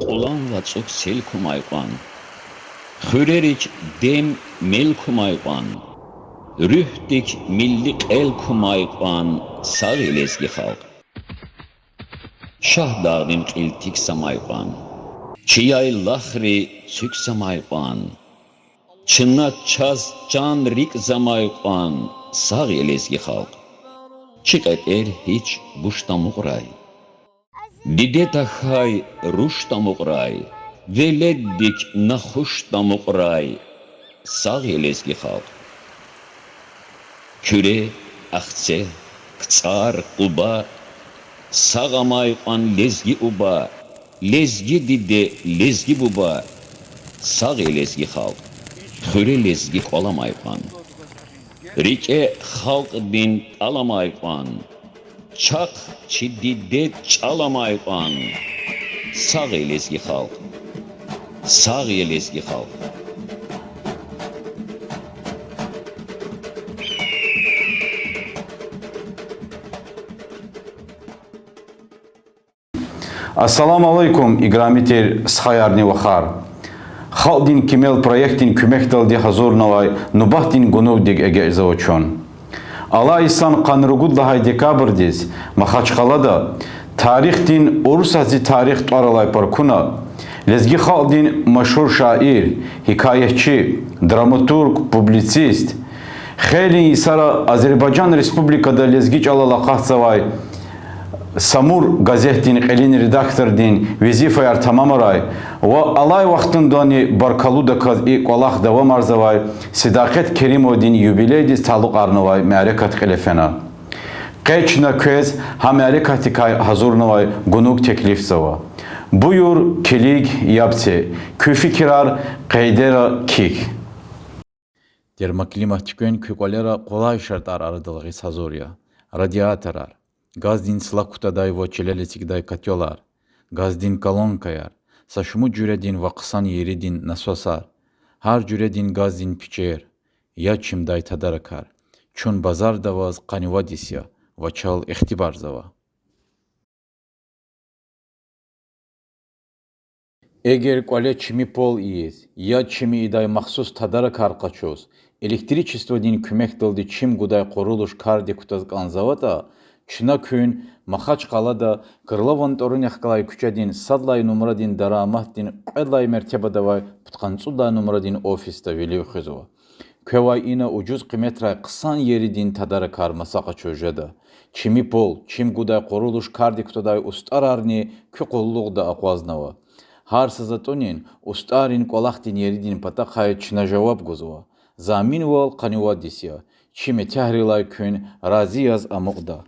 Qulanla çok sel kumayqan. Xürerik dem mel kumayqan. Rühdik millik el kumayqan. Sağ elezgi xalq. Şah dağın qiltik samayqan. Çiyay lahri sük samayqan. Çınna çaz can rik zamayqan. Sağ elezgi xalq. Çıqet hiç buştamuqray. Dide tahay ruştamuqray. Veleddik naxuştamuqray. Sağ elezgi xalq. Küre, axtse, ktsar, quba. Sağamayqan lezgi uba. Lezgi dide, lezgi buba. Sağ elezgi xalq. Xüre lezgi qolamayqan. Rike xalq din alamayqan. Çaq çidide çalamayqan. Sağ elezgi xalq. Sağ elezgi xalq. Assalamu alaikum играмитер схаярни вахар. Халдин кимел проектин күмекталди хазорнавай нубахтин гунувдик эгезавочон. Ала исан қанругуддахай декабрдис Махачқалада тарихтин урсази тарих таралай паркуна лезги халдин машхур шаир, хикаятчи, драматург, публицист хели исара Азербайджан республикада лезги чалала қахцавай Самур газетин элин редактордин визифаяр тамамарай ва алай вақтындани баркалуда каз и колах дава марзавай Сидақет Керимовдин юбилейдис талуқ арнавай мәрекат қилефена. Қечна көз хамәрекати кай хазурнавай гунук теклифсава. Buyur kilik yapse, küfi kirar qeydera kik. Термоклиматикөн көкөлера колай шарттар арыдылығы сазория. Радиаторар, газдин слакутадай вочелелетикдай котелар, газдин колонкаяр, сашуму жүредин вақсан еридин насосар, har жүредин газдин пичер, ячимдай тадаракар, чун базар даваз қанивадисия, вачал ихтибарзава. Eğer quale çimi pol iyiz, ya çimi iday mahsus tadara karqaçoz, elektriçestvo din kümek daldi çim guday qoruluş kardi kutaz kanzavata, çına köyün Maxaçqalada Kırlavan torun yaxqalay küçedin sadlay numara din daramah din qedlay mertebadavay putqansuda numara din ofista veli xözova. Kövay ina ucuz qimetray qısan yeri din tadara karmasaqa çojada. Çimi pol, çim guday qoruluş kardi kutaday ustararni küqolluqda aqvaznava. Har sazatonin ustarin kolaktin yeridin patakhay çına cevap gozova. Zamin wal qanivadisya. Çime tahrilay kün raziyaz amuqda.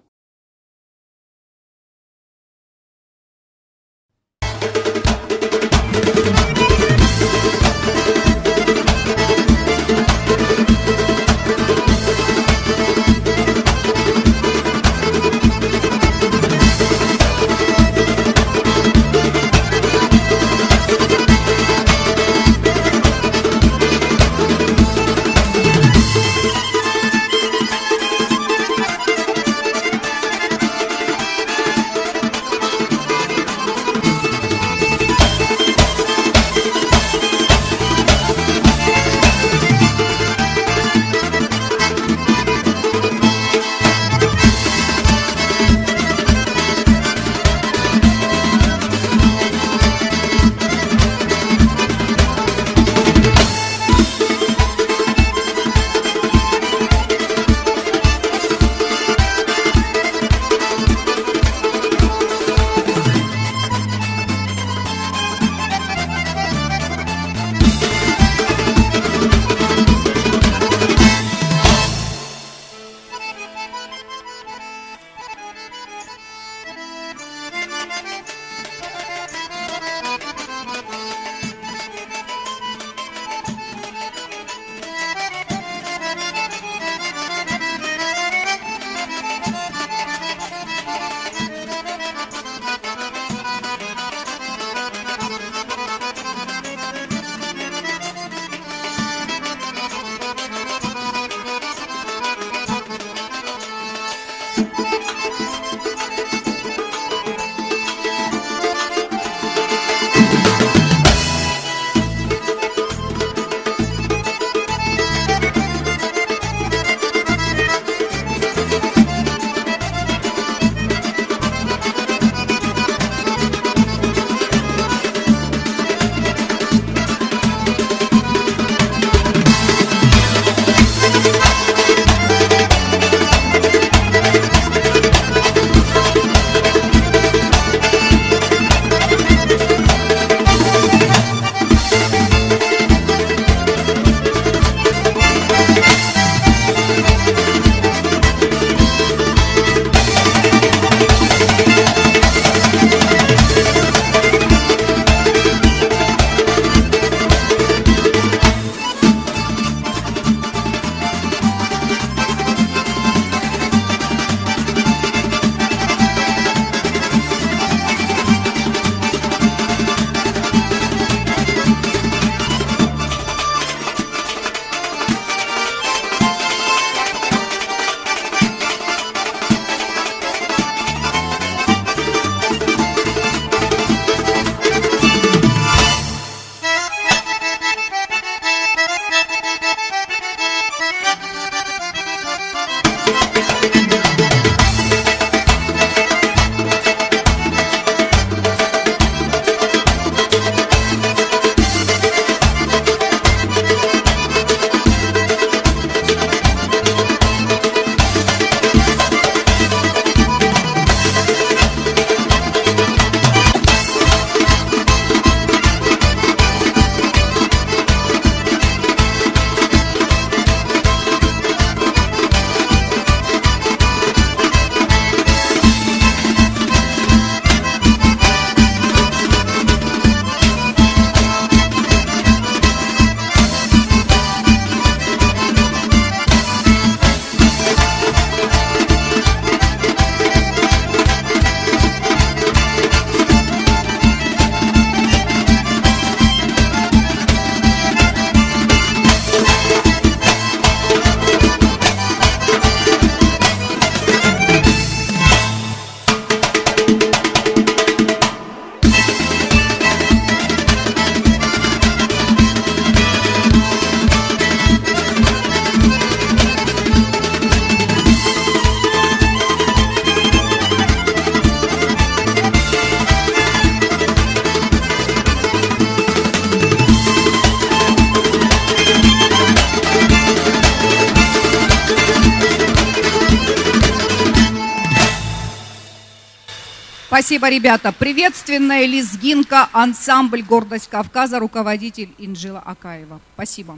Спасибо, ребята. Приветственная лезгинка, ансамбль «Гордость Кавказа», руководитель Инжила Акаева. Спасибо.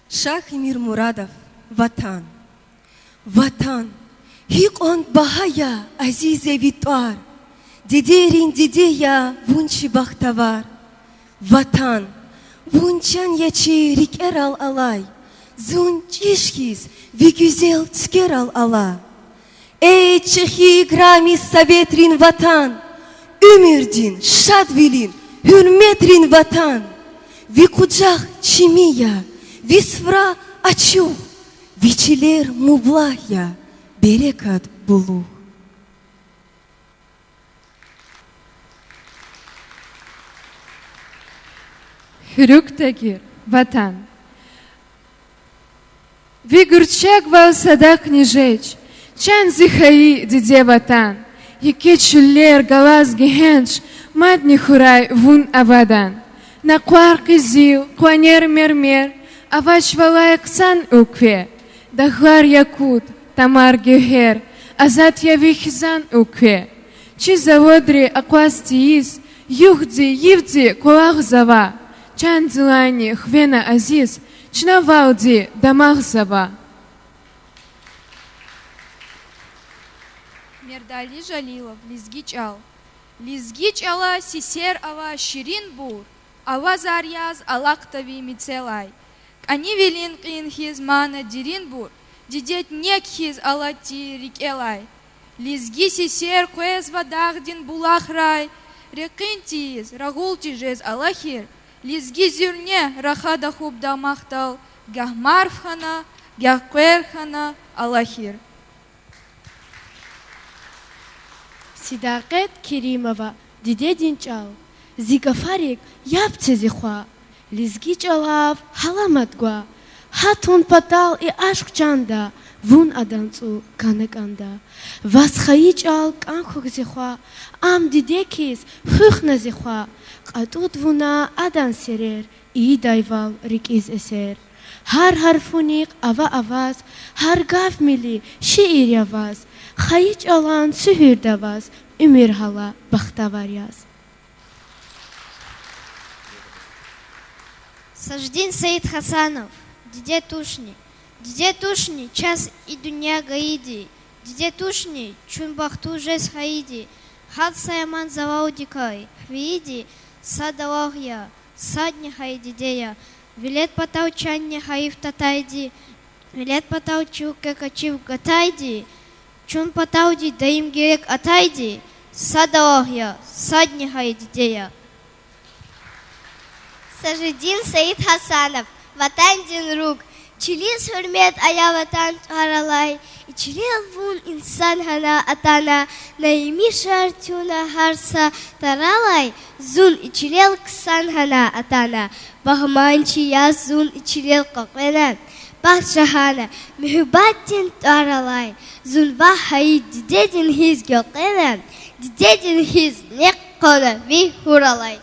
Шах Эмир Мурадов, Ватан. Ватан, хикон бахая, азизе витуар, дедерин дедея, вунчи бахтавар. Ватан, вунчан ячи рикерал алай, зун чишхиз, вигюзел цкерал ала. Эй, чехи грами советрин ватан, умердин, шадвилин, hürmetrин ватан, викуджах чимия, висвра ачух, вичилер мублахя, берекат булух. Хрюктагир, ватан. Вигурчак вал садак не жечь, чан зихаи диде ватан. Яке чулер галаз гехенч, мадни хурай вун авадан. На кварки зил, куанер мермер, авач валай ксан укве. Дахлар якут, тамар гехер, азат явихизан укве. Чи заводри аквастиис, юхди, евди, кулах зава. Чан зелани, хвена азиз, чна валди, дамах зава. Мердали Жалилов, Лизгич ал. Лизгич ала, сисер ала, ширин бур. Ала заряз, алактави мицелай. Они велин кинхиз мана дирин бур. Дидет некхиз алати рикелай. Лизги сисер куэз вадагдин булахрай. Рекинтиз, рагултижез алахир. Лизги зюрне рахада хубда махтал. Гахмарфхана, гахкуэрхана, алахир. Сидақет Керимова, диде динчал, зигафарик ябце зихва, лизги чалав халамат гва, хатун патал и ашк чанда, вун аданцу канеканда, васхаи чал канхук зихва, ам диде кис хухна зихва, қатут вуна адан серер, и дайвал рикиз эсер. Har harfunik ava avaz, har gav mili şiir yavaz, xayiç alan sühür davaz, ümür hala baxtavar yaz. Саждин Саид Хасанов, Диде Тушни, час и дуня гаиди, Диде Тушни, чун бахту жес хаиди, хад саяман заваудикай, хвииди, садалахья, садни хаидидея, Вилет патау чанне хаив татайди, вилет патау чука качив гатайди, чун патауди даим герек атайди, садалахья, садни хаидидея. Сажидин Саид Хасанов, ватан дин рук, чилис хурмет ая ватан харалай, и чилил вун инсан хана атана, наими шартюна харса таралай, зун и чилил ксан хана атана, бахманчи я зун и чилил какена, бахшахана, михубатин таралай, зун вахаи дидедин хиз гёкена, дидедин хиз неккона ви хуралай.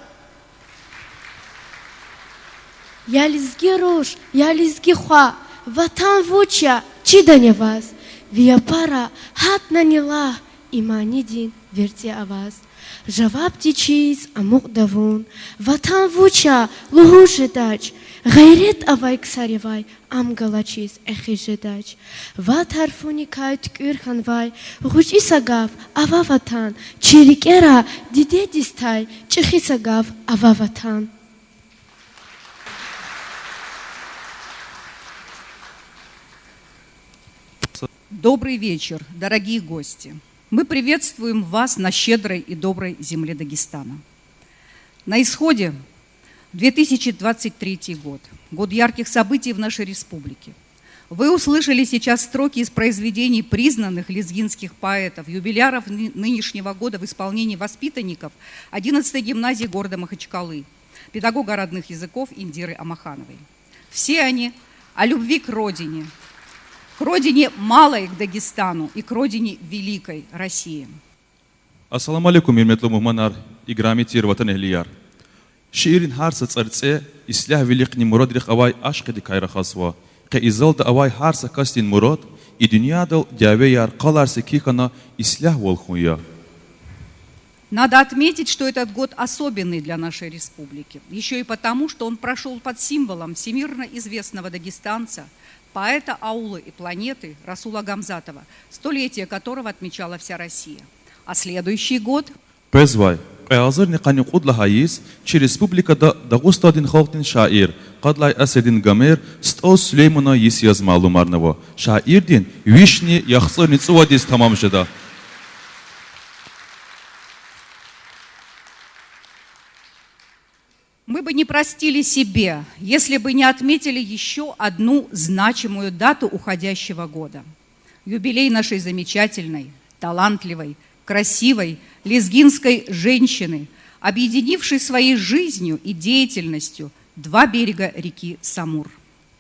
Я лизги руш, я лизги хва, ватан вуча, чидане вас, вияпара, хат наняла, имани дин, верте аваз. Жаваб тичиз, амук давун, ватан вуча, лугу жедач, гайрет авай ксаревай, ам галачиз, эхи жедач. Ват харфуни кайт кюрханвай, гучи сагав, ава ватан, чирикера, диде дистай, чихи сагав, ава ватан. Добрый вечер, дорогие гости. Мы приветствуем вас на щедрой и доброй земле Дагестана. На исходе 2023 год, год ярких событий в нашей республике. Вы услышали сейчас строки из произведений признанных лезгинских поэтов, юбиляров нынешнего года в исполнении воспитанников 11-й гимназии города Махачкалы, педагога родных языков Индиры Амахановой. Все они о любви к родине малой, к Дагестану, и к родине великой России. Ассаламу алейкум, мирметлу муманар, играмитир ватан эхлияр. Шиирин харса царце, ислях великни мурадрих авай ашкеди кайра хасва, Каизалда авай харса кастин мурад, и дуньядал дявеяр каларсы кихана ислях волхуя. Надо отметить, что этот год особенный для нашей республики. Еще и потому, что он прошел под символом всемирно известного дагестанца, поэта аулы и планеты Расула Гамзатова, столетие которого отмечала вся Россия. А следующий год... Пезвай, Каязыр никани кудла хаис, че республикада Дагустадин халтин шаир, Кадлай Асадин Гамер, Стос Сулеймана Есияз Малумарнова. Шаирдин вишни яхсыр ницувадис тамамшада. Мы бы не простили себе, если бы не отметили еще одну значимую дату уходящего года. Юбилей нашей замечательной, талантливой, красивой лезгинской женщины, объединившей своей жизнью и деятельностью два берега реки Самур.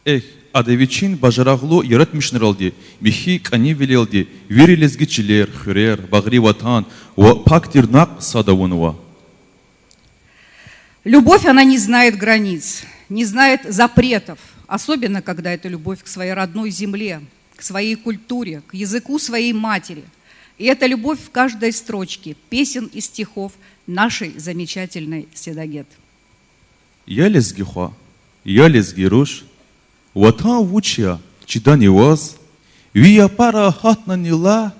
Эх, адавичин бажараглу яратмишнер алди, михи кани велелди, вери лезгичилер, хюрер, багри ватан, ва пактирнак садавунова. Любовь, она не знает границ, не знает запретов, особенно когда это любовь к своей родной земле, к своей культуре, к языку своей матери. И это любовь в каждой строчке песен и стихов нашей замечательной Седагет. Я лезгихва, я лезгируш, ватан вучия, чидани ваз, вия пара хатна нила,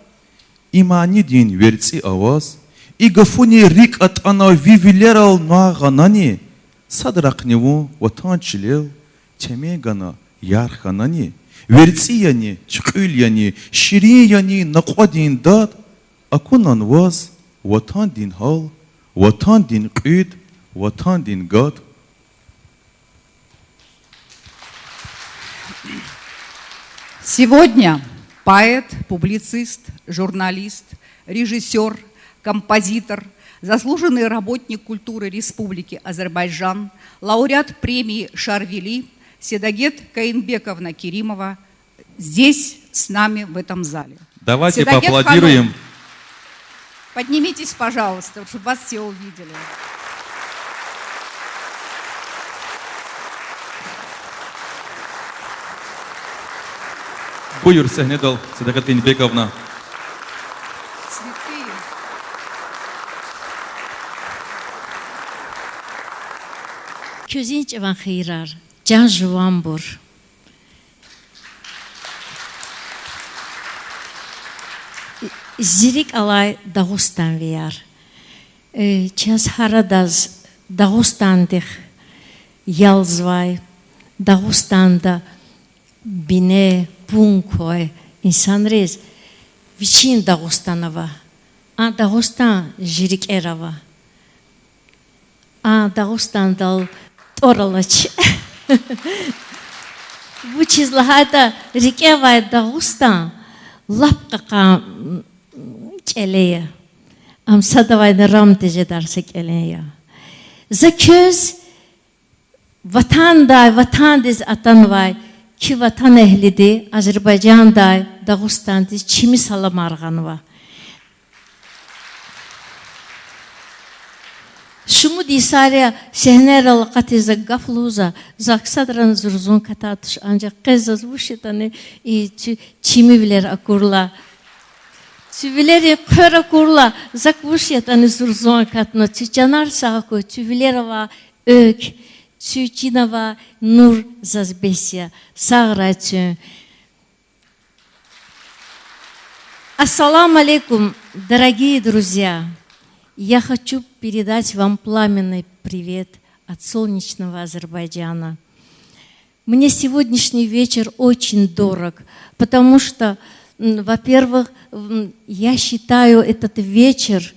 имани дин верци аваз, и гафуни рик от ана вивилерал нуаганани, садрак него ватан чилел, темегана ярханани, верцияни, чкульяни, ширияни, наквадин дад, акунан ваз, ватан дин хал, ватан дин куид, ватан дин гад. Сегодня поэт, публицист, журналист, режиссер, композитор, заслуженный работник культуры Республики Азербайджан, лауреат премии Шарвели Седагет Каинбековна Керимова здесь с нами в этом зале. Давайте Седагет поаплодируем. Ханум, поднимитесь, пожалуйста, чтобы вас все увидели. Buyur sahne dal Седагет Каинбековна. Цветы. Көзінч ван хейрар, жан жуан бур. Зирик алай Дагустан вияр. Час харадаз Дагустандих ялзвай, Дагустанда бине пункой инсанрез вичин Дагустанова. А Дагустан жирик эрава. А Дагустан дал торалач. Вучизлахайда рикевай Дагустан лапкака келея. Амсадавай нарам тежедарса келея. За көз ватандай, ватандез атанвай, ki vatan ehlidi, Azerbaycan'da, Dağıstan'da, çimi salam arğanva. Şumu disarya sehner alaqati zaggafluza, zaksadran zurzun katatış, ancak kızız bu şeytanı çimi biler akurla. Çivileri kör akurla, zak bu şeytanı zurzun katna, çiçanar sağko, çivilerava ök, Цючинова Нур Зазбесия, Саграцию. Ассаламу алейкум, дорогие друзья! Я хочу передать вам пламенный привет от солнечного Азербайджана. Мне сегодняшний вечер очень дорог, потому что, во-первых, я считаю этот вечер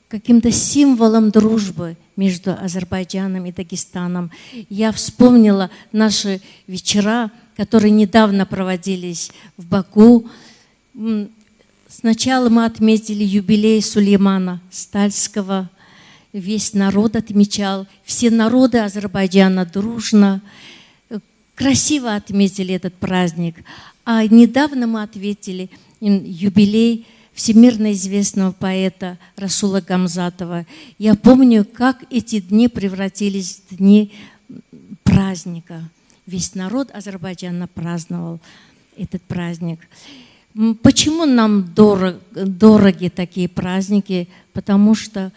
каким-то символом дружбы между Азербайджаном и Дагестаном. Я вспомнила наши вечера, которые недавно проводились в Баку. Сначала мы отметили юбилей Сулеймана Стальского. Весь народ отмечал, все народы Азербайджана дружно, красиво отметили этот праздник. А недавно мы отметили юбилей всемирно известного поэта Расула Гамзатова. Я помню, как эти дни превратились в дни праздника. весь народ Азербайджана праздновал этот праздник. Почему нам дороги такие праздники? Потому что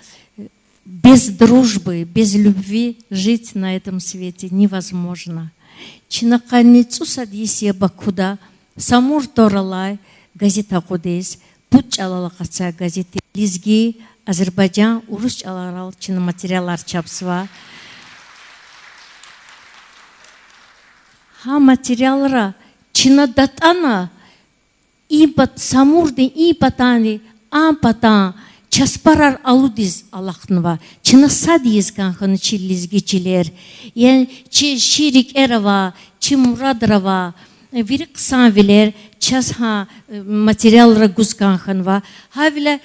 без дружбы, без любви жить на этом свете невозможно. Чинаканицу садисия Бакуда, Самур Торалай, газета Кудес, Пуч Алалакаца газеты, Лизги, Азербайджан, Уруш Аларал, чиноматериалар чапсва. Ха материалра, чинадатана, ипат Самурды, ипатани, ампатан, Часпарар алудиз Аллахнова, чина садиз канханы чиллизгичилер, yani Şirik Erava, Muradrava, Virik Sanviler, Çasha materyalra guzkanhanva, havile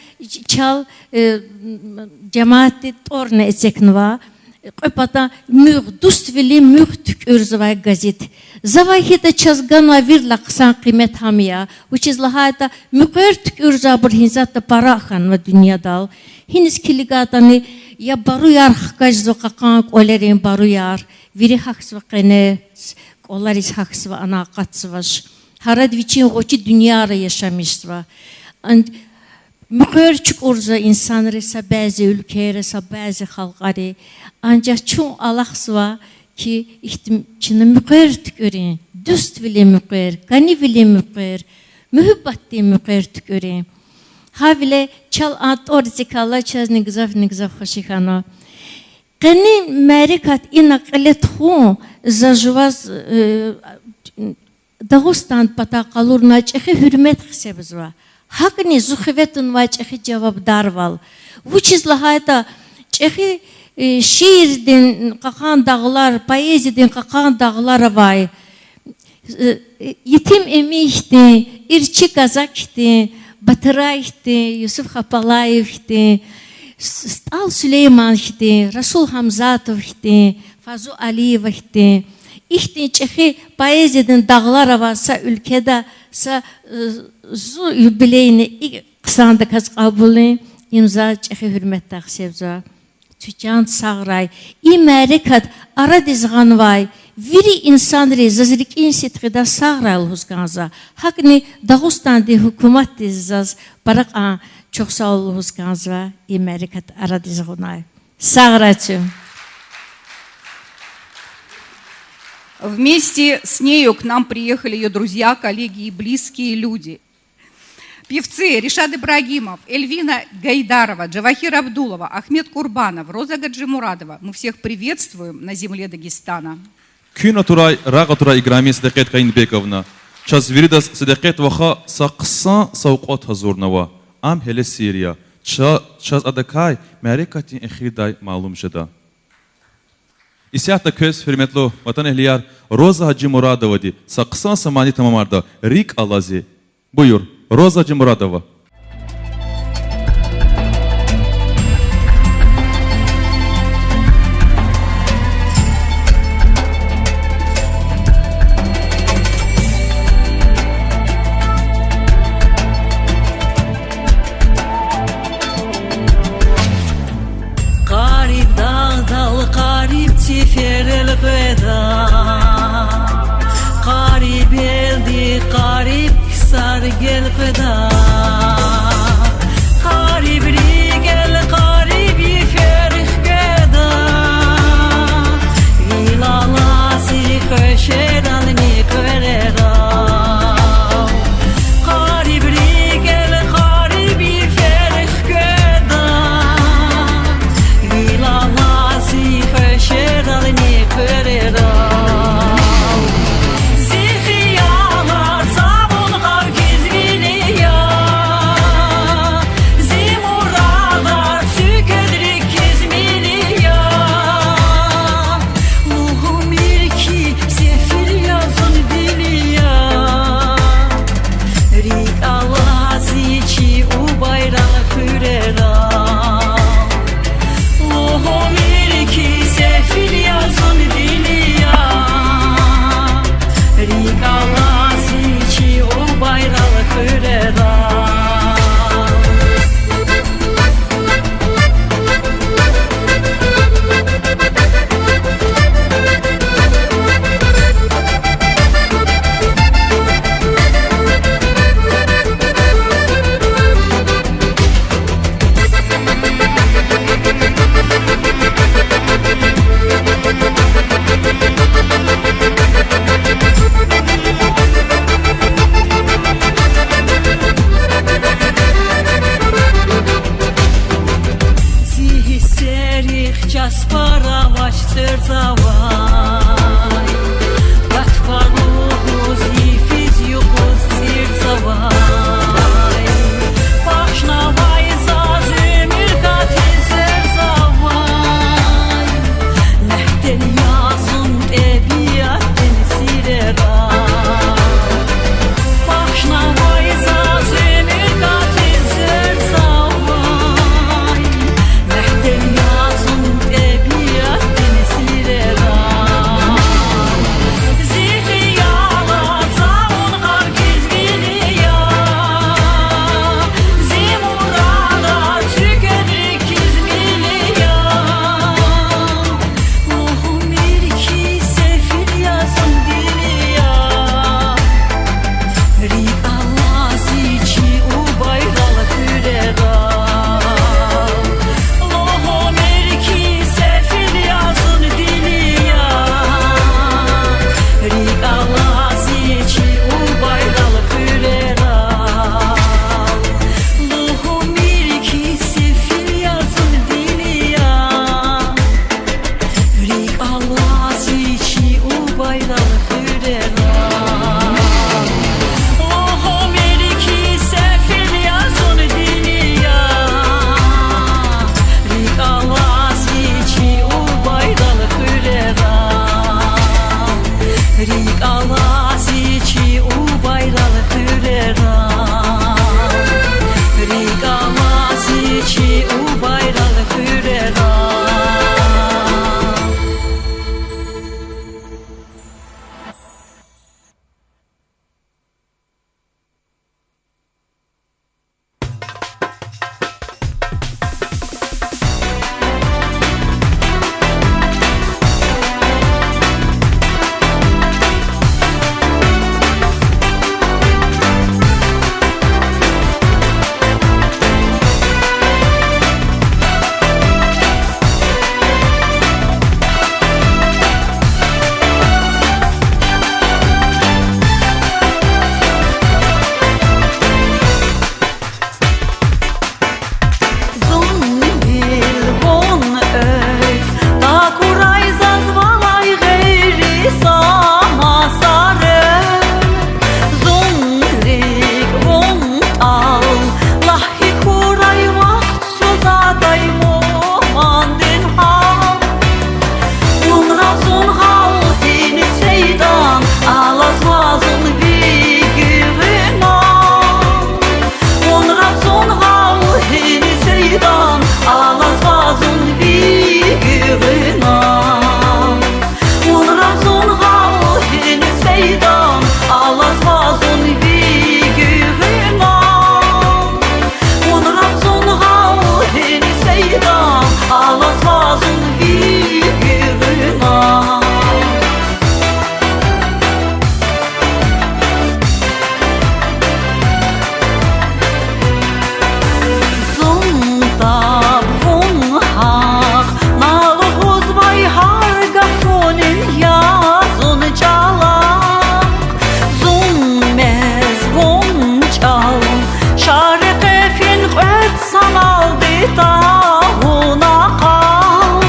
çal cemaati torne etseknva, Qopata müg dustvili müg tük örzavay gazet. Zavahida çazganva virla qısan qimet hamiya, which is lahayta müqer tük örzabır hinzata paraxanva dünyadal. Hiniz kiligatani ya baru yar xqajzo qaqan qolerin baru yar, viri haqsva qene, qolaris haqsva ana qatsvaş. Harad viçin qoçi dünyara yaşamışsva. And müqerçük orza insanresa bəzi ülkeresa bəzi xalqari ancaq çoğun alaqsva ki ihtimçini müqer tükörün, düst vili müqer, gani vili müqer, mühübbatti müqer tükörün. Havile çal at orzikalla çaz nigzaf xoşixano. Gani merikat inaqlet xu zajvaz Dağıstan pataqalurna çexi hürmet xisebizva. Hakni zuxivetun va çexi cevabdar val. Vuçiz lahayta çexi şiirdin qaqan dağlar, poezidin qaqan dağlar vay. Yetim emihti, irçi kazakti, Batırayhti, Yusuf Hapalayevhti, Al Süleymanhti, Rasul Hamzatovhti, Fazu Aliyevhti. İhtin çexi poezidin dağlar vasa ülkede sa zu yubileyni qısanda kaz qabuli imza çexi hürmet taqsevza. Tücan sağray, imerikat aradizgan vay, viri insanları zazrik insitqida sağrayl huzganza. Hakni Dağıstan de hükümet dizaz, barak çok sağ ol huzganza, imerikat aradizganay. Sağrayçım. Вместе с нею к нам приехали ее друзья, коллеги и близкие люди. Певцы Ришад Ибрагимов, Эльвина Гайдарова, Джавахир Абдулова, Ахмед Курбанов, Роза Гаджимурадова. Мы всех приветствуем на земле Дагестана. Кюна Турай, Рага Турай Играми Садакет Каинбековна. Час Виридас Садакет Ваха Сақсан Сауқат Хазурнава. Ам Хеле Сирия. Час Адакай Мәрекатин Эхридай Малум Жада. İsiyahta köz hürmetli vatan ehliyar Roza Hacı Muradova di Saqsan samani tamamarda Rik Alazi. Buyur Roza Hacı Muradova. Ferel gıda Qarib eldi qarib sar gel gıda Qarib rigel qarib yiferih gıda İlalasi köşedan ni körera Qarib rigel qarib yiferih gıda İlalasi köşedan ni körera Zihiyalar sabun qav kizvini ya sanal bitahuna kal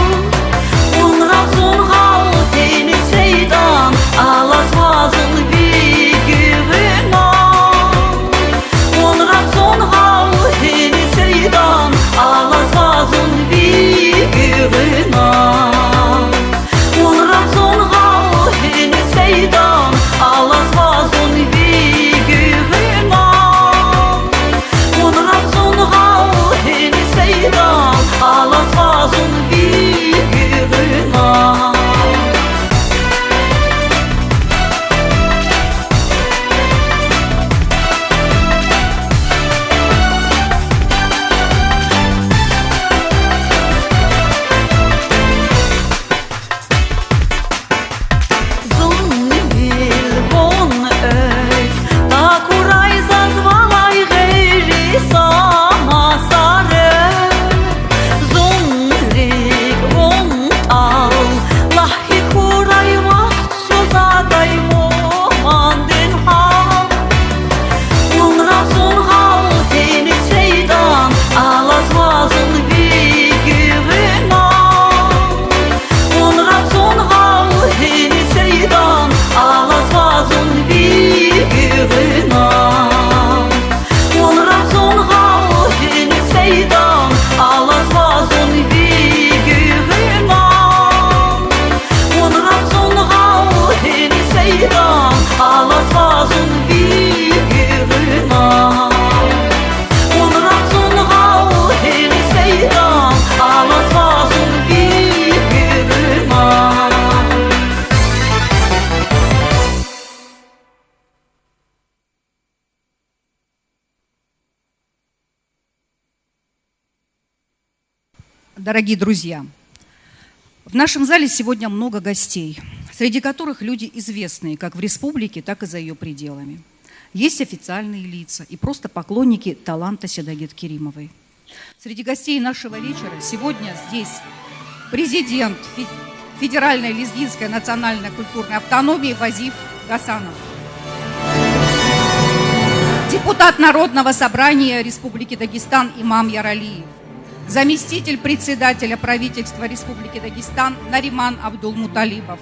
Unrazun hal teni seydan Alas vazın vigüvüna Unrazun hal teni seydan Alas vazın vigüvüna Unrazun hal teni seydan Alas vazın vigüvüna Unrazun hal teni seydan Alas vazın vigüvüna Дорогие друзья, в нашем зале сегодня много гостей, среди которых люди известные как в республике, так и за ее пределами. Есть официальные лица и просто поклонники таланта Седагет Керимовой. Среди гостей нашего вечера сегодня здесь президент Федеральной лезгинской национальной культурной автономии Вазиф Гасанов, депутат Народного собрания Республики Дагестан Имам Яралиев, заместитель председателя правительства Республики Дагестан Нариман Абдулмуталибов,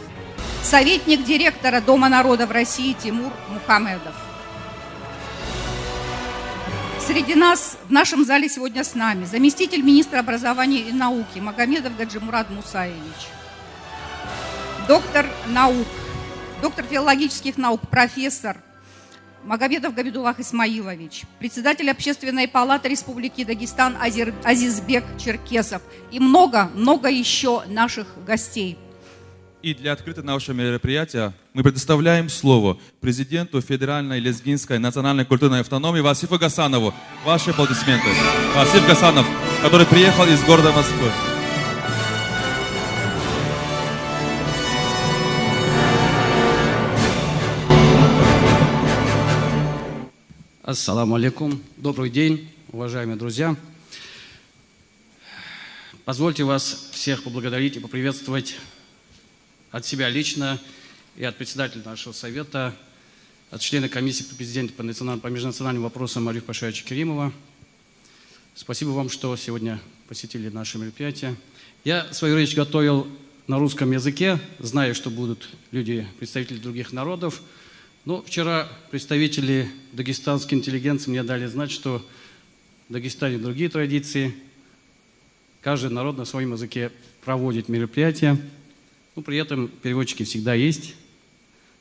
советник директора Дома народов России Тимур Мухамедов. Среди нас, в нашем зале сегодня с нами заместитель министра образования и науки Магомедов Гаджимурад Мусаевич, доктор наук, доктор филологических наук, профессор Магомедов Габидуллах Исмаилович, председатель Общественной палаты Республики Дагестан Азизбек Черкесов и много еще наших гостей. И для открытия нашего мероприятия мы предоставляем слово президенту Федеральной лезгинской национальной культурной автономии Васифу Гасанову. Ваши аплодисменты. Васиф Гасанов, который приехал из города Москвы. Ассаламу алейкум. Добрый день, уважаемые друзья. Позвольте вас всех поблагодарить и поприветствовать от себя лично и от председателя нашего совета, от члена комиссии при президенте по межнациональным вопросам Арифа Пашаевича Керимова. Спасибо вам, что сегодня посетили наше мероприятие. Я свою речь готовил на русском языке, зная, что будут люди, представители других народов. Но вчера представители дагестанской интеллигенции мне дали знать, что в Дагестане другие традиции. Каждый народ на своем языке проводит мероприятия. Но при этом переводчики всегда есть.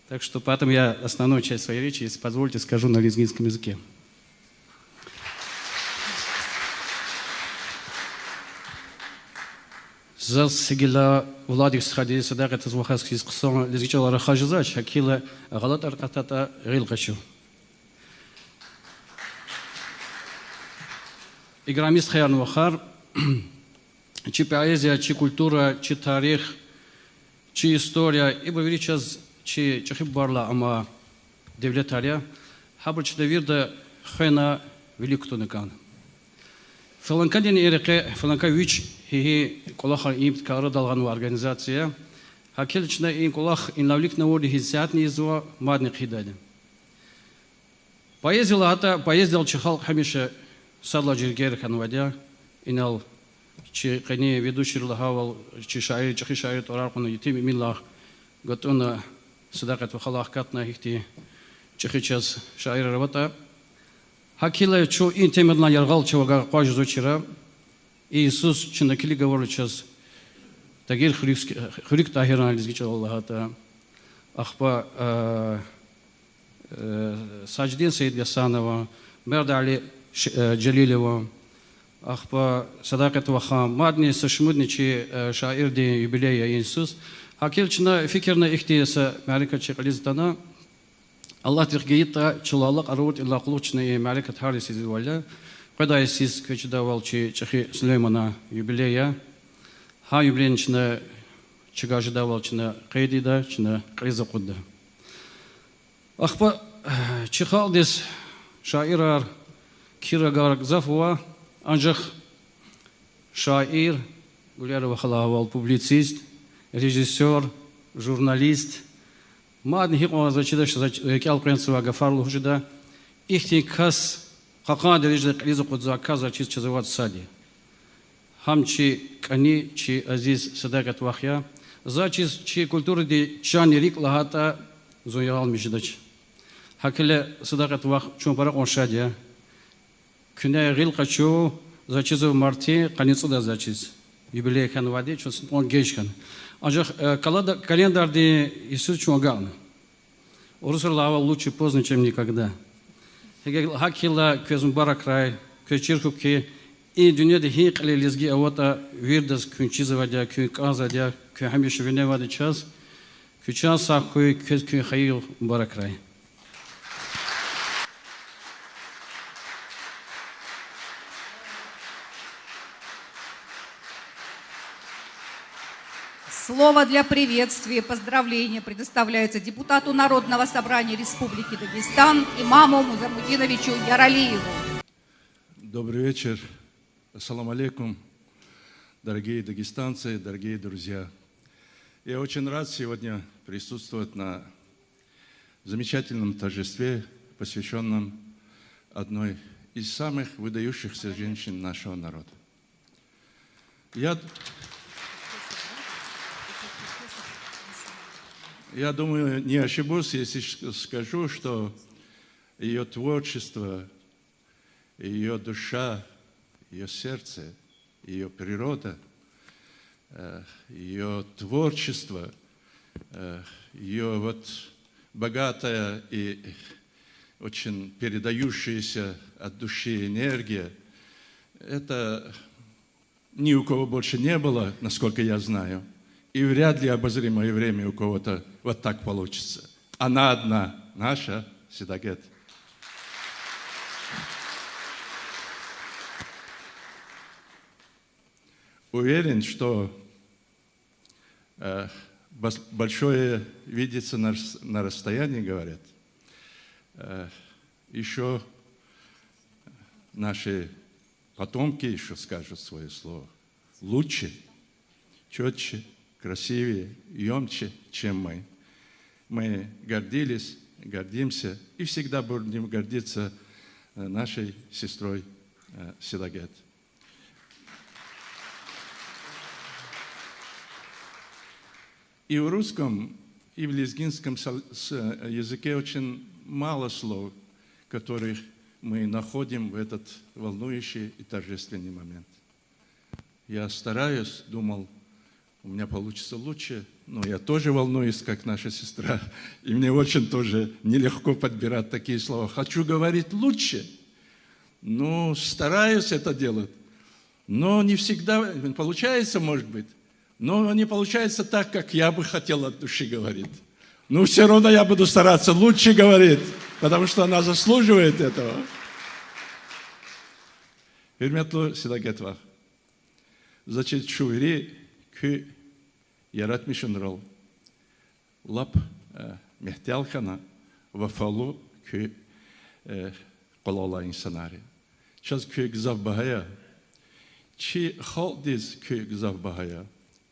Так что поэтому я основную часть своей речи, если позволите, скажу на лезгинском языке. Засигила Владик сходили сюда, это звухаски из Кусона, лезгичала рахажизач, акила галат аркатата рилкачу. Играмист Хаян Вахар, чи поэзия, чи культура, чи тарих, чи история, ибо величаз, чи чахиббарла, ама девлетаря, хабрч девирда хэна великутуныкан. Фаланкадин иреке, фаланкавич, хи колаха имт кара далгану организация, хакелична ин колах ин лавлик на воде хизятни изва мадник хидали. Поездил ата, поездил чихал хамиша садла джиргер ханвадя, инал чи кани ведущий лагавал, чи шаир, чи шаир тораркуна ютими миллах, готуна садакат вахалах катна ихти, чи час шаир работа. Хакила чу интимедна яргал чувага кваж зучира, Иисус чинакили говорил час, тагир хрик тахиран лизгич Аллахата, ахпа Садждин Саид Гасанова, Мердали Джалилева, ахпа Садакат Вахам, мадни сашмудничи шаирди юбилея Иисус, хакилчна фикерна ихтиеса Марика Чекализтана, Аллах тиргиита чулалак арут илла кулучна и Марика Тхариси зиваля, когда Иисус квечдавал чехи Сулеймана юбилея, ха юбилейнчна чегаждавал чна кайдида, чна кайзакудда. Ахпа Чехалдис шаирар Кирагар Зафуа, анжах шаир, Гулярова Халавал, публицист, режиссер, журналист, мадни хикма зачида, что Кял Принцева Гафарлу Хужида, ихти кас Хакан Дережда Клиза Кудзака зачиз Чазават Сади. Хамчи Кани, чи Азиз Садакат Вахья, зачиз чи культуры ди Чани Рик Лагата Зуял Миждач. Хакеле Садакат Вах Чумпарак Оншадия, Кюне Рил Качу, зачизу Марти, Каницуда зачиз, юбилей Ханвади, чус он гейшхан. Анжах календарь ди Иисус Чумаган. Урусур лава лучше поздно, чем никогда. Хакила Кюзмбара край, Кючиркуки, и дюняди хикали лизги авота вирдас Кюнчизавадя, Кюказадя, Кюхамишевиневади час, Кючас Сахуй, Кюхаил Баракрай. Слово для приветствия и поздравления предоставляется депутату Народного собрания Республики Дагестан, имаму Музамудиновичу Яралиеву. Добрый вечер. Ассаламу алейкум, дорогие дагестанцы, дорогие друзья. Я очень рад сегодня присутствовать на замечательном торжестве, посвященном одной из самых выдающихся женщин нашего народа. Я думаю, не ошибусь, если скажу, что ее творчество, ее душа, ее сердце, ее природа, ее творчество, ее вот богатая и очень передающаяся от души энергия, это ни у кого больше не было, насколько я знаю. И вряд ли обозримое время у кого-то вот так получится. Она одна, наша Сидагет. Уверен, что большое видится на расстоянии, говорят. Еще наши потомки еще скажут свое слово. Лучше, четче, красивее, емче, чем мы. Мы гордились, гордимся и всегда будем гордиться нашей сестрой Сидагет. И в русском, и в лезгинском языке очень мало слов, которых мы находим в этот волнующий и торжественный момент. Я стараюсь, думал, у меня получится лучше, но я тоже волнуюсь, как наша сестра, и мне очень тоже нелегко подбирать такие слова. Хочу говорить лучше, но стараюсь это делать, но не всегда получается, может быть, но не получается так, как я бы хотел от души говорить. Но все равно я буду стараться лучше говорить, потому что она заслуживает этого. Hürmetli Sidaget var. Значит, шуири ки яратмишын рол. Лап мехтялхана вафалу ки колала инсанари. Час ки гзав бахая. Чи халдиз ки гзав бахая.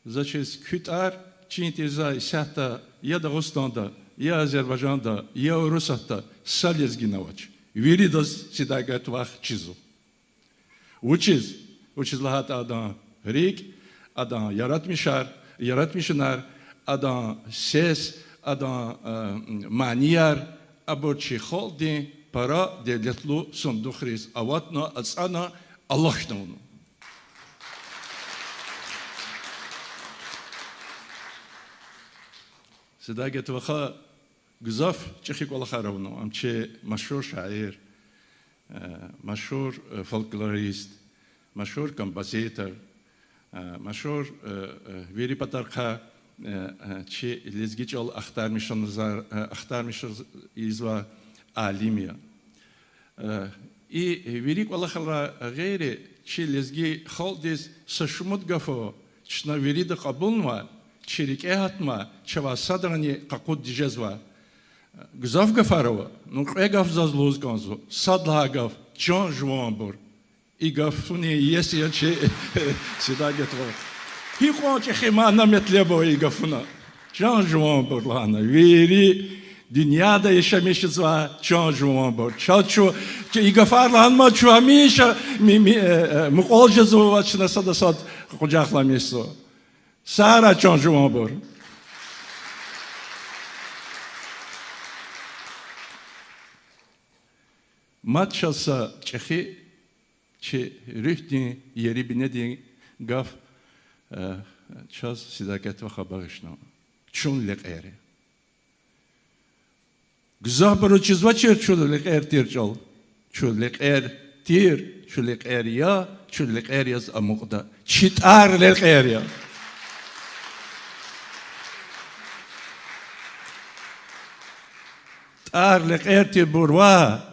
Значит, kütar Çin-Tezay, Səhta, ya Dağıstanda, ya Azərbaycanda, ya Rusiyada salezginavaç. Veridas Sidaget var çizu. which is lahat adan rik, adan yaratmishnar, adan ses, adan maniyar, abo chi khaldi para devletlu sundukhris avatna asana Allah şnunu. صداقة وخا قزاف تشيخيك والله خارونا أمشي مشهور شاعر مشهور فولكلوريست مشهور كومبوزيتور مشهور ويري بطرخا تشي لزجيجول أختار مشون يزوا عالمية ويريك والله خلا غيري تشي لزجي خالديس سشمود قفو تشنا ويريد قبولنا شريك إهاتما شوا صدرني قاقود جزوا غزاف غفاروا نقى غف زازلوز كونزو صدها غف جون جوانبور إغفوني يسيا شيء سيداغتوا هي قوانش خيمانا متلبو إغفونا جون جوانبور لانا ويري dünyada yaşamışız var çok jumbo çok İgafarlan mı çoğamışa mukolcaz o açına sada sad kucaklamışsa Sara çok jumbo matçasa çehi çe rühtin yeri binedi gaf çaz sidaket ve haberişna çun lekere Güzel bir çizvaçır çölük tir çölük tir çölük ya çölük yaz amukda çitar lek ya tar lek tir burva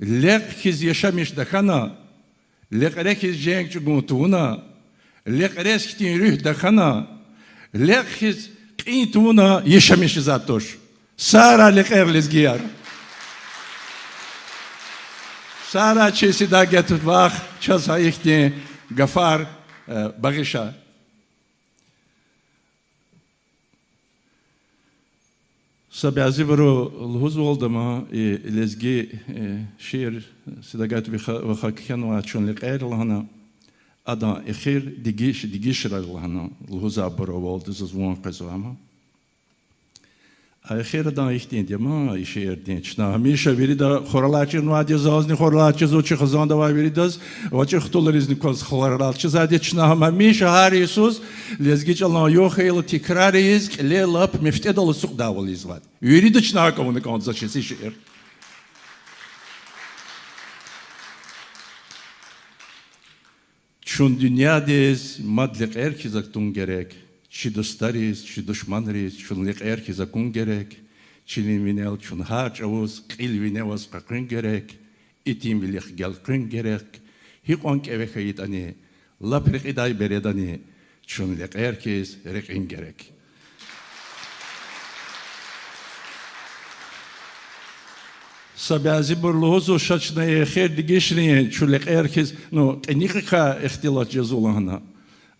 lek hiz yaşamış dakana lek rekiz cenk çugutuna lek reskin rüh dakana lek hiz qintuna yaşamış zatoş Sara lekher lezgiyar. Sara çesi da getir vah çasa ihti gafar bagışa. Sabiazi baro lhuz oldu ma lezgi şiir sidagat ve hakikan ve açın lekher lahana ada ekhir digiş lahana lhuz baro oldu zuzwan qazama. Ахер да ихтин дема ишердин чна миша вирида хоралачи нуади зазни хоралачи зочи хазанда ва виридаз вачи хтоларизни коз хоралачи зади чна ма миша har Иисус лезгич Allah йохейл тикрариз лелап мефтедал сук давал изват вирида чна комуна кон зачи шер Çün dünyadayız madlik herkese tun gerek Çi dostlarıyız, çi düşmanlarıyız, çünlük herkese kun gerek. Çinin vinel, çün harç avuz, qil vinevaz qaqın gerek. İtim bilik gelqın gerek. Hiqonk eve kayıt ani, laprik iday beredani, çünlük herkes reqin gerek. Sabiazi burluğuzu şaçına ekher digişriyen, çünlük herkes, no, tenikika ihtilat yazulana.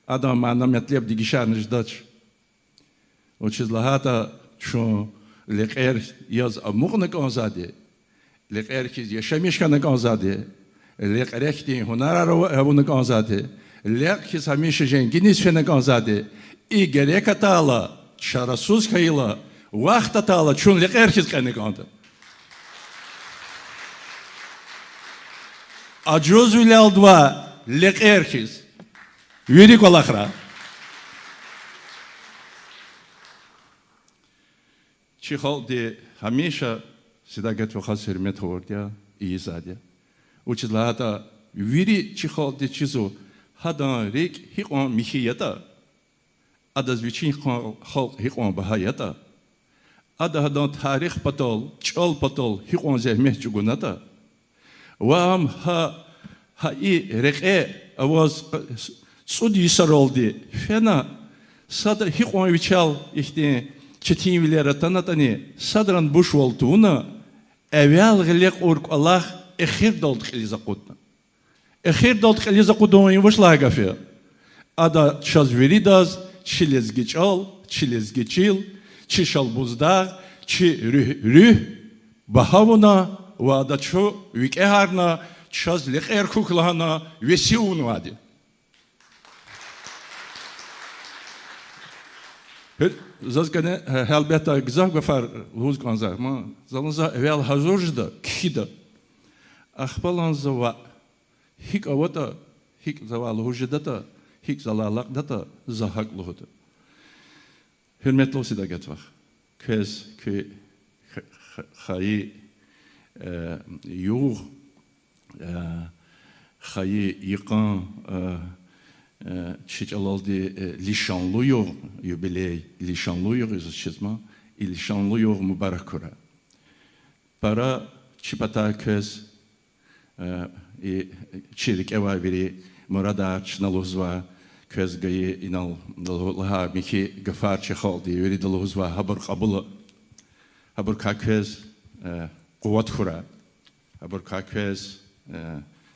Adam anlametlep digişarını jdaç. O çizlahata şu lekher yaz amugnak azade. Lekher kiz yaşamışkanak azade. Lekher ekti hunar avunak azade. Lekher kiz hamişa jenginiz fenak azade. İ gerek atala, şarasuz kayla, vaxt atala çun lekher kiz kanak azade. Acuz vileldva lekher kiz. Юрик Аллахра. Чихал де хамеша всегда говорит вахас хермет ховордя и изадя. Учизлата вири чихал де чизу хадан рек хиқон михията. Ада звичин хал хиқон бахаята. Ада хадан тарих патол чал патол хиқон зехмех чугуната. Вам ха и рекэ аваз Суд yisar oldu. Fena sadr hiqon viçal işte çetin vilere tanatani sadran buş olduğuna evvel gilek ork Allah ehir dold khiliza qutna. Ehir dold khiliza qudon yuvşla gafe. Ada çaz veridas çilezgiçal, çilezgiçil, çişal buzda, çi rüh bahavuna ve ada ço vikeharna çöz lekher kuklahana vesiun vadi. Zazgane helbette güzel gafar luz kanzar. Ma zalınza evvel hazırda kida. Akbalan zava hik avata hik zava lujda hik zalalak data zahak luhda. Hürmetli olsun da getvar. Kez ki hayı yuh hayı yıkan çiçalaldi lişanlıyor jubiley lişanlıyor izçizma lişanlıyor mübarek kura. Para çipata kez çirik eva veri murada çnaluzva kez gayi inal laha miki gafar çehaldi veri daluzva haber kabul haber kakez kuvvet kura haber kakez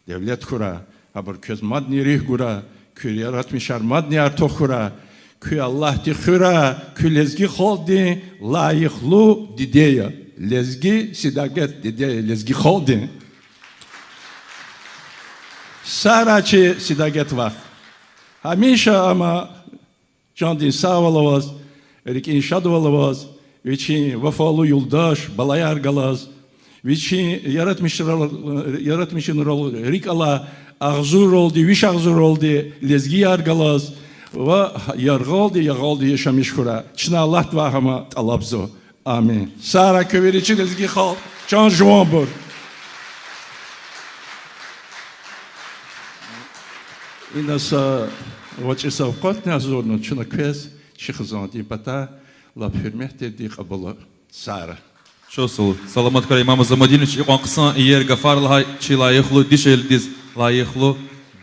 devlet kura haber kez madni rih kura kü yaratmışar madni artık kura kü Allah di kura kü lezgi haldi layıklu dideya lezgi sidaget dideya lezgi haldi saraçı sidaget var hamisha ama candin sağ olavaz erik inşad olavaz viçin vefalı yoldaş balayar galaz viçin yaratmışın rol rikala ağzur oldu viş ağzur oldu lezgi yargalaz ve yargaldı yaşamış kura çına Allah tvahama alabzo amin sara köverici lezgi hal can juan bor inasa وجه وقت نازورنا شنو كويس شيخ زاندي بتا لا بيرميتي دي قبل ساره Şosul. Salamat kara İmam Zamadinovich iqonqsan yer gafar lahay çi layıqlı dişeldiz layıqlı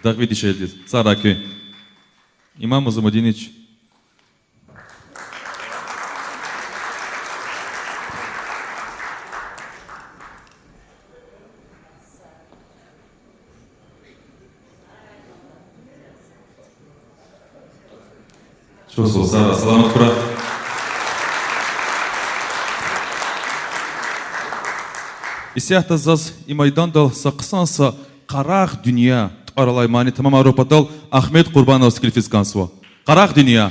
dağvi dişeldiz. Sarakı. İmam Zamadinovich Şosul. Salamat kara. İsiyahta zaz imaydan dal saqsansa qaraq dünya aralaymani tamam Avropadal Ahmet Qurbanov skilfiskanstvo. Qaraq dünya.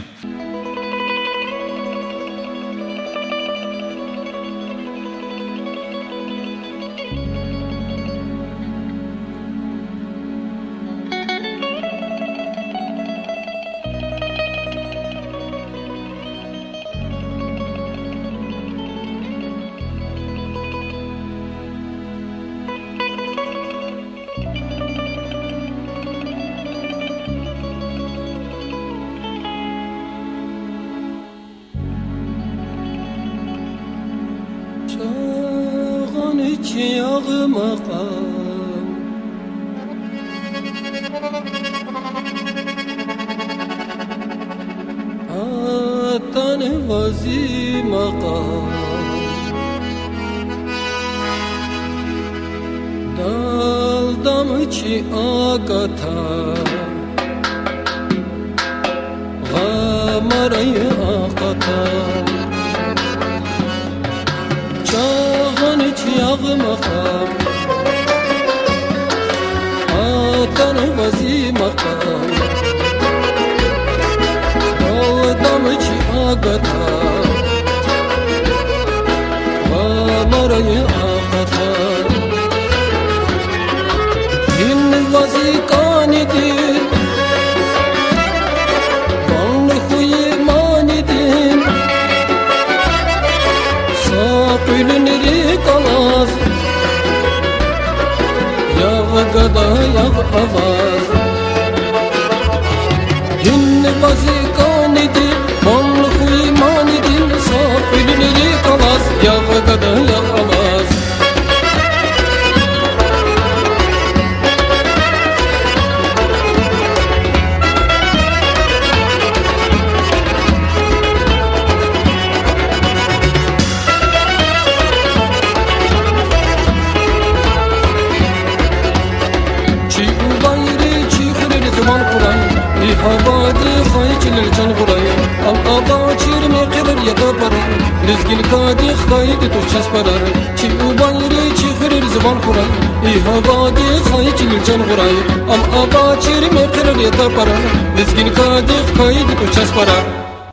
ای هوادی خواهی چلل چن غرای ام آبا چیر می قدر یدا پرار لزگین کادی خواهی دی تو چس پرار چی او بایری چی خریر زبان خورای ای هوادی خواهی چلل چن غرای ام آبا چیر می قدر یدا پرار لزگین کادی خواهی دی تو چس پرار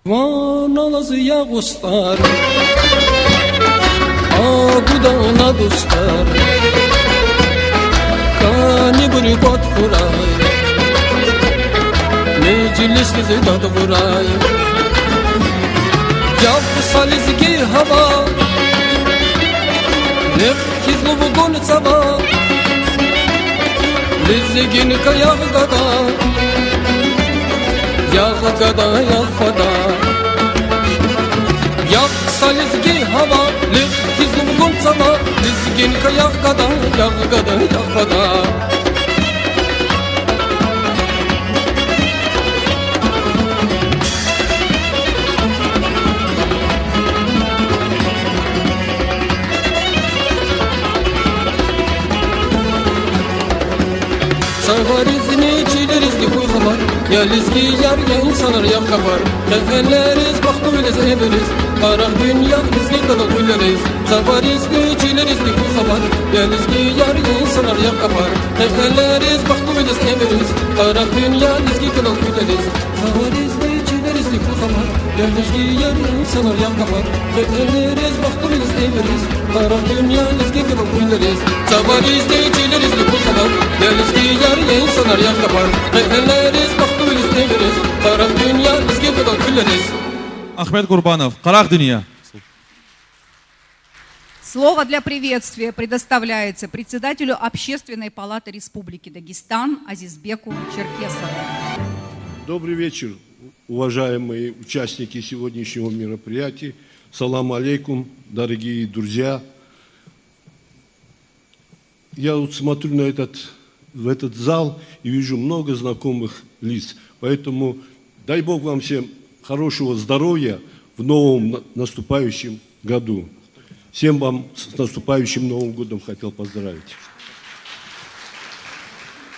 وان آلاز یا غستار آگودانا دوستار کانی بری باد خورای مجلس زیداد خورای جاب سالیزگی هوا نخ کیزلو بگون سوا لزگین که یاغ گدا یاغ فدا یاغ سالیزگی هوا نخ کیزلو بگون سوا لزگین که یاغ گدا یاغ فدا Savarizini çileriz ki kuy xabar Ya lizgi yar ya insanlar ya kabar Kevelleriz baktı bilez everiz Karak dünya lizgi kadar gülleriz Savarizini çileriz ki kuy xabar Ya lizgi yar ya insanlar ya kabar Kevelleriz baktı bilez everiz Karak dünya lizgi kadar gülleriz Savarizini çileriz ki kuy xabar Ya lizgi yar ya insanlar ya kabar Kevelleriz baktı bilez everiz Karak dünya lizgi kadar gülleriz Savarizini çileriz ki kuy xabar Ya lizgi yar ya insanlar ya kabar Kevelleriz baktı bilez everiz Karak dünya lizgi kadar gülleriz Ахмед Курбанов, Карах Дунья. Слово для приветствия предоставляется председателю Общественной палаты Республики Дагестан Азизбеку Черкесову. Добрый вечер, уважаемые участники сегодняшнего мероприятия. Салам алейкум, дорогие друзья. Я вот смотрю в этот зал и вижу много знакомых лиц. Поэтому дай Бог вам всем хорошего здоровья в новом наступающем году. Всем вам с наступающим Новым годом хотел поздравить.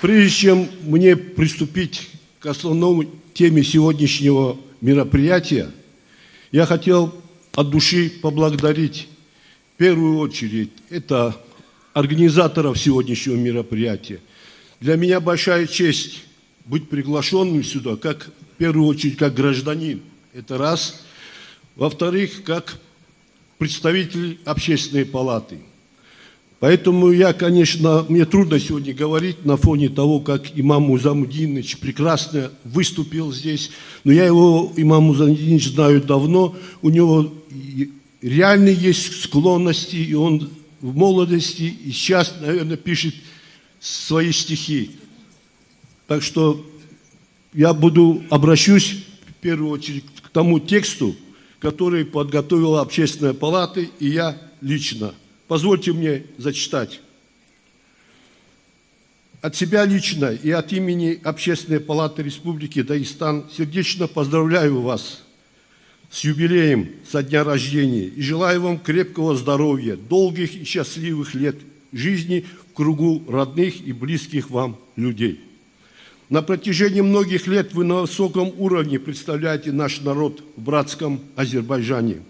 Прежде чем мне приступить к основной теме сегодняшнего мероприятия, я хотел от души поблагодарить в первую очередь это организаторов сегодняшнего мероприятия. Для меня большая честь быть приглашенным сюда, в первую очередь, как гражданин. Это раз. Во-вторых, как представитель Общественной палаты. Поэтому мне трудно сегодня говорить на фоне того, как имам Музамудинович прекрасно выступил здесь. Но я его, имам Музамудинович, знаю давно. У него реально есть склонности, и он в молодости и сейчас, наверное, пишет свои стихи. Так что я обращусь в первую очередь к тому тексту, который подготовила Общественная палата, и я лично. Позвольте мне зачитать. От себя лично и от имени Общественной палаты Республики Дагестан сердечно поздравляю вас с юбилеем, со дня рождения, и желаю вам крепкого здоровья, долгих и счастливых лет жизни в кругу родных и близких вам людей. На протяжении многих лет вы на высоком уровне представляете наш народ в братском Азербайджане.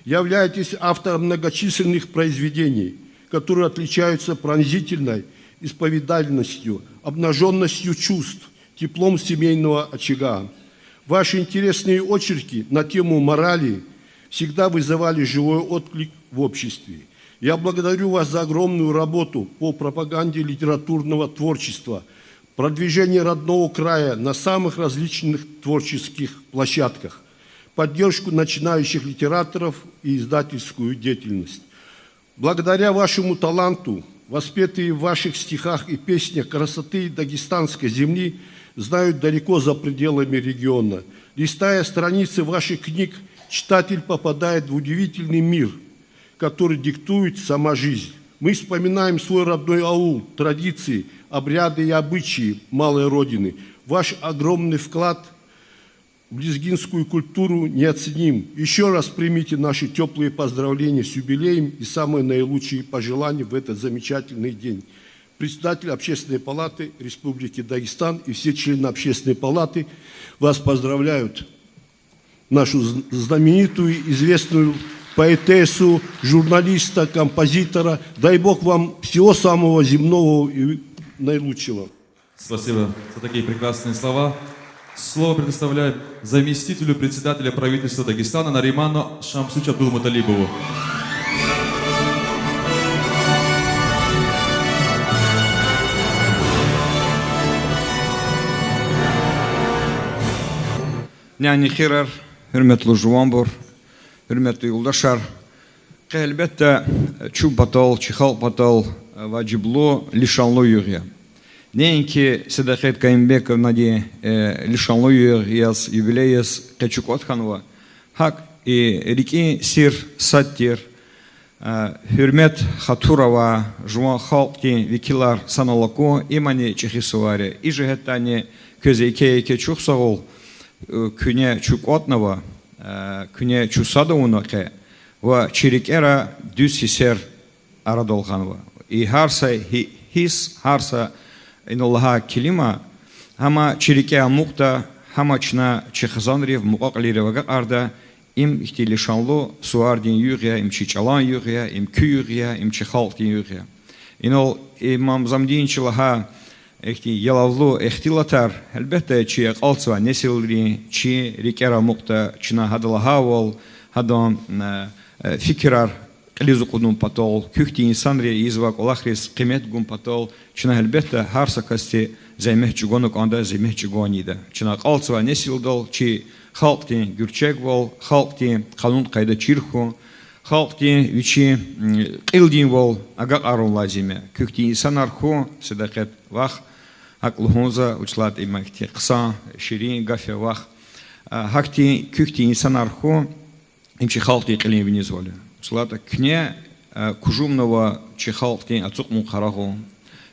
Являетесь автором многочисленных произведений, которые отличаются пронзительной исповедальностью, обнаженностью чувств, теплом семейного очага. Ваши интересные очерки на тему морали всегда вызывали живой отклик в обществе. Я благодарю вас за огромную работу по пропаганде литературного творчества, продвижение родного края на самых различных творческих площадках, поддержку начинающих литераторов и издательскую деятельность. Благодаря вашему таланту, воспетые в ваших стихах и песнях красоты дагестанской земли, знают далеко за пределами региона. Листая страницы ваших книг, читатель попадает в удивительный мир, который диктует сама жизнь. Мы вспоминаем свой родной аул, традиции, обряды и обычаи малой родины. Ваш огромный вклад в лезгинскую культуру неоценим. Еще раз примите наши теплые поздравления с юбилеем и самые наилучшие пожелания в этот замечательный день. председатель Общественной палаты Республики Дагестан и все члены Общественной палаты вас поздравляют. Нашу знаменитую, известную поэтессу, журналиста, композитора. Дай Бог вам всего самого земного и наилучшего. Спасибо за такие прекрасные слова. Слово предоставляет заместителю председателя правительства Дагестана Нариману Шамсучу Абдулмуталибову. Yani xirar, hürmetli juvambur, hürmetli yoldaşlar. Elbette çu batal, çixal batal, vaciblu, lişanlı yürüye. Neyinki Sedaket Kayınbekovna diye lişanlı yürüyez, юбилейез Keçukot Hanova. Hak Riki Sir Sattir, hürmet Haturova, Juan Halki, Vikilar Sanalako, imani Çehisuvare, İjihetani Közeyke Keçuk Sağol, Küne Çukotnova, Küne Çusadovunake, ve Çirikera Düz Hiser Aradolhanova. И Harsa His Harsa Инулаха Килима, Хама Чирике Амукта, Хамачна Чехазанрев, Мукаклиревага Арда, им Ихтилишанло, Суардин Юрия, им Чичалан Юрия, им Кю Юрия, им Чехалтин Юрия. Инол имам Замдин Чилаха, Эхти Ялавло, Эхтилатар, Элбетте, Чи Алцва Несилри, Чи Рикера Мукта, Чина Хадалахавал, Хадан Фикирар, Лизу Кудун Патол, Кюхти Инсанри, Извак Олахрис, Кимет Гун Патол, Чина Элбетте, Харсакасти, Займех Чугонок Анда, Займех Чугонида. Чина Алцва Несилдал, Чи Халкти Гюрчегвал, Халкти Канун Кайда Чирху, Халкти Вичи Илдинвал, Агак Арун Лазиме, Кюхти Инсанарху, Седакет Вах, Аклухунза, Учлат Имахти Кса, Ширин, Гафе Вах, Хакти Кюхти Инсанарху, Имчи Халкти Килин Венезуэле. Слата кне кужумного Чехалкти Ацукму Харагу,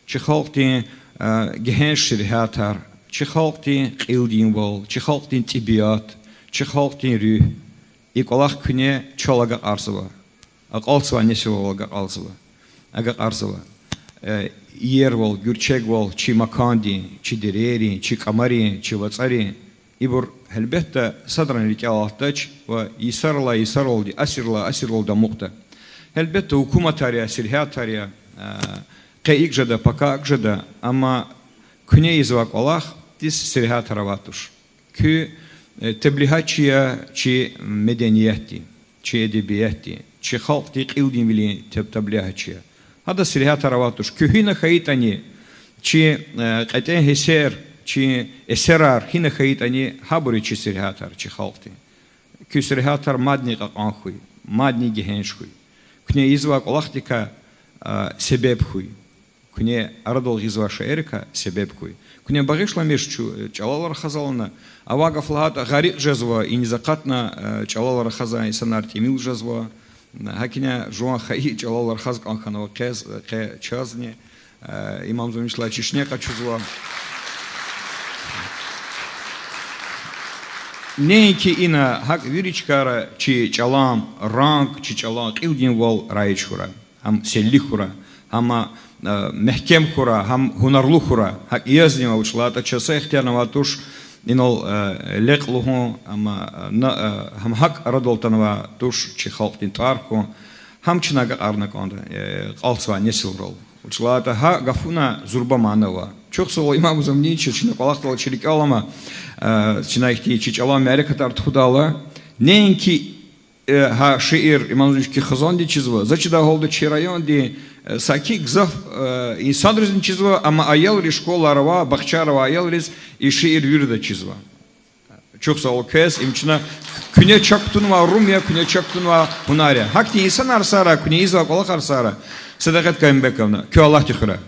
Чехалкти Гехенш Ширхатар, Чехалкти Илдинвал, Чехалкти Тибиат, Чехалкти Рю, и колах кне Чолага Арсова, Акалцва Несилага Алзова, Ага Арзова, Ервал, Гюрчегвал, Чи Маканди, Чи Дерери, Чи Камари, Чи Вацари, Ибур Хелбетта Садран Рикалахтач, ва Исарла ди Асирла да Мухта. Хелбетта Укуматария, Сирхатария, Каикжада, Пакакжада, ама Кне извак Аллах, тис Сирхатараватуш. Кю Теблихачия, Чи Меденияти, Чи Эдебияти, Чи Халкти Илдин Вили Теблихачия. Хада Сирхатараватуш. Кюхина Хаитани, Чи Катен Хесер, Чи Эсерар, Хина Хаитани, Хабури Чи Сирхатар, Чи Халкти. Кю Сирхатар Мадни Каканхуй, Мадни Гехеншхуй. Кне извак Аллахтика Себебхуй. Кне Арадол Гизва Шаэрика Себебхуй. Кне Багишла Мешчу, Чалалар Хазалана, Авага Флагата Гарик Жезва, и незакатна Чалалар Хаза и Санар Тимил Жезва, Хакиня Жуан Хаи, Чалалар Хаз Канханова Кез, Чазни, имам Зумишла Чишнека Чузва. Нейки ина хак виричкара, чи чалам ранг, чи чалам илдинвал раичхура, хам селлихура, хама мехкем хура, хам хунарлу хура, хак язнива учлата часа ихтиарнава туш инол леклуху, хам хак радолтанова туш чи халктин тарху, хам чинага арнаконда, алцва несилрол. Учлата ха гафуна зурбаманова. Чоксово имам замничи, чина колахтала чирикалама, чина ихти чичала Америкатар тхудала. Ненки ха шиир имам замнички хазонди чизва. Зачида голда чирайонди саки гзав инсан резин чизва, ама аялри школа рава, бахчарова аялриз и шиир вирда чизва. Чоксово кес имчина күне чактунва румия, күне чактунва хунария. Хакти инсан арсара, күне изва колах арсара. Sedaket Kayınbekovna, kü Allah tüküre.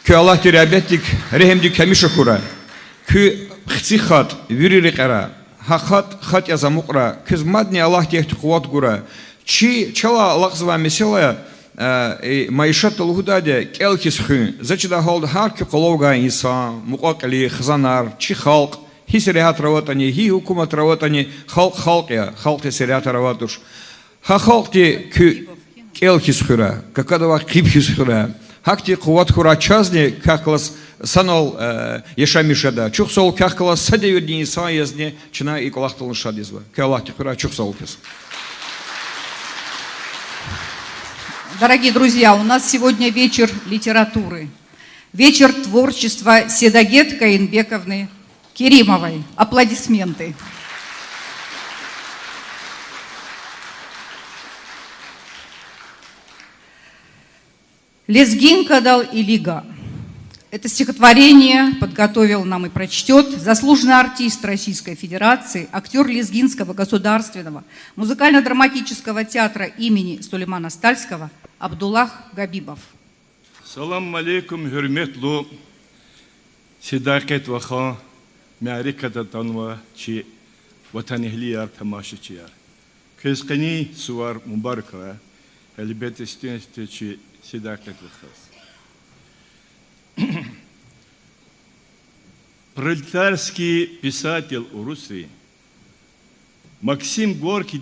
Kü Allah tüküre, rehemdi kemişe kura. Kü xtsihat, viriri kara. Xat yazamukra. Kız madni Allah tehti kuvat kura. Çala Allah zva mesela maişat luhudade kelkis xün. Zaçida halde har kü kolovga insan, muqaqli, xzanar, çi halk, hi serihat ravatani, hi hukumat ravatani, halk ya, halk serihat ravatuş. Ha halk kü Келхис хура, какадова кипхис хура, Хакти куват хура чазни каклас санал ешамишада. Чухсол каклас садеюдни саязни чина и колахтал шадизва. Калахти хура чухсол пис. Дорогие друзья, у нас сегодня вечер литературы, вечер творчества Седагет Каинбековны Керимовой. Аплодисменты. Лезгин Кадал Илига. Это стихотворение подготовил нам и прочтет заслуженный артист Российской Федерации, актер Лезгинского государственного музыкально-драматического театра имени Сулеймана Стальского Абдуллах Габибов. Салам алейкум, хюрметлу, Седагет Ваха, Мяриката Танва, Чи, Ватанихлияр Тамашичияр. Кескани Суар Мубарка, Эльбет Истинсте, Чи, Седагет Вахас. Пролетарский писатель Уруси Максим Горький,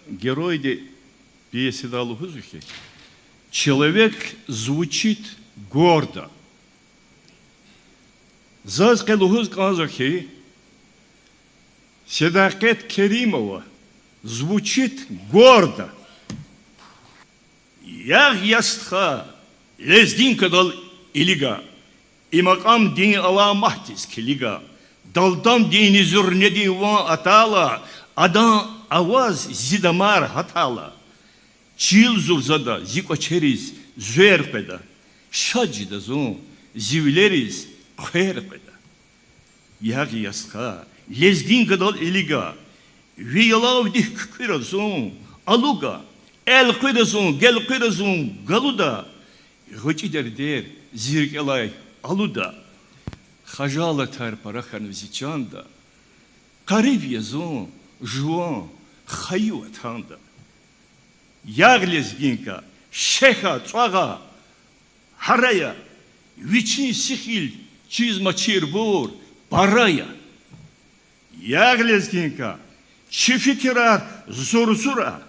герой пьесы Далухузухи, человек звучит гордо. Зазка Лухузухи Седагет Керимова звучит гордо. Ях ястха Лездин Кадал Илига, и макам день Аллах Махтис Килига, далдам день зурнеди ва атала, адан аваз зидамар хатала, чил зурзада зикочерис зверпеда, шаджида зон зивлерис херпеда. Яги яска, лездин Кадал Илига, виялав дих киразон, алуга, эл киразон, гел киразон, галуда, Гочидердер, зиркелай, алуда, хажала тар парахан визичанда, кариб язон, жуан, хаю атанда. Яглезгинка, шеха, цвага, харая, вичин сихил, чизма чирбур, парая. Яглезгинка, чификерар, зурзура,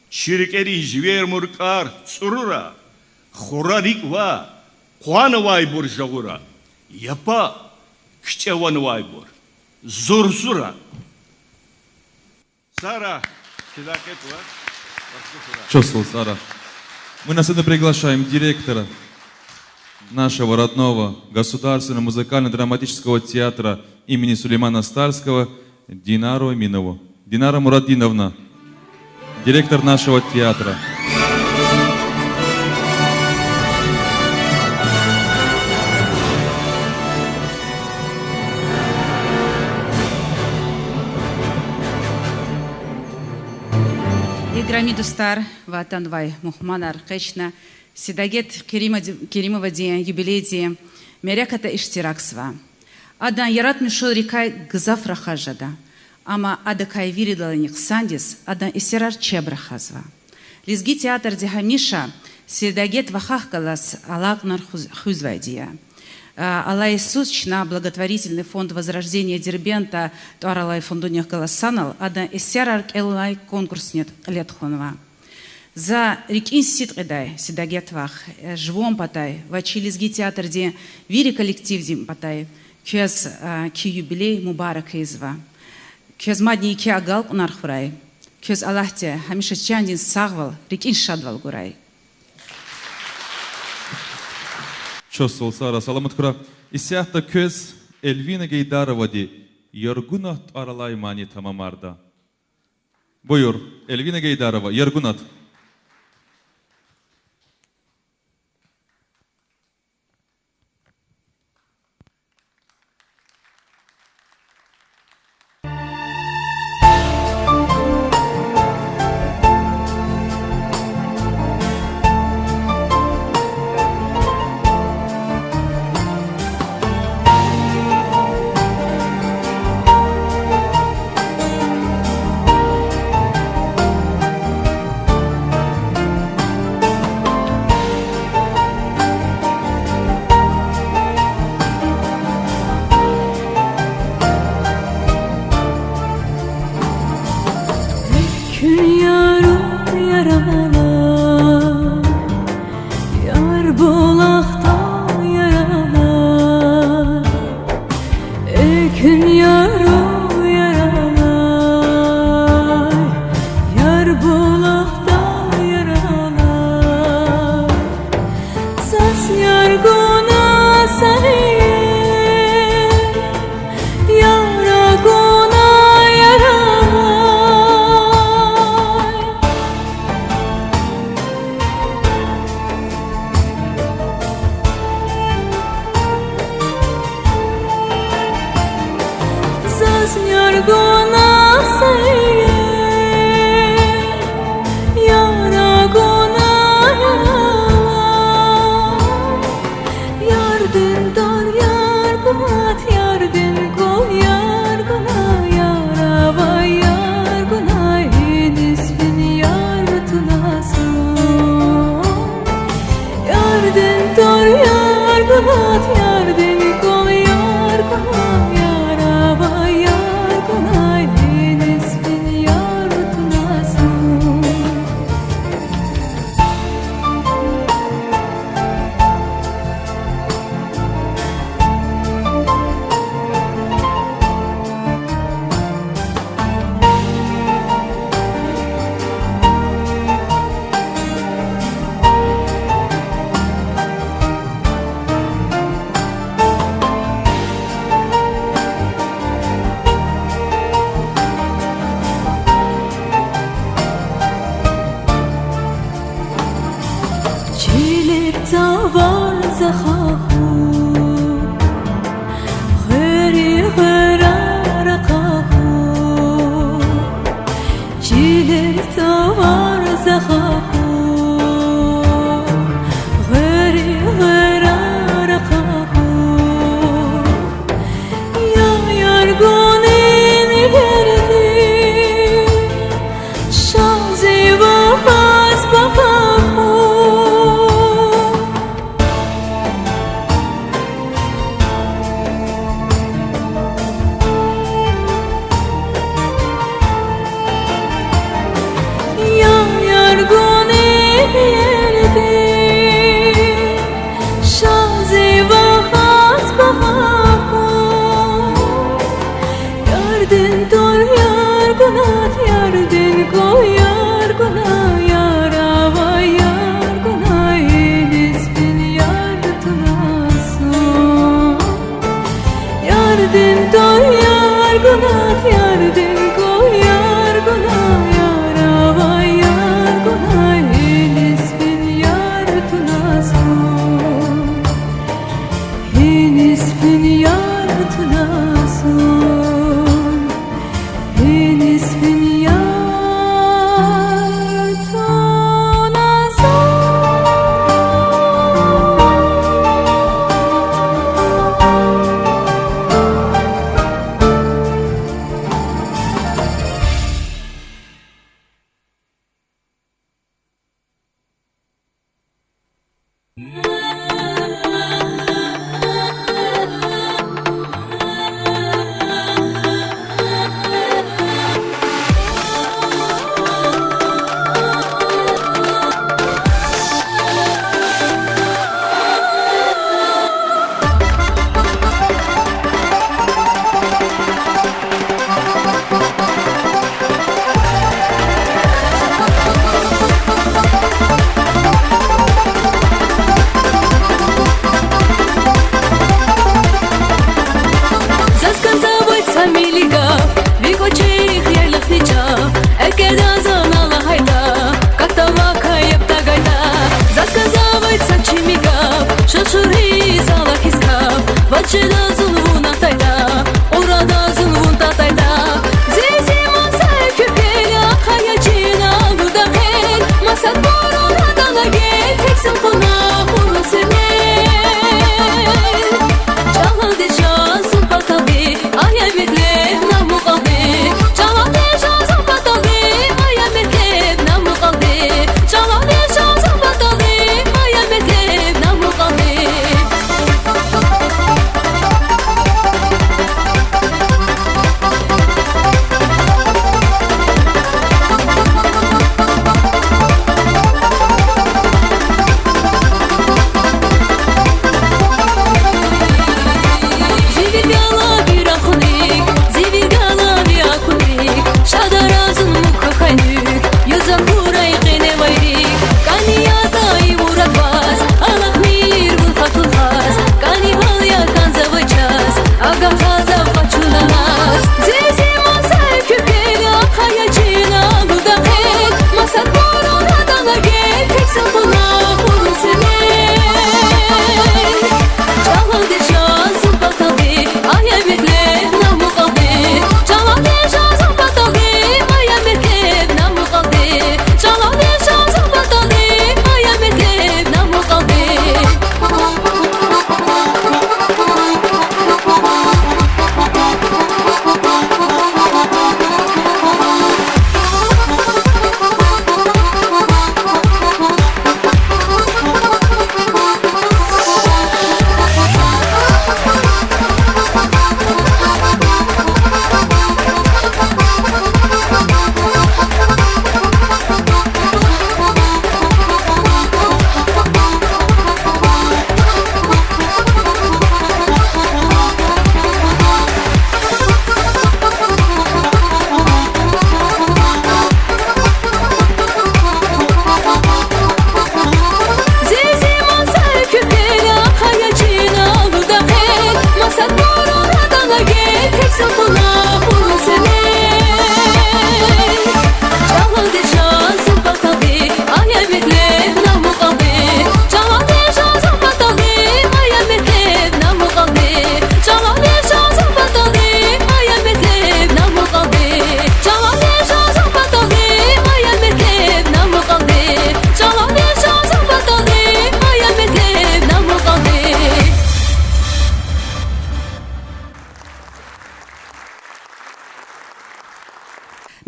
чирикери звермуркар, цурура. Хурарик ва, куанавай буржагура, япа, кчеванавай бур, зурзура. Сара, Седагет ва. Чувствовал, Сара. Мы на сцену приглашаем директора нашего родного Государственного музыкально-драматического театра имени Сулеймана Стальского Динару Аминову. Динара Мурадиновна, директор нашего театра. Грамидустар Ватанвай Мухманар Кечна Седагет Керимова день юбилей Меряката Иштираксва. Адан Ярат Мишел рекай Гзафра Хажада. Ама Адакай Виридала Никсандис, Адан Исерар Чебрахазва. Лизги театр Дихамиша Седагет Вахахкалас Алакнар Хузвайдия. Алла Иисус на благотворительный фонд возрождения Дербента Туаралай фондунях Галасанал, Адан Исерар Эллай конкурс нет Летхонова. За рекин ситредай Седагет Вах, Жвом Патай, Вачи Лизги театр де Вири коллектив Дим Патай, Кез ки юбилей Мубарак Изва. Кез мадни ки агал Унархурай, Кез Аллахте Хамиша Чандин Сагвал, рекин Шадвал Гурай. Чувствовал, Сара, саламат хура. Исяхта көз Эльвина Гейдаровади, Йоргунат Аралай Мани Тамамарда. Буйур, Эльвина Гейдарова, Йоргунат.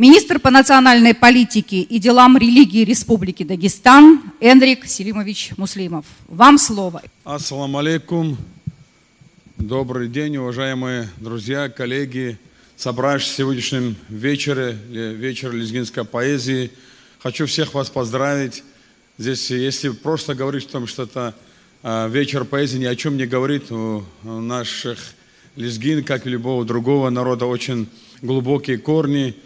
Министр по национальной политике и делам религии Республики Дагестан Энрик Селимович Муслимов. Вам слово. Ассаламу алейкум. Добрый день, уважаемые друзья, коллеги, собравшись в сегодняшнем вечере, вечер лезгинской поэзии. Хочу всех вас поздравить. Здесь, если просто говорить о том, что это вечер поэзии, ни о чем не говорит, у наших лезгин, как и любого другого народа, очень глубокие корни,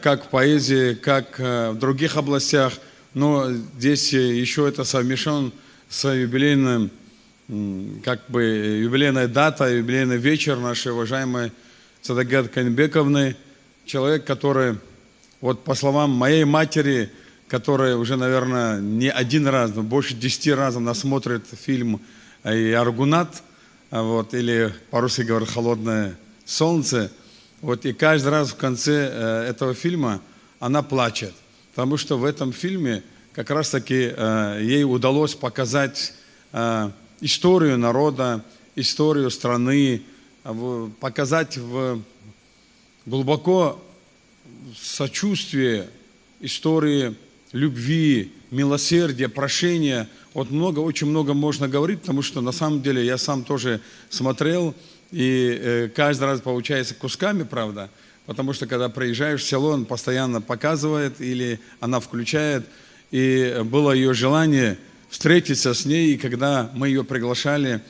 как в поэзии, как в других областях. Но здесь еще это совмещен с юбилейным, юбилейная дата, юбилейный вечер нашей уважаемой Садагат Канбековны. Человек, который, вот по словам моей матери, которая уже, наверное, не один раз, но больше 10 раз она смотрит фильм «Аргунат», вот, или по-русски говорят «Холодное солнце». Вот, и каждый раз в конце этого фильма она плачет, потому что в этом фильме как раз-таки ей удалось показать историю народа, историю страны, показать глубоко сочувствие истории любви, милосердия, прощения. Вот очень много можно говорить, потому что на самом деле я сам тоже смотрел, и каждый раз получается кусками, правда, потому что когда приезжаешь в село, он постоянно показывает или она включает, и было ее желание встретиться с ней, и когда мы ее приглашали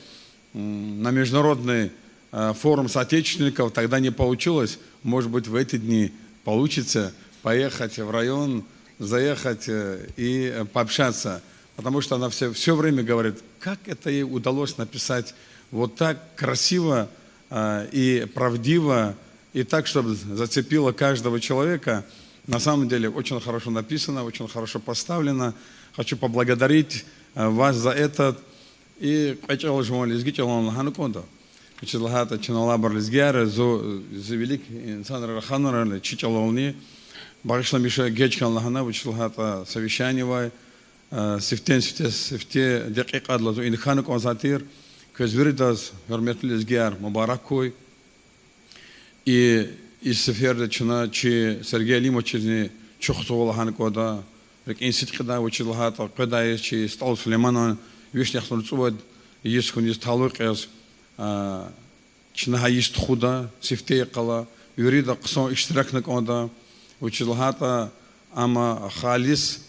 на международный форум соотечественников, тогда не получилось, может быть, в эти дни получится поехать в район, заехать и пообщаться, потому что она все время говорит, как это ей удалось написать вот так красиво и правдиво, и так, чтобы зацепило каждого человека. На самом деле очень хорошо написано, очень хорошо поставлено. Хочу поблагодарить вас за это. И хотел же вам лезгить, он хануконда. Чилахата чиналабар лезгяра, за велик инсан раханара, чичаловни. Барышла Миша Гечкан Лахана, Вичилхата совещание, сифте декика для инханук азатир, квезвиридаз, верметлис гиар, мубаракой. И из сеферда чина, чи Сергей Лимович чухсовал ханкода, рек институтда Вичилхата, когда чи стал Сулеймана, вишняхтун цувад, есть хунист халукес, чина хаист худа, сифте кала, юрида ксон иштиракнак ода. Училхата ама халис,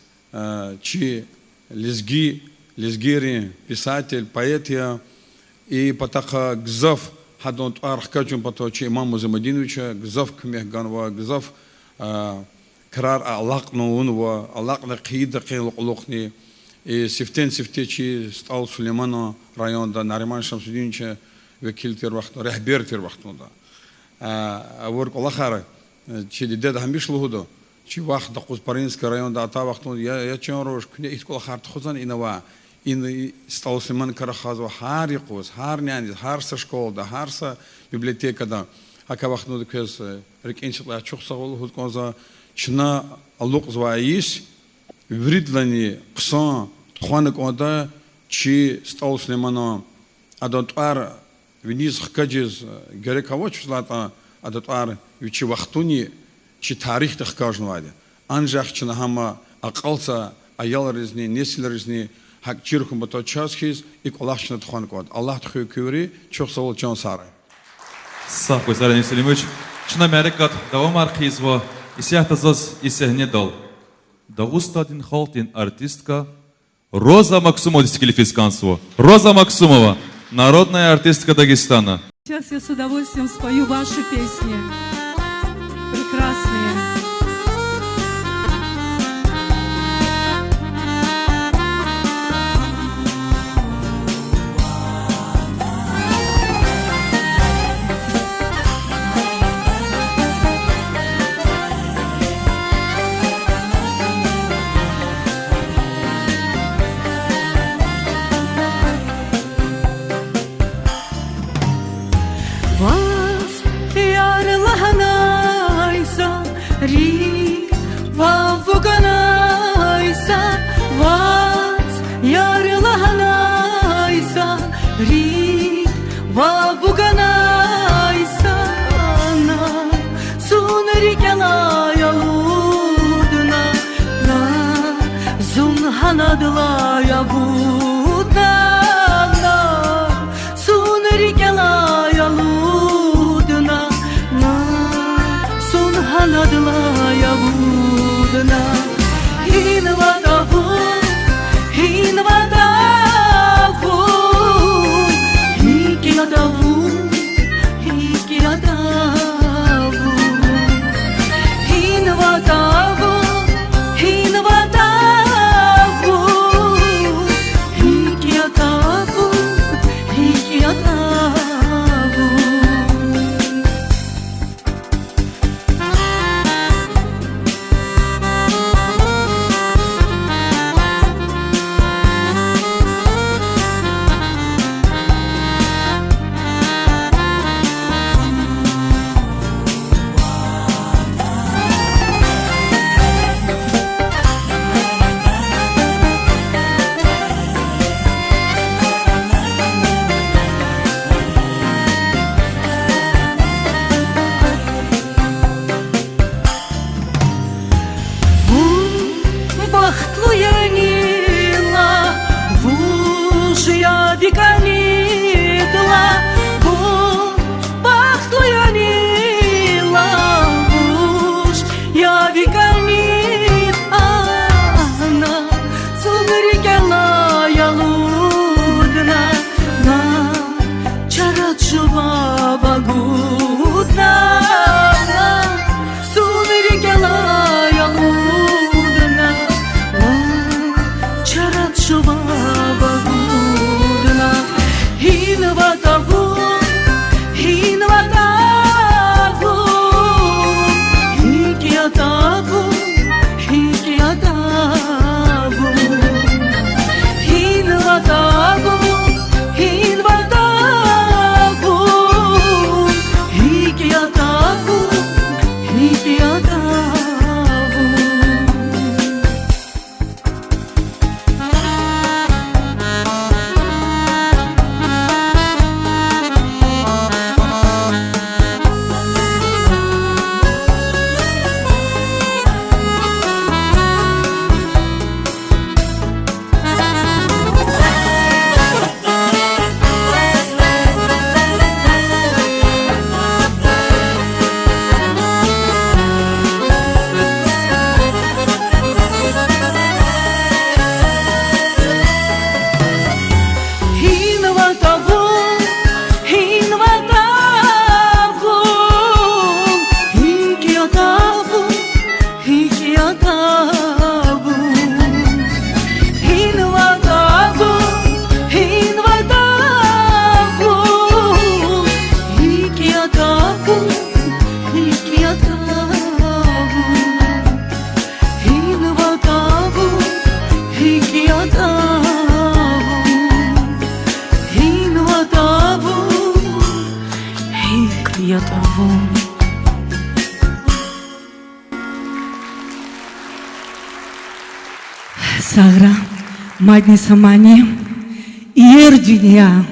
чи лезгири, писатель, поэт и потаха гзав хадон архкачум пото чи имам Музамадиновича гзав кмехганва гзав крар аллах нуунва аллах на кида килуқлухни и сифте чи стал Сулеймана районда Нариман Шамсудиновича векил тервахту рехбер тервахтунда ворк аллахара чи деда хамишлу худо чи вахт да Кузпаринский район да ата вахтун я чон рош кне искола харт хузан инава ин стал Сулейман карахазва харикус харняни харса школа да харса библиотека да ака вахтун кез рекенчла чухсагол худкоза чна аллук зваис вридлани ксан тханак ода чи стал Сулеймана адотар вниз хкаджиз герекавочлата адотар вичи вахтуни чи тарих тахкажнваде анжах чна хама ақалса аял резни неsil резни хак чирхум бато часхиз и колахчна тхан код Аллах тху кюри чохсавол чон сары Сахой Сарин Селимович чна мерекат давам архизва исяхтазаз исехнедал Дагустадин Халтин артистка Роза Максумова дисквалификанство Роза Максумова народная артистка Дагестана. Сейчас я с удовольствием спою ваши песни. Прекрасные. Rik va vuganaysa vas yarlahanaysa rik va vuganaysa na sunri kana yalu יטבו. Сагра, мадни самани, иер dünya.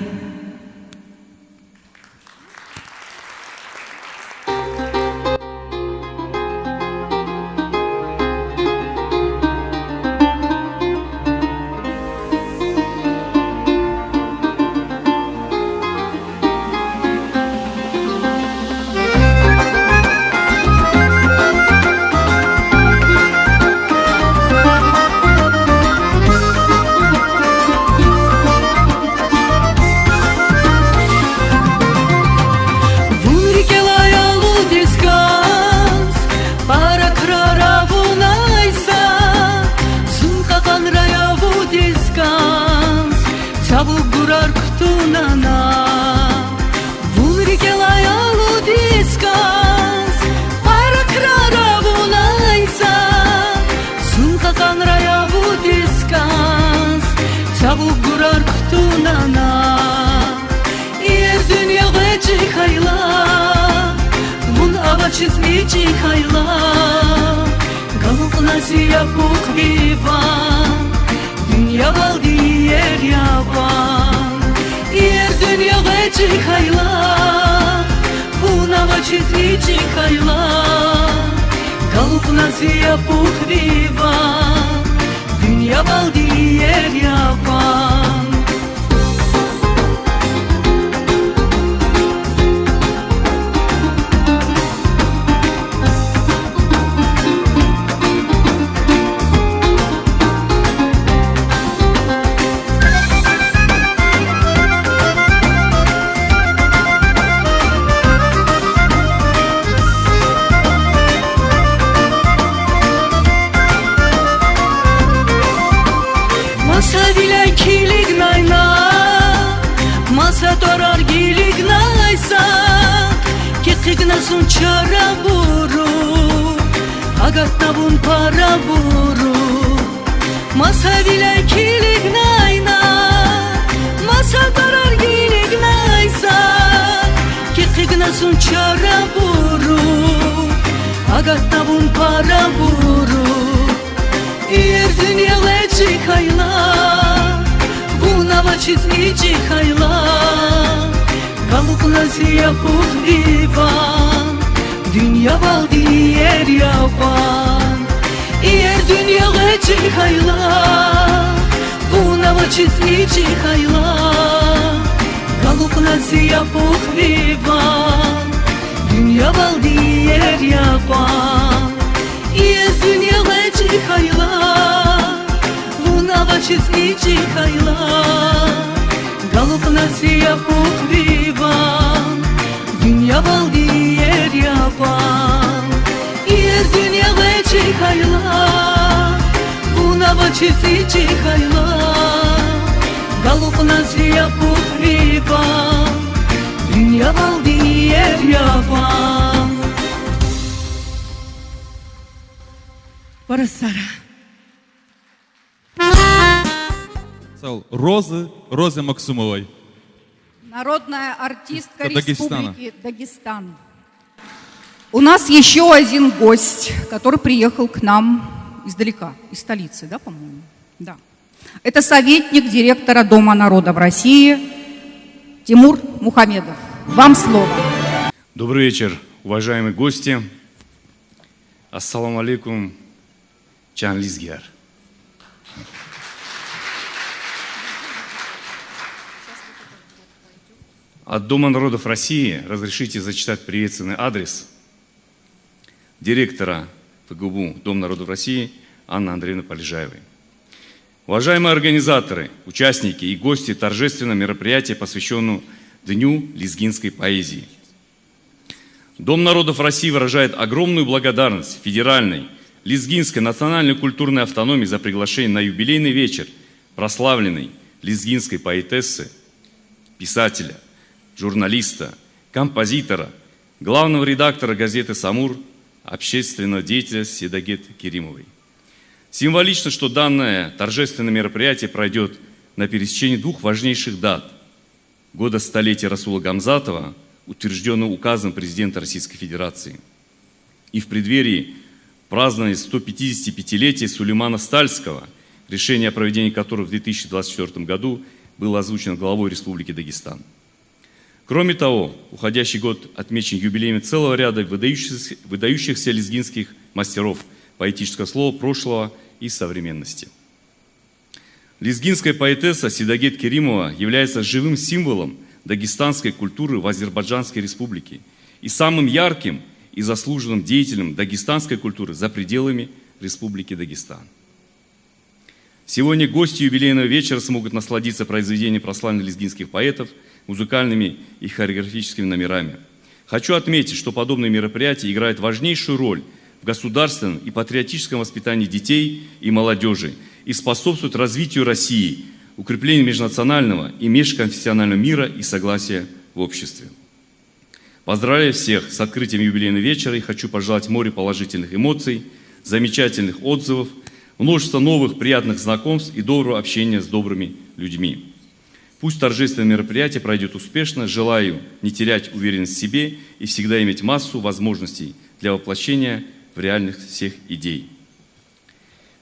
Розы Максумовой. Народная артистка Дагестана. Республики Дагестан. У нас еще один гость, который приехал к нам издалека, из столицы, да, по-моему? Да. Это советник директора Дома народа в России Тимур Мухамедов. Вам слово. Добрый вечер, уважаемые гости. Ассаламу алейкум, Чан Лизгияр. От Дома народов России разрешите зачитать приветственный адрес директора ФГБУ Дом народов России Анны Андреевны Полежаевой. Уважаемые организаторы, участники и гости торжественного мероприятия, посвященного Дню лезгинской поэзии. Дом народов России выражает огромную благодарность федеральной, лезгинской национальной культурной автономии за приглашение на юбилейный вечер прославленной лезгинской поэтессы, писателя, журналиста, композитора, главного редактора газеты «Самур», общественного деятеля Седагет Керимовой. Символично, что данное торжественное мероприятие пройдет на пересечении двух важнейших дат – года столетия Расула Гамзатова, утвержденного указом президента Российской Федерации. И в преддверии празднования 155-летия Сулеймана Стальского, решение о проведении которого в 2024 году было озвучено главой Республики Дагестан. Кроме того, уходящий год отмечен юбилеями целого ряда выдающихся лезгинских мастеров поэтического слова прошлого и современности. Лезгинская поэтесса Сидагет Керимова является живым символом дагестанской культуры в Азербайджанской республике и самым ярким и заслуженным деятелем дагестанской культуры за пределами Республики Дагестан. Сегодня гости юбилейного вечера смогут насладиться произведением прославленных лезгинских поэтов, музыкальными и хореографическими номерами. Хочу отметить, что подобные мероприятия играют важнейшую роль в государственном и патриотическом воспитании детей и молодежи и способствуют развитию России, укреплению межнационального и межконфессионального мира и согласия в обществе. Поздравляю всех с открытием юбилейного вечера и хочу пожелать море положительных эмоций, замечательных отзывов, множество новых приятных знакомств и доброго общения с добрыми людьми. Пусть торжественное мероприятие пройдет успешно. Желаю не терять уверенность в себе и всегда иметь массу возможностей для воплощения в реальность всех идей.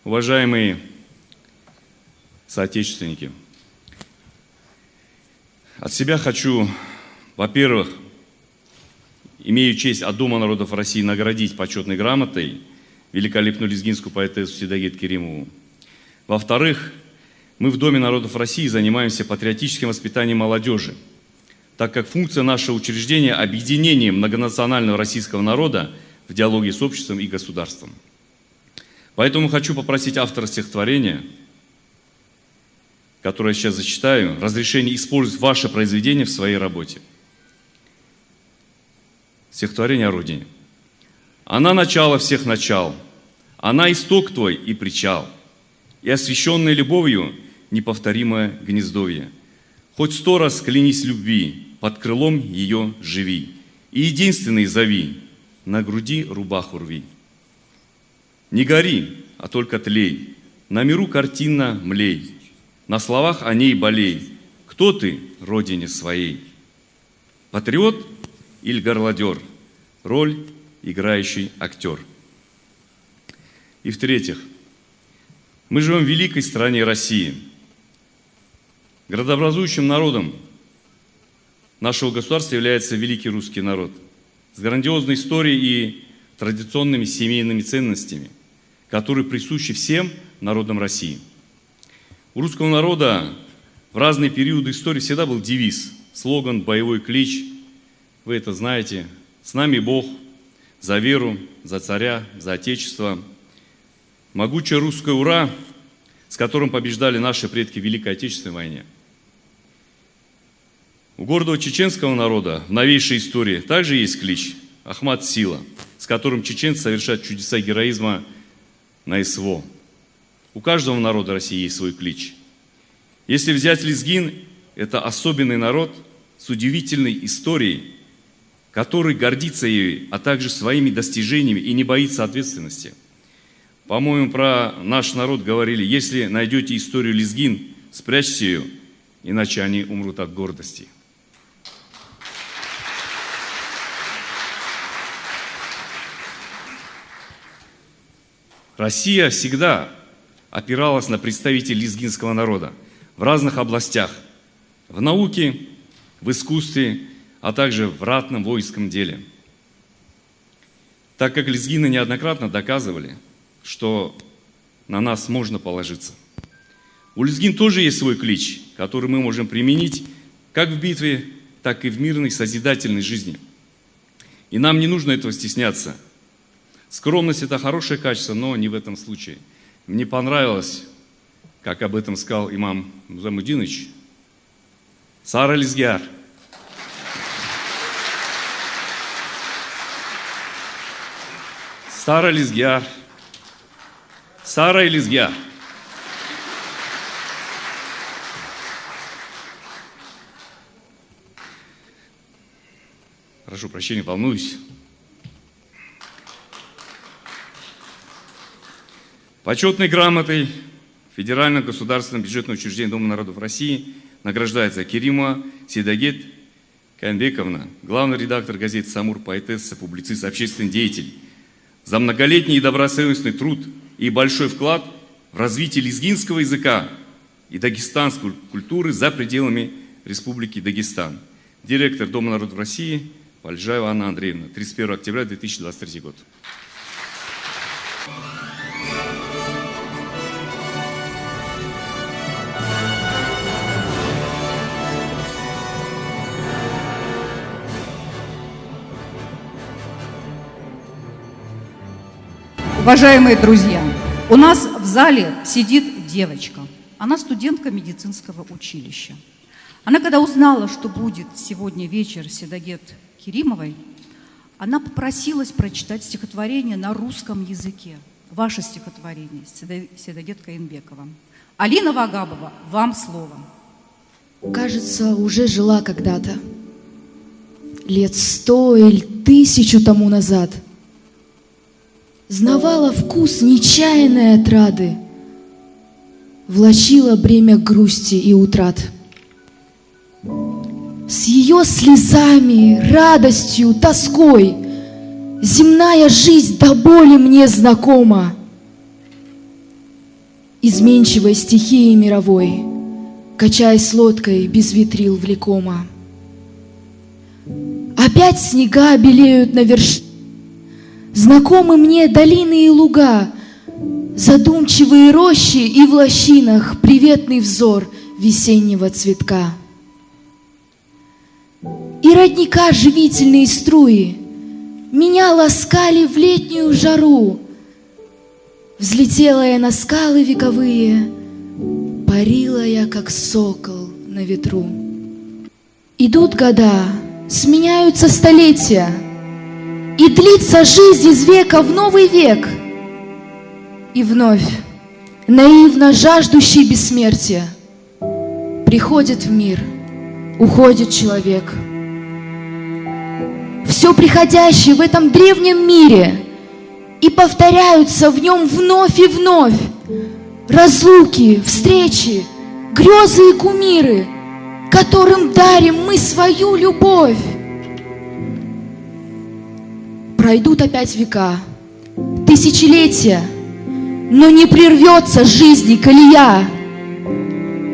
Уважаемые соотечественники, от себя хочу, во-первых, имею честь от Дома народов России наградить почетной грамотой великолепную лезгинскую поэтессу Сидагет Керимову. Во-вторых, мы в Доме народов России занимаемся патриотическим воспитанием молодежи, так как функция нашего учреждения – объединение многонационального российского народа в диалоге с обществом и государством. Поэтому хочу попросить автора стихотворения, которое я сейчас зачитаю, разрешение использовать ваше произведение в своей работе. Стихотворение о Родине. Она начало всех начал, она исток твой и причал, и освященная любовью неповторимое гнездовье. Хоть 100 раз клянись любви, под крылом ее живи, и единственный зови, на груди рубаху рви. Не гори, а только тлей, на миру картинно млей, на словах о ней болей. Кто ты, родине своей? Патриот или горлодер? Роль играющий актер. И в-третьих, мы живем в великой стране России. Градообразующим народом нашего государства является великий русский народ с грандиозной историей и традиционными семейными ценностями, которые присущи всем народам России. У русского народа в разные периоды истории всегда был девиз, слоган, боевой клич. Вы это знаете. С нами Бог, за веру, за царя, за отечество. Могучее русское «Ура», с которым побеждали наши предки в Великой Отечественной войне. У гордого чеченского народа в новейшей истории также есть клич «Ахмат Сила», с которым чеченцы совершают чудеса героизма на СВО. У каждого народа России есть свой клич. Если взять лезгин, это особенный народ с удивительной историей, который гордится ею, а также своими достижениями и не боится ответственности. По-моему, про наш народ говорили: если найдете историю лезгин, спрячьте ее, иначе они умрут от гордости. Россия всегда опиралась на представителей лезгинского народа в разных областях, в науке, в искусстве, а также в ратном воинском деле. Так как лезгины неоднократно доказывали, что на нас можно положиться. У лезгин тоже есть свой клич, который мы можем применить как в битве, так и в мирной созидательной жизни. И нам не нужно этого стесняться. Скромность – это хорошее качество, но не в этом случае. Мне понравилось, как об этом сказал имам Замудинович, Сара Лезгяр. Сара Лезгяр. Сара и Лезгяр. Прошу прощения, волнуюсь. Почетной грамотой Федерального государственного бюджетного учреждения Дома народов России награждается Керимова Сидагет Каенбековна, главный редактор газеты «Самур», поэтесса, публицист, общественный деятель, за многолетний и добросовестный труд и большой вклад в развитие лезгинского языка и дагестанской культуры за пределами Республики Дагестан. Директор Дома народов России Пальжаева Анна Андреевна, 31 октября 2023 год. Уважаемые друзья, у нас в зале сидит девочка. Она студентка медицинского училища. Она, когда узнала, что будет сегодня вечер Седагет Керимовой, она попросилась прочитать стихотворение на русском языке. Ваше стихотворение, Седагет Каенбекова. Алина Вагабова, вам слово. Кажется, уже жила когда-то. Лет 100 или 1000 тому назад. Знавала вкус нечаянной отрады, влачила бремя грусти и утрат. С ее слезами, радостью, тоской земная жизнь до боли мне знакома. Изменчивой стихией мировой, качаясь лодкой без ветрил влекома. Опять снега белеют на вершине, знакомы мне долины и луга, задумчивые рощи и в лощинах приветный взор весеннего цветка. И родника живительные струи меня ласкали в летнюю жару. Взлетела я на скалы вековые, парила я, как сокол на ветру. Идут года, сменяются столетия, и длится жизнь из века в новый век. И вновь, наивно жаждущий бессмертия, приходит в мир, уходит человек. Все приходящее в этом древнем мире, и повторяются в нем вновь и вновь разлуки, встречи, грезы и кумиры, которым дарим мы свою любовь. Пройдут опять века, тысячелетия, но не прервется жизни колея.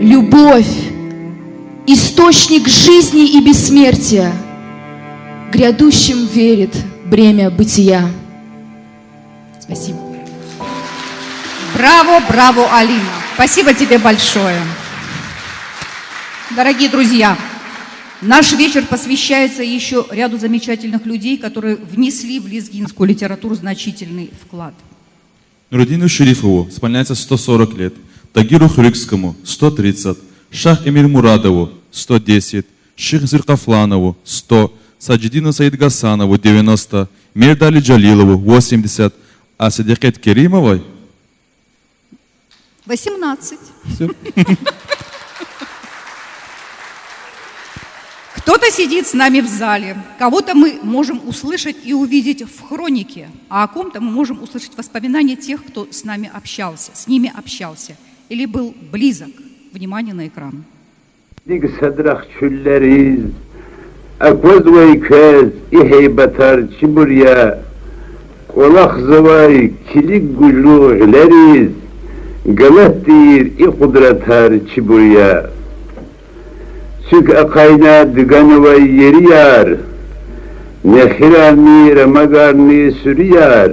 Любовь, источник жизни и бессмертия, грядущим верит бремя бытия. Спасибо. Браво, браво, Алина. Спасибо тебе большое. Дорогие друзья, наш вечер посвящается еще ряду замечательных людей, которые внесли в лезгинскую литературу значительный вклад. Нурудину Шерифову исполняется 140 лет, Тагиру Хрюкскому 130, Шах Эмиль Мурадову 110, Ших Зиркафланову 100, Саджидину Саидгасанову 90, Мирдали Джалилову 80, а Седагет Керимовой 18. Кто-то сидит с нами в зале, кого-то мы можем услышать и увидеть в хронике, а о ком-то мы можем услышать воспоминания тех, кто с нами общался, с ними общался или был близок. Внимание на экран. Çünkü akayna düganıva yeri yar, nehirani ramagarni sürüyar,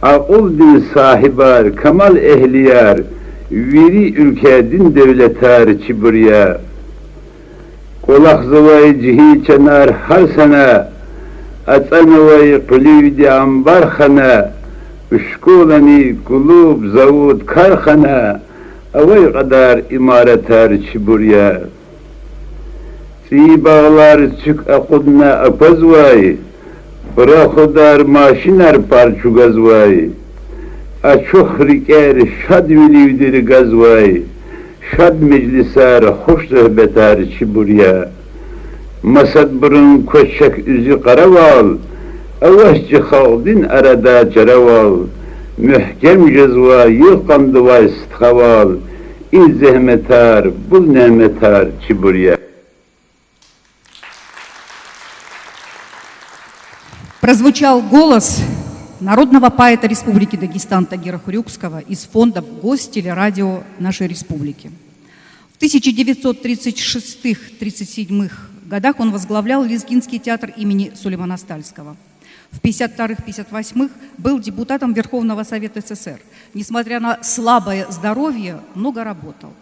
akıl din sahibar, kamal ehliyar, viri ülke din devletar çiburya. Kolak zavay cihi çanar har sana, atsanavay kulivdi ambar khana, uşkolani kulub zavud karkhana, avay kadar imaretar çiburya. Ці bağlar çık akudna apazvay, bırakudar maşinar parçu gazvay, açuhriker şad vilivdir gazvay, şad meclisar hoş rehbetar çiburya. Masad burun koçak üzü karaval, avaşçı khaldin arada caraval, mühkem cezva yılkandıvay sthaval, il zehmetar, bul nehmetar çiburya. прозвучал голос народного поэта Республики Дагестан Тагира Хурюкского из фондов Гостелерадио нашей республики. В 1936-37 годах он возглавлял Лезгинский театр имени Сулеймана Стальского. В 1952-1958 был депутатом Верховного Совета СССР. Несмотря на слабое здоровье, много работал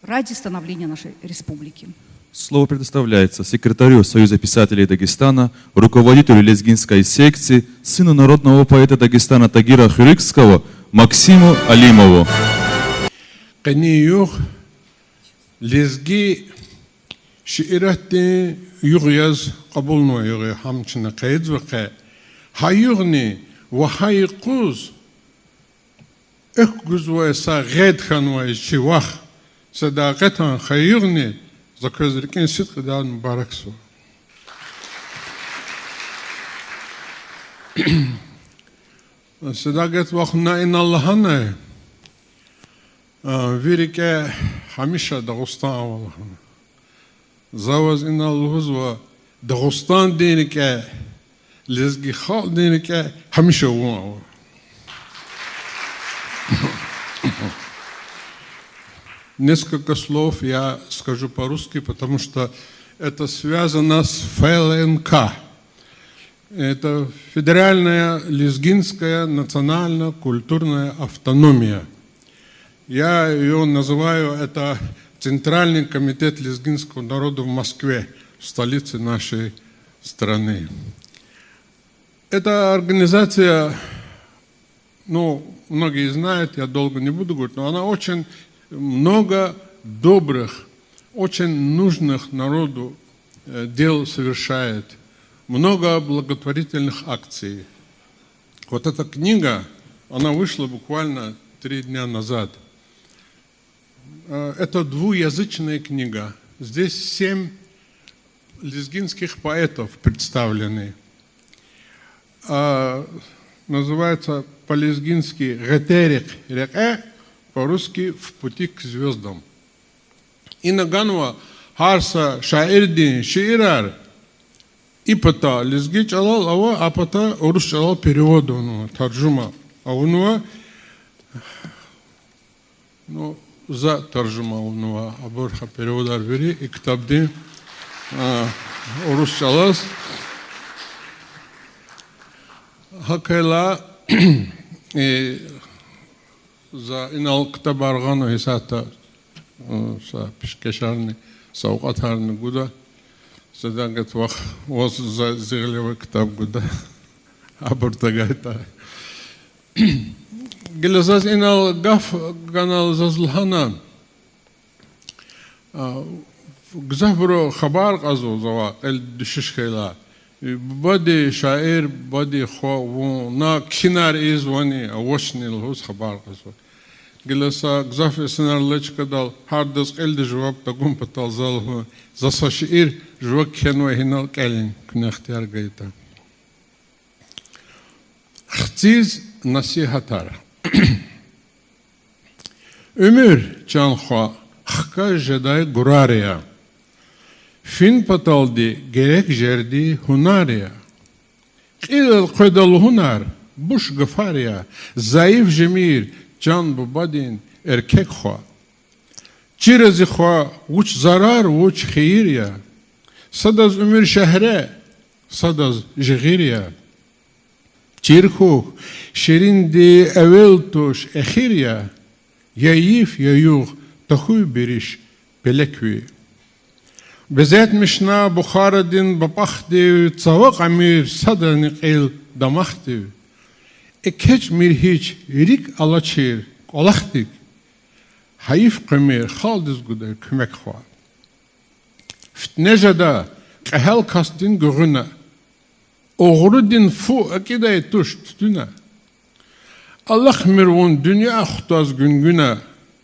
ради становления нашей республики. Слово предоставляется секретарю Союза писателей Дагестана, руководителю лезгинской секции, сыну народного поэта Дагестана Тагира Хурюкского Максиму Алимову. Лезги шиирати югяз قبولنا يغي همچنه قید وقه هایغنی و هایقوز اخگوز و اسا غید خانوای چی وقت صداقتان خایغنی ذکرزرکین صدق داد مبارک سو صداقت وقت نه این الله نه ویری که همیشه داغستان والله زاوز این الله و داغستان دینی که лезги хал дینی که همیشه وان Несколько слов я скажу по-русски, потому что это связано с ФЛНК. Это Федеральная Лезгинская национально-культурная автономия. Я ее называю, это Центральный комитет лезгинского народа в Москве, в столице нашей страны. Эта организация, многие знают, я долго не буду говорить, но она очень много добрых, очень нужных народу дел совершает, много благотворительных акций. Вот эта книга, она вышла буквально 3 дня назад. Это двуязычная книга. Здесь 7 лезгинских поэтов представлены. Называется по-лезгински «Гетерик река», по-русски «В пути к звездам». И наганва харса шаирдин шиирар и пата лезги чалал ава, а пата урус чалал переводу, таржума. А унуа, за таржума унуа, абурха переводар вери и ктабдин урус чалас. Хакайла за инал ктабаргану хисата пешкешарни сауқатарни гуда садангат вақ оз за зиглева ктаб гуда абуртагайта гилазаз инал гаф ганал зазлхана гзабро хабар қазу зава эл душишхайла بدي شاعر بدي خو نا كنار إزواني أوشني الهوس خبر قصو جلسا جزاف سنار ليش كدال هاردس قل جواب تقوم بتالزاله زاسا شعير جواب كانوا هنا كالين كنا اختيار جيتا اختيز نصيحة ترى أمير جان خوا خكا جداي غراريا Fin pataldi gerek jerdi hunarya. İlal koydal hunar, buş gıfarya, zayıf jemir, can bu badin, erkek hua. Çirezi hua, uç zarar, uç khirya. Sadaz ömür şehre, sadaz jigirya. Çirhuk, şerindi evvel tuş ehirya. Yayif yayuh, tahuy biriş, belekvi. بزيت مشنا بخاردين ببختي تصوق عمير صدرني قيل دمختي اكهج ميرهيج ريك الله تشير قلختك حيف قمير خالدز قدر كمك خوا فتنجدا قهل كاستين غغنا اوغردين فو اكيدا يتوش تتنا الله خمرون دنيا اختاز گنگنا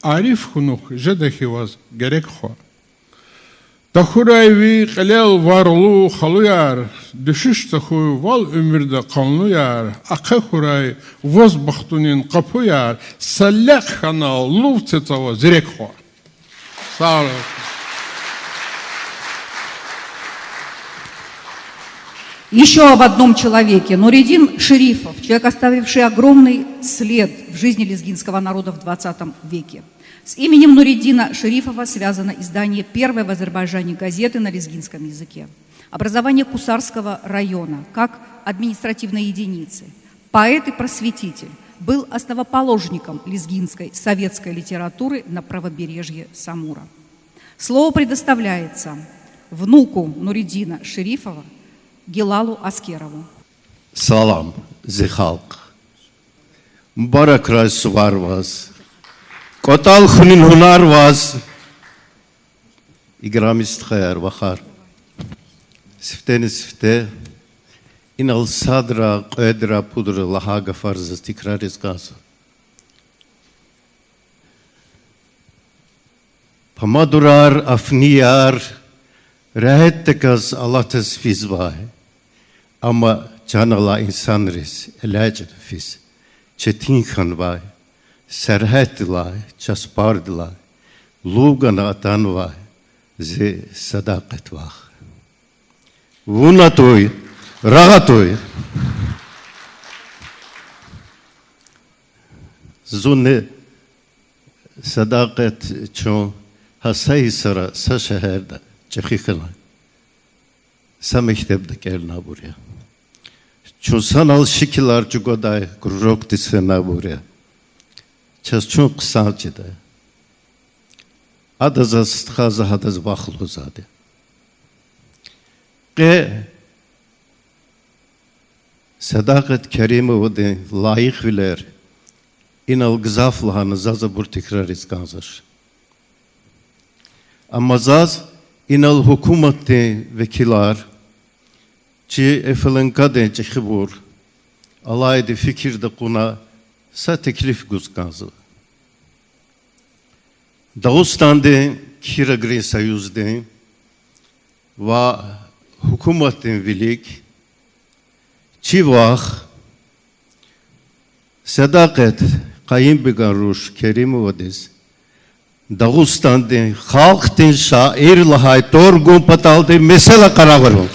عارف خنوخ جدخي واز gerek خوا Tahurayvi qalel varlu xaluyar, düşüş tahu val ömürde kanluyar, akı huray voz baxtunin kapuyar, sallak xana luv tetava zirek xo. Sağ olun. Еще об одном человеке. Нуридин Шерифов, человек, оставивший огромный след в жизни лезгинского народа в 20 веке. С именем Нуридина Шерифова связано издание первой в Азербайджане газеты на лезгинском языке. Образование Кусарского района как административной единицы. Поэт и просветитель. Был основоположником лезгинской советской литературы на правобережье Самура. Слово предоставляется внуку Нуридина Шерифова Гилалу Аскерову. Salam, zixalq. Mubarak raz var vaz. Kotal khunin hunar vaz. İgramist khayar vakhar. Sifteni sifte. İnal sadra qedra pudra laha gafarz tikrar izgaz. Pamadurar afniyar rahat tekaz Allah tesfiz vay. Ama canala insan res elaj fiz. Çetin khan vay. Serhat dilay, çaspar dilay. Lugan atan vay. Ze sadaqat vay. Vunatoy, ragatoy. Zunne sadaqat çon hasay sara sa şehirde çekhikana. Sa mektebde gelna buraya. Çon sanal şikilar cugoday kurok disena buraya. Ças çon kısaçıda. Adaza sthaza hadaz baxlu zade. Ke Sadakat Kerimov de layık biler. İnal gızaflahanı zaza bur tekrar izgazır. Ama zaz inal hukumatı vekilar çi efelenka de çekibur alaydı fikirde kuna sa teklif guzgazı. Dağıstan'da Kiragrin Sayuz'da ve hukumatın vilik çivah sadakat kayınbegan ruş Kerimov'des Dağıstan'da halkın şair lahay torgun pataldı mesela karavarım.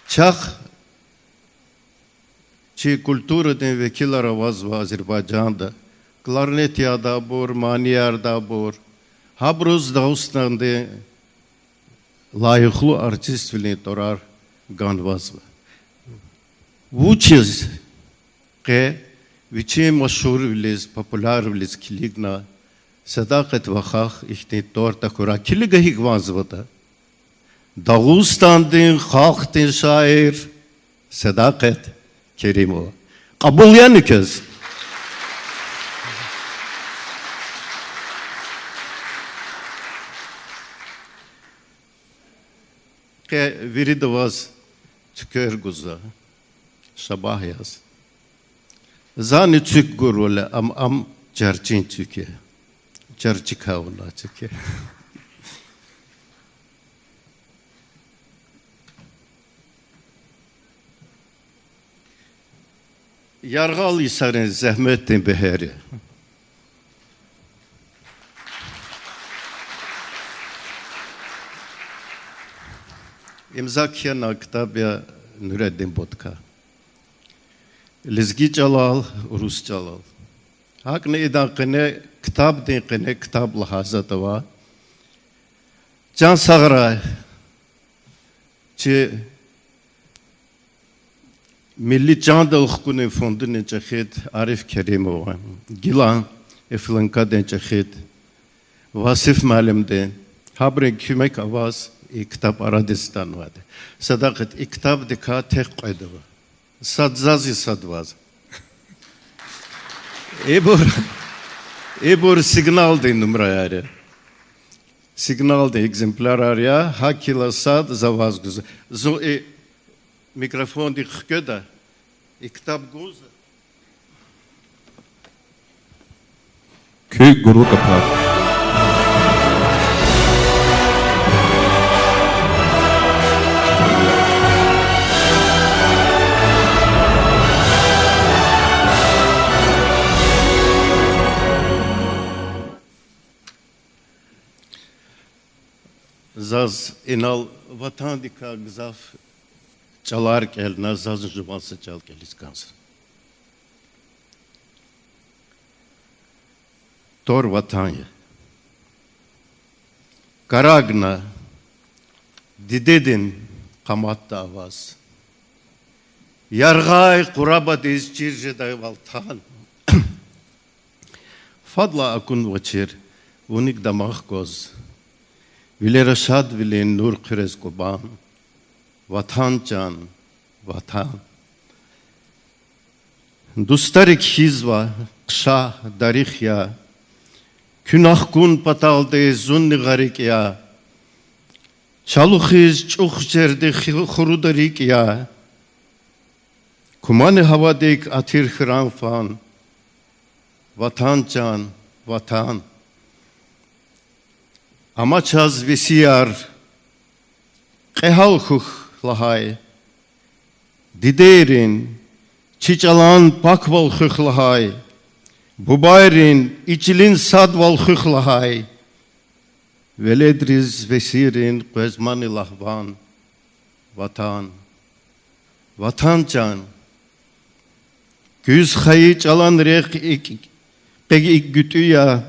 Çak çi kultura'dan vekiller avaz var Azerbaycan'da. Klarnet ya da bor, maniyar da bor. Habruz Dağıstan'da layıklı artist filin torar ganvaz var. Bu çiz ke viçe meşhur viliz, popüler viliz kiligna sadakat vakah ihtin torta kura kiliga hikvaz vata. Dağıstan'da halkın şair sadakat Kerimov. Kabul yani kez. Ke viridavaz tüker guza. Sabah yaz. Zani tük gurule am çarçin tüke. Çarçika ona tüke. Yargal isarın zahmetin beheri. İmza kiyana kitabya Nureddin Bodka. Lizgi çalal, Rus çalal. Hak ne idan kine kitab din kine kitab lahazat va. Can sağra çi Milli Canda Hukuk'un fondunun çekit Arif Kerimov, Gilan Eflanka'dan çekit, Vasif Malim'den, Habrin Kümek Avaz, kitap Aradistan vardı. Sadakat kitap dika tek koydu var. Sadzazi sadvaz. Ebor signal de numara yarı. Signal de exemplar arya, hakila sad zavaz güzel. Mikrofon di khkeda. Kitap goz. Köy guru kapar. Zaz enal vatandika gzaf çalar gel nazazın jumansı çal gelis kansın. Tor vatanya. Karagna didedin kamatta avaz. Yargay kuraba dizcirce dayvaltan. Fadla akun vaçir unik damah goz. Vile rashad vile nur kırez kuban. Vatan can, vatan. Dustarik hizva, kşah darih ya. Günah kun patalde zunni garik ya. Çaluhiz çok cerde xurudarik ya. Kumanı havadek atir hıran fan. Vatan can, vatan. Amaçaz vesiyar. Qehal lahay. Diderin. Çiçalan pakval lahay. Bubayrin. İçilin sadval lahay. Veledriz vesirin. Qezmani lahvan. Vatan. Vatan can. Güz xayı çalan rek peki gütüya.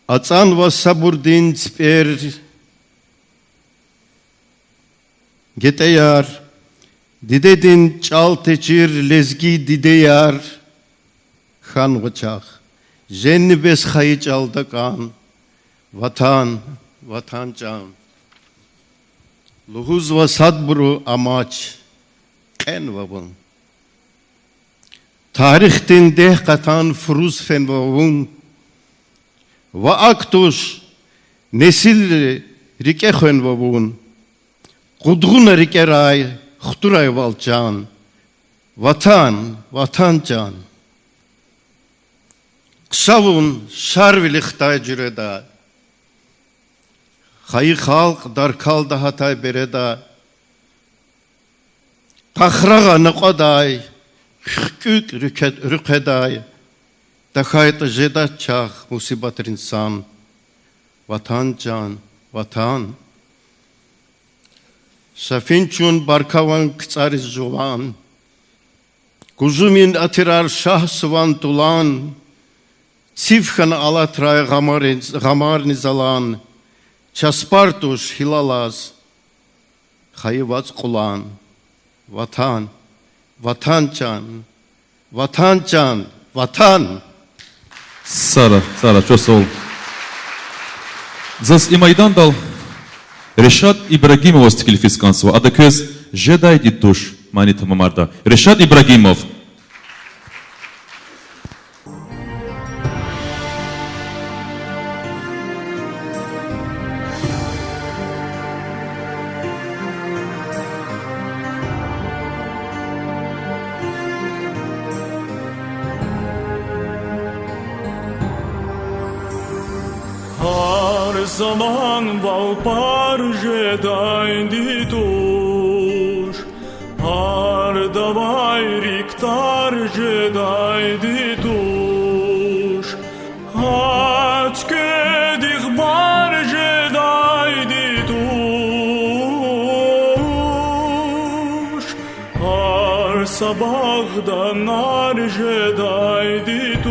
Atsan va saburdin sper. Geteyar. Didedin çal teçir lezgi dideyar. Khan vıçak. Jenni bes xayı çalda kan. Vatan. Vatan can. Luhuz va sadburu amaç. Ken vabun. Tarihtin deh katan fruz fen vavun. Va aktuş nesil rike fen vavun. Kudğun rike ray, xuturay valcan. Vatan, vatan can. Kşavun şarvili xtay cüreda. Xayı halk darkalda hatay bereda. Qaxrağa nıqaday. Kük rükeday, takayt jedat çağ musibat insan, vatan can, vatan. Safinçun barkavan kıtsariz juvan, kuzumin atirar şah sıvan tulan, sifhan alatray gamar nizalan, çaspartuş hilalaz, hayıvaz kulan, vatan. Vatan can, vatan can, vatan. Sara, çok sağ ol. Zas imajdan dal Reşat İbragimov stikilfiskansı. Adı köz Jeday Dituş manita mamarda. Reşat İbragimov. Zaman valpar jedain dituş, har davai riktar jedai dituş, haçke dihbar jedai dituş, har sabahda nar jedai dituş,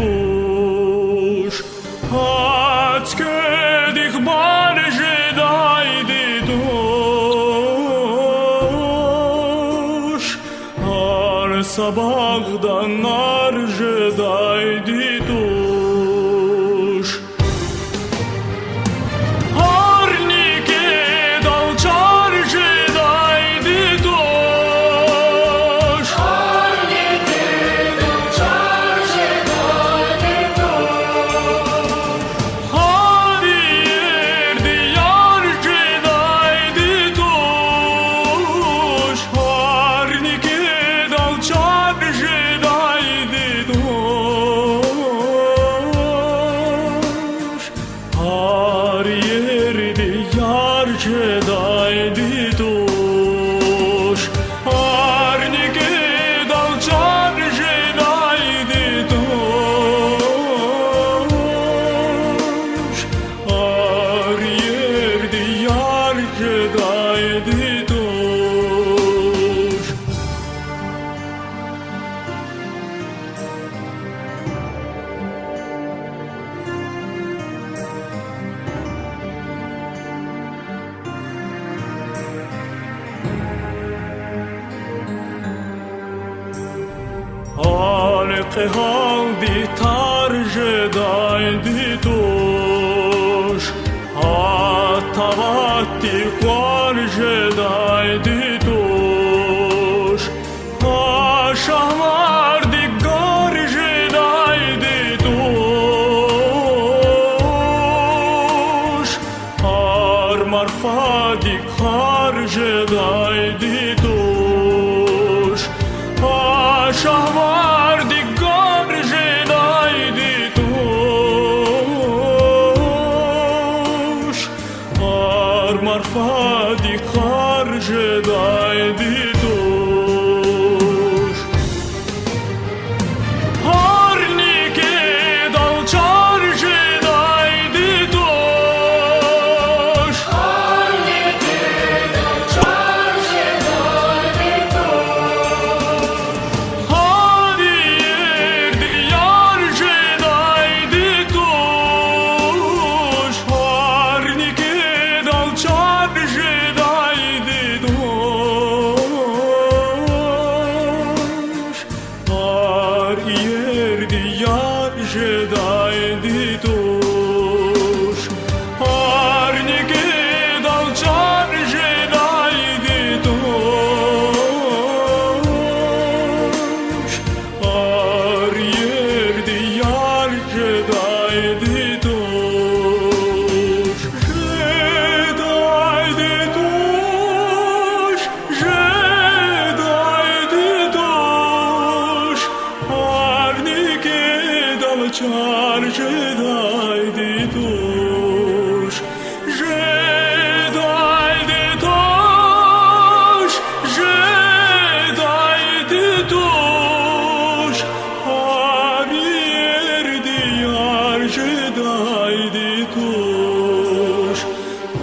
haçke Bar jeday dituş, har sabahdan nar jeday dituş. Har nike dalçar jeday dituş, har nike dalçar jeday dituş. Jeday haldi tarje daydi tuş Hatavatti qarje daydi tuş Şahmardi qarje daydi tuş Har marfadi qarje daydi tuş Şahmardi qarje daydi tuş Har marfadi qarje daydi tuş Har nike dal charje daydi tuş Har nike dal charje daydi tuş Hadi yerdi yarje daydi tuş Har nike dal charje daydi tuş Har yerdi yarje daydi tuş Har nike dal charje daydi tuş Har yerdi yarje daydi tuş Daydi tuş daydi tuş Har nike dal charje daydi tuş daydi tuş daydi tuş Har yerdi yarje daydi tuş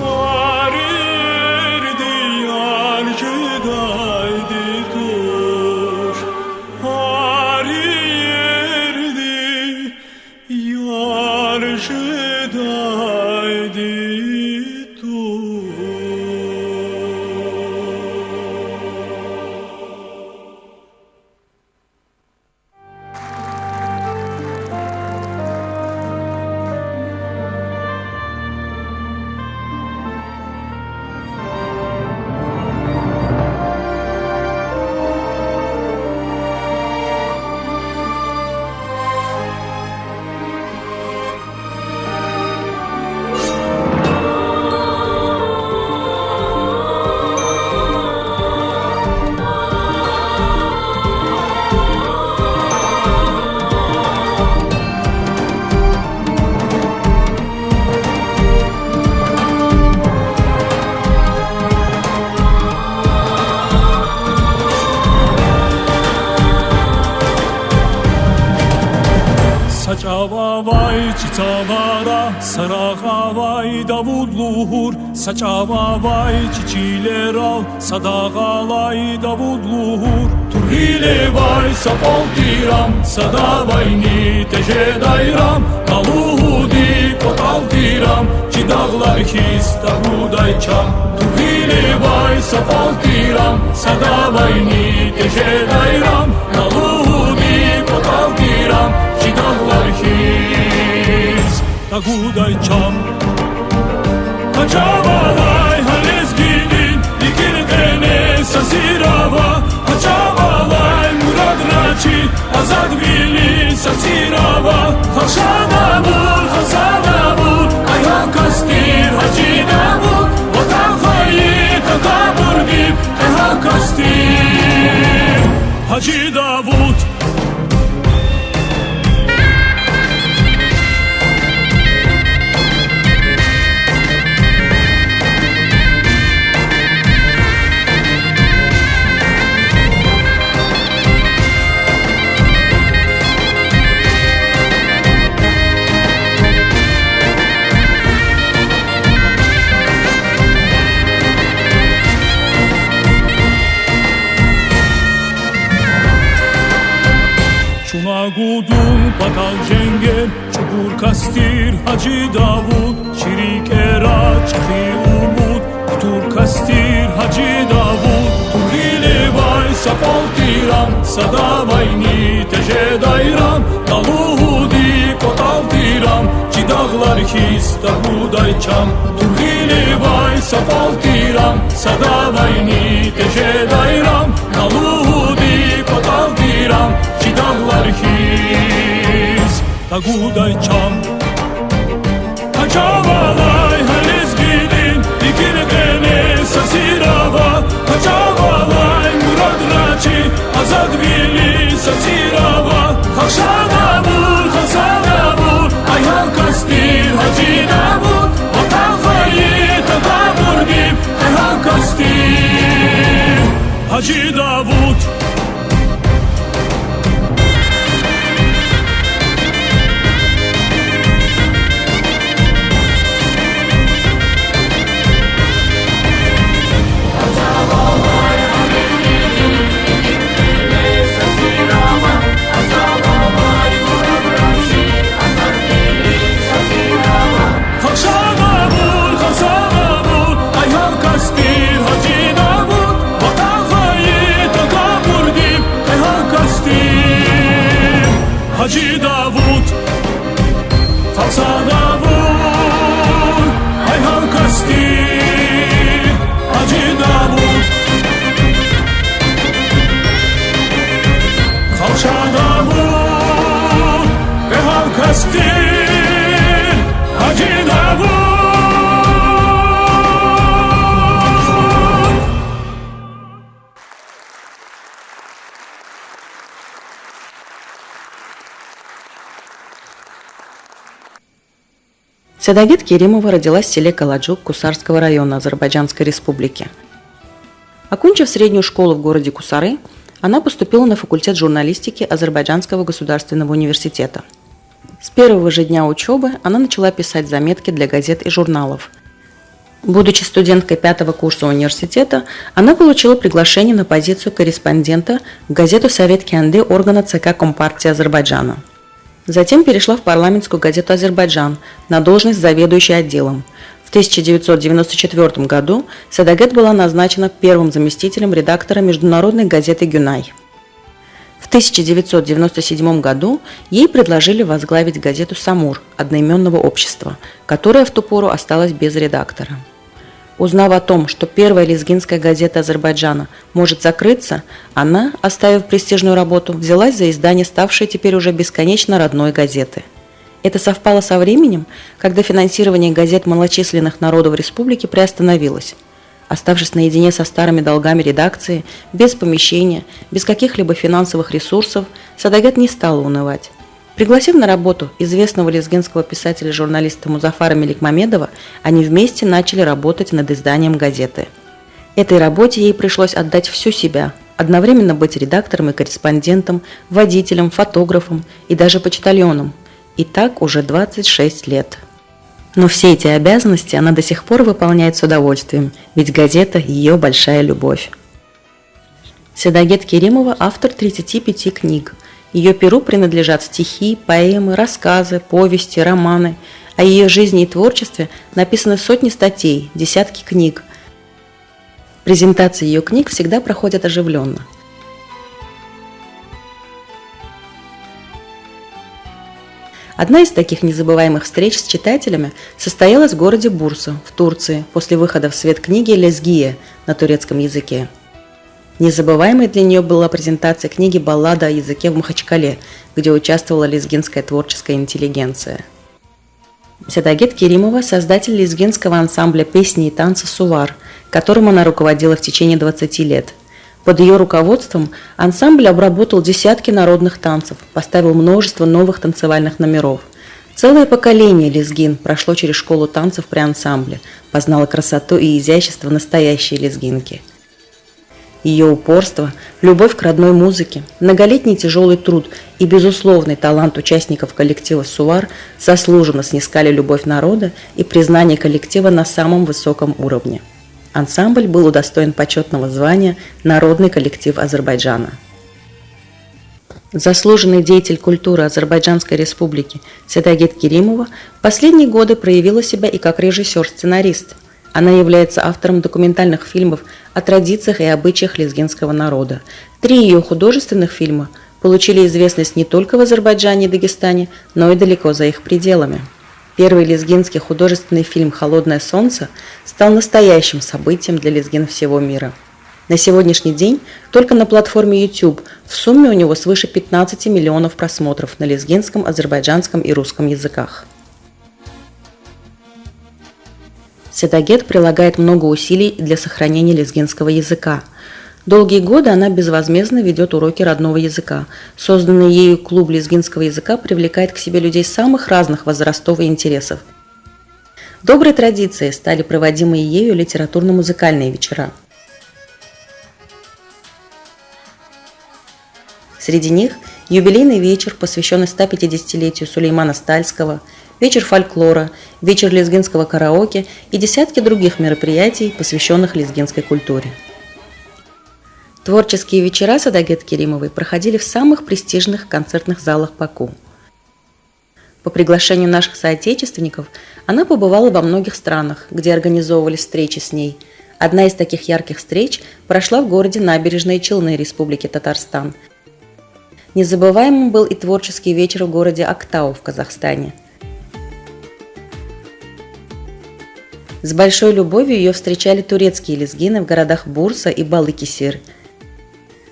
Har yerdi yarje daydi tuş Har yerdi yarje daydi tuş Saçava vay çitalara, sarağa vay davudluhur Saçava vay çiçiler al, sadağalay davudluhur Turhile vay sapal tiram, sada vayni teje dayram Kaluhudi kotal tiram, çidağlar hista buday çam Turhile vay sapal tiram, sada vayni teje dayram Kaluhudi kotal tiram, çidağlar hista buday çam Haçavalay halezginin dikilgene sasirava Haçavalay murad raçi azad vili sasirava Haşana vur hasana vur ayhan kastir hacı davud Vatan hayı takabur dip ayhan kastir Hacı Davud Gudun patal cengel çukur kastir Hacı Davud Şirik era çahi umut Kutur kastir Hacı Davud Tuhile vay sapal tiram Sada vayni teje dayram Ալեքիս տագուդայ չամ Թուրգիլի վայ սապալտիրամ Սադավայնի տեժեդայրամ Նալուհուդի կոտալտիրամ Չիդաղլարքիս տագուդայ չամ Հաչավալայ հալեզգիդին Դիկիրգենե սասիրավա Հաչավալայ մուրադրաչի Ազադվիլի սասիրավա Խախշանավուր, խասանավուր Այհալ կաստիր հաջինավուր Ոտաղվայի տղամուրգիվ Այհալ կաստիր հաջինավուր Հաջի Դավութ, Խալսադավուր, այ հալկաստիր, Հաջի Դավութ, Խալշադավուր, այ հալկաստիր, Հաջի Դավութ Седагет Керимова родилась в селе Каладжук Кусарского района Азербайджанской республики. Окончив среднюю школу в городе Кусары, она поступила на факультет журналистики Азербайджанского государственного университета. С первого же дня учебы она начала писать заметки для газет и журналов. Будучи студенткой 5-го курса университета, она получила приглашение на позицию корреспондента в газету «Совет Кенди» органа ЦК Компартии Азербайджана. Затем перешла в парламентскую газету «Азербайджан» на должность заведующей отделом. В 1994 году Седагет была назначена первым заместителем редактора международной газеты «Гюнай». В 1997 году ей предложили возглавить газету «Самур» одноименного общества, которая в ту пору осталась без редактора. Узнав о том, что первая лезгинская газета Азербайджана может закрыться, она, оставив престижную работу, взялась за издание ставшей теперь уже бесконечно родной газеты. Это совпало со временем, когда финансирование газет малочисленных народов республики приостановилось. Оставшись наедине со старыми долгами редакции, без помещения, без каких-либо финансовых ресурсов, Седагет не стала унывать. Пригласив на работу известного лезгинского писателя и журналиста Музафара Меликмамедова, они вместе начали работать над изданием газеты. Этой работе ей пришлось отдать всю себя, одновременно быть редактором и корреспондентом, водителем, фотографом и даже почтальоном. И так уже 26 лет. Но все эти обязанности она до сих пор выполняет с удовольствием, ведь газета – ее большая любовь. Седагет Керимова – автор 35 книг. Ее перу принадлежат стихи, поэмы, рассказы, повести, романы. О ее жизни и творчестве написаны сотни статей, десятки книг. Презентации ее книг всегда проходят оживленно. Одна из таких незабываемых встреч с читателями состоялась в городе Бурса, в Турции, после выхода в свет книги «Лезгие» на турецком языке. Незабываемой для нее была презентация книги «Баллада о языке в Махачкале», где участвовала лезгинская творческая интеллигенция. Седагет Керимова – создатель лезгинского ансамбля песни и танца «Сувар», которым она руководила в течение 20 лет. Под ее руководством ансамбль обработал десятки народных танцев, поставил множество новых танцевальных номеров. Целое поколение лезгин прошло через школу танцев при ансамбле, познало красоту и изящество настоящей лезгинки. Ее упорство, любовь к родной музыке, многолетний тяжелый труд и безусловный талант участников коллектива «Сувар» заслуженно снискали любовь народа и признание коллектива на самом высоком уровне. Ансамбль был удостоен почетного звания «Народный коллектив Азербайджана». Заслуженный деятель культуры Азербайджанской республики Седагет Керимова в последние годы проявила себя и как режиссер-сценарист. Она является автором документальных фильмов о традициях и обычаях лезгинского народа. 3 ее художественных фильма получили известность не только в Азербайджане и Дагестане, но и далеко за их пределами. Первый лезгинский художественный фильм «Холодное солнце» стал настоящим событием для лезгин всего мира. На сегодняшний день только на платформе YouTube в сумме у него свыше 15 миллионов просмотров на лезгинском, азербайджанском и русском языках. Седагет прилагает много усилий для сохранения лезгинского языка. Долгие годы она безвозмездно ведет уроки родного языка. Созданный ею клуб лезгинского языка привлекает к себе людей самых разных возрастов и интересов. Доброй традицией стали проводимые ею литературно-музыкальные вечера. Среди них юбилейный вечер, посвященный 150-летию Сулеймана Стальского, вечер фольклора, вечер лезгинского караоке и десятки других мероприятий, посвященных лезгинской культуре. Творческие вечера Седагет Керимовой проходили в самых престижных концертных залах Баку. По приглашению наших соотечественников она побывала во многих странах, где организовывались встречи с ней. Одна из таких ярких встреч прошла в городе Набережные Челны Республики Татарстан. Незабываемым был и творческий вечер в городе Актау в Казахстане. С большой любовью ее встречали турецкие лезгины в городах Бурса и Балыкесир.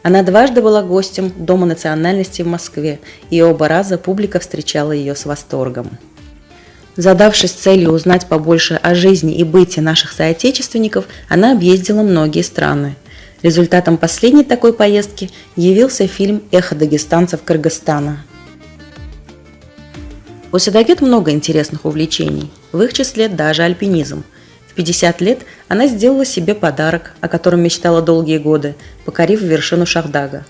Она дважды была гостем Дома национальности в Москве, и оба раза публика встречала ее с восторгом. Задавшись целью узнать побольше о жизни и быте наших соотечественников, она объездила многие страны. Результатом последней такой поездки явился фильм «Эхо дагестанцев Кыргызстана». У Седагет много интересных увлечений, в их числе даже альпинизм. В 50 лет она сделала себе подарок, о котором мечтала долгие годы, покорив вершину Шахдага.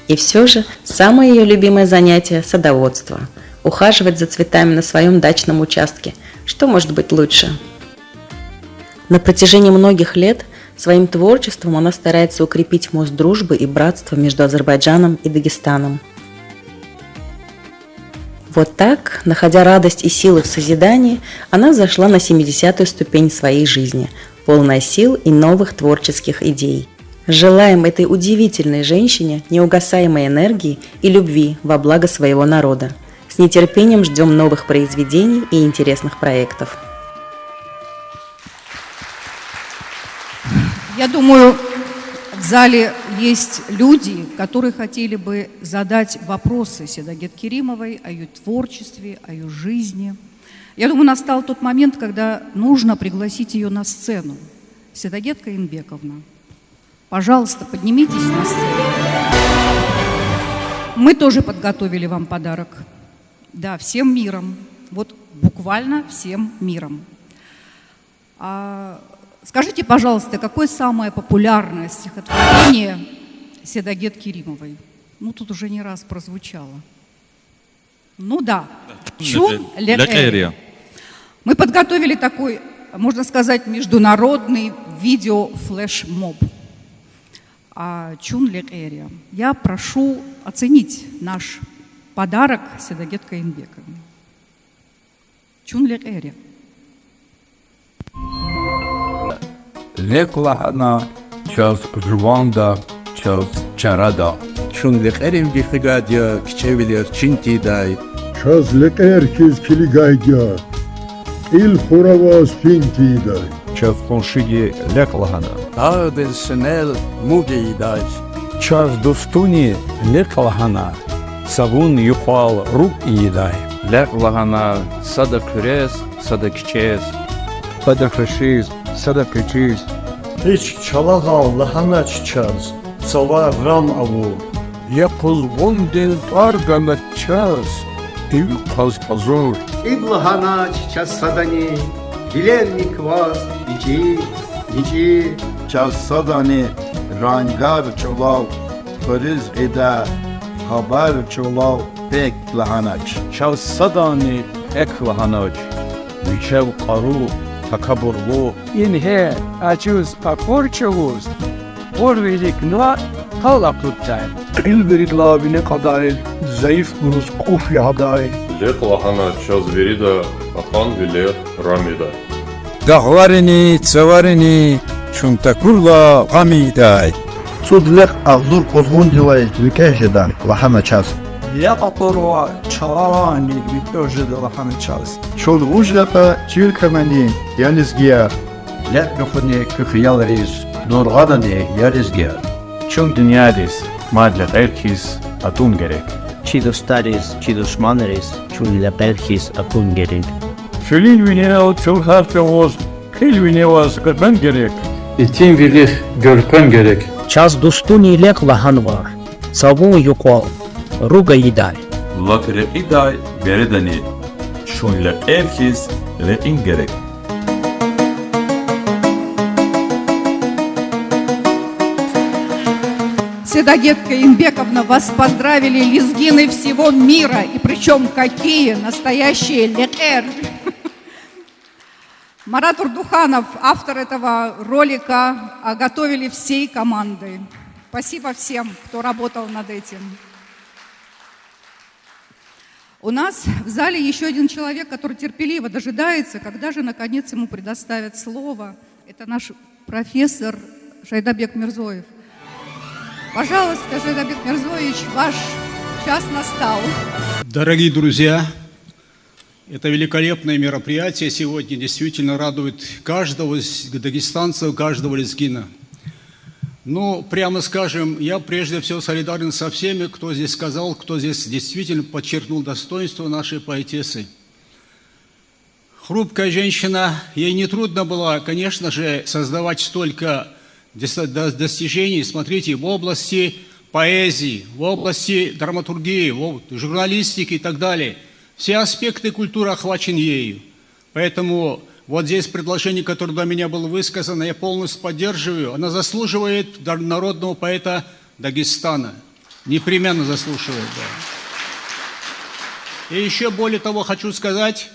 И все же самое ее любимое занятие – садоводство. Ухаживать за цветами на своем дачном участке. Что может быть лучше? На протяжении многих лет своим творчеством она старается укрепить мост дружбы и братства между Азербайджаном и Дагестаном. Вот так, находя радость и силы в созидании, она взошла на 70-ю ступень своей жизни, полная сил и новых творческих идей. Желаем этой удивительной женщине неугасаемой энергии и любви во благо своего народа. С нетерпением ждем новых произведений и интересных проектов. Я думаю, в зале есть люди, которые хотели бы задать вопросы Седагет Керимовой о ее творчестве, о ее жизни. Я думаю, настал тот момент, когда нужно пригласить ее на сцену. Седагет Каинбековна, пожалуйста, поднимитесь на сцену. Мы тоже подготовили вам подарок. Да, всем миром. Вот буквально всем миром. Скажите, пожалуйста, какое самое популярное стихотворение Седагет Керимовой? Ну, тут уже не раз прозвучало. Ну да. Чун лек эрия. Мы подготовили такой, можно сказать, международный видео-флешмоб. Чун лек эрия. Я прошу оценить наш подарок Седагет Каинбековне. Чун лек эрия. Леклахана час жванда час чарада. Чун лекерим бифигадя кчевилер чинтидай. Час лекеркиз килигайдя. Ил хуравас пинтидай. Час коншиги леклахана. Адел сенел мугейдай. Час достуни леклахана. Савун юхал рук идай. Леклахана сада күрес, сада кчез. Сада хрешиз. Sadakıcıyız. Hiç çalağal lahana çiçaz. Sava ram avu. Yapıl vondel targana çaz. İv paz pazor. İblahana çiçaz sadani. Bilenlik vaz. Nici. Çaz sadani. Rangar çolav. Fariz eda. Haber çolav. Pek lahanaç. Çaz sadani ek lahanaç. Viçev karu. Takaburu. İnhe acuz pakorçavuz. Orvelik na kalakutay. İlberik labine kadar zayıf buruz kufya haday. Lek lahana çaz verida akan viler ramida. Dağvarini, tsavarini, çuntakurla gamiday. Sudlek ağzur kozgun dilay vikeşedan lahana çaz. Япапорова чалавани витожидала хамичалс. Чолгужлапа чилкамани ялизгия. Лятмухуни кыхиялрис нургадани яризгия. Чун дунядис мадля гайрхис атун керек. Чидостарис, чидосманерис, чулля перхис атун керек. Филин винео чулхарфевоз, хил виневоз гырбан керек. İtin bilir, görpen gerek. Çaz dustuni lek vahan var. Savun yuko, ruga iday. Lakre iday beredani. Şunla erkis ve ingerek. Седагетка Инбековна, вас поздравили лезгины всего мира, и причем какие настоящие лекер. Марат Урдуханов, автор этого ролика, готовили всей командой. Спасибо всем, кто работал над этим. У нас в зале еще один человек, который терпеливо дожидается, когда же наконец ему предоставят слово. Это наш профессор Жайдабек Мирзоев. Пожалуйста, Жайдабек Мирзоевич, ваш час настал. Дорогие друзья, это великолепное мероприятие сегодня действительно радует каждого дагестанца, каждого лезгина. Ну, прямо скажем, я прежде всего солидарен со всеми, кто здесь сказал, кто здесь действительно подчеркнул достоинство нашей поэтессы. Хрупкая женщина, ей нетрудно было, конечно же, создавать столько достижений, смотрите, в области поэзии, в области драматургии, в журналистики и так далее. Все аспекты культуры охвачены ею. Поэтому вот здесь предложение, которое до меня было высказано, я полностью поддерживаю. Она заслуживает народного поэта Дагестана. Непременно заслуживает, да. И еще более того хочу сказать,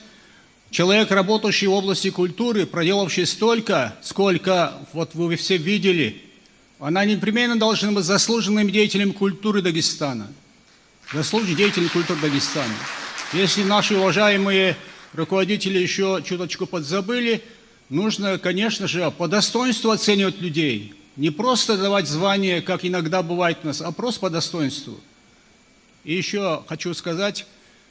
человек, работающий в области культуры, проделавший столько, сколько вот вы все видели, она непременно должна быть заслуженным деятелем культуры Дагестана. Заслуженным деятелем культуры Дагестана. Если наши уважаемые руководители еще чуточку подзабыли, нужно, конечно же, по достоинству оценивать людей. Не просто давать звания, как иногда бывает у нас, а просто по достоинству. И еще хочу сказать,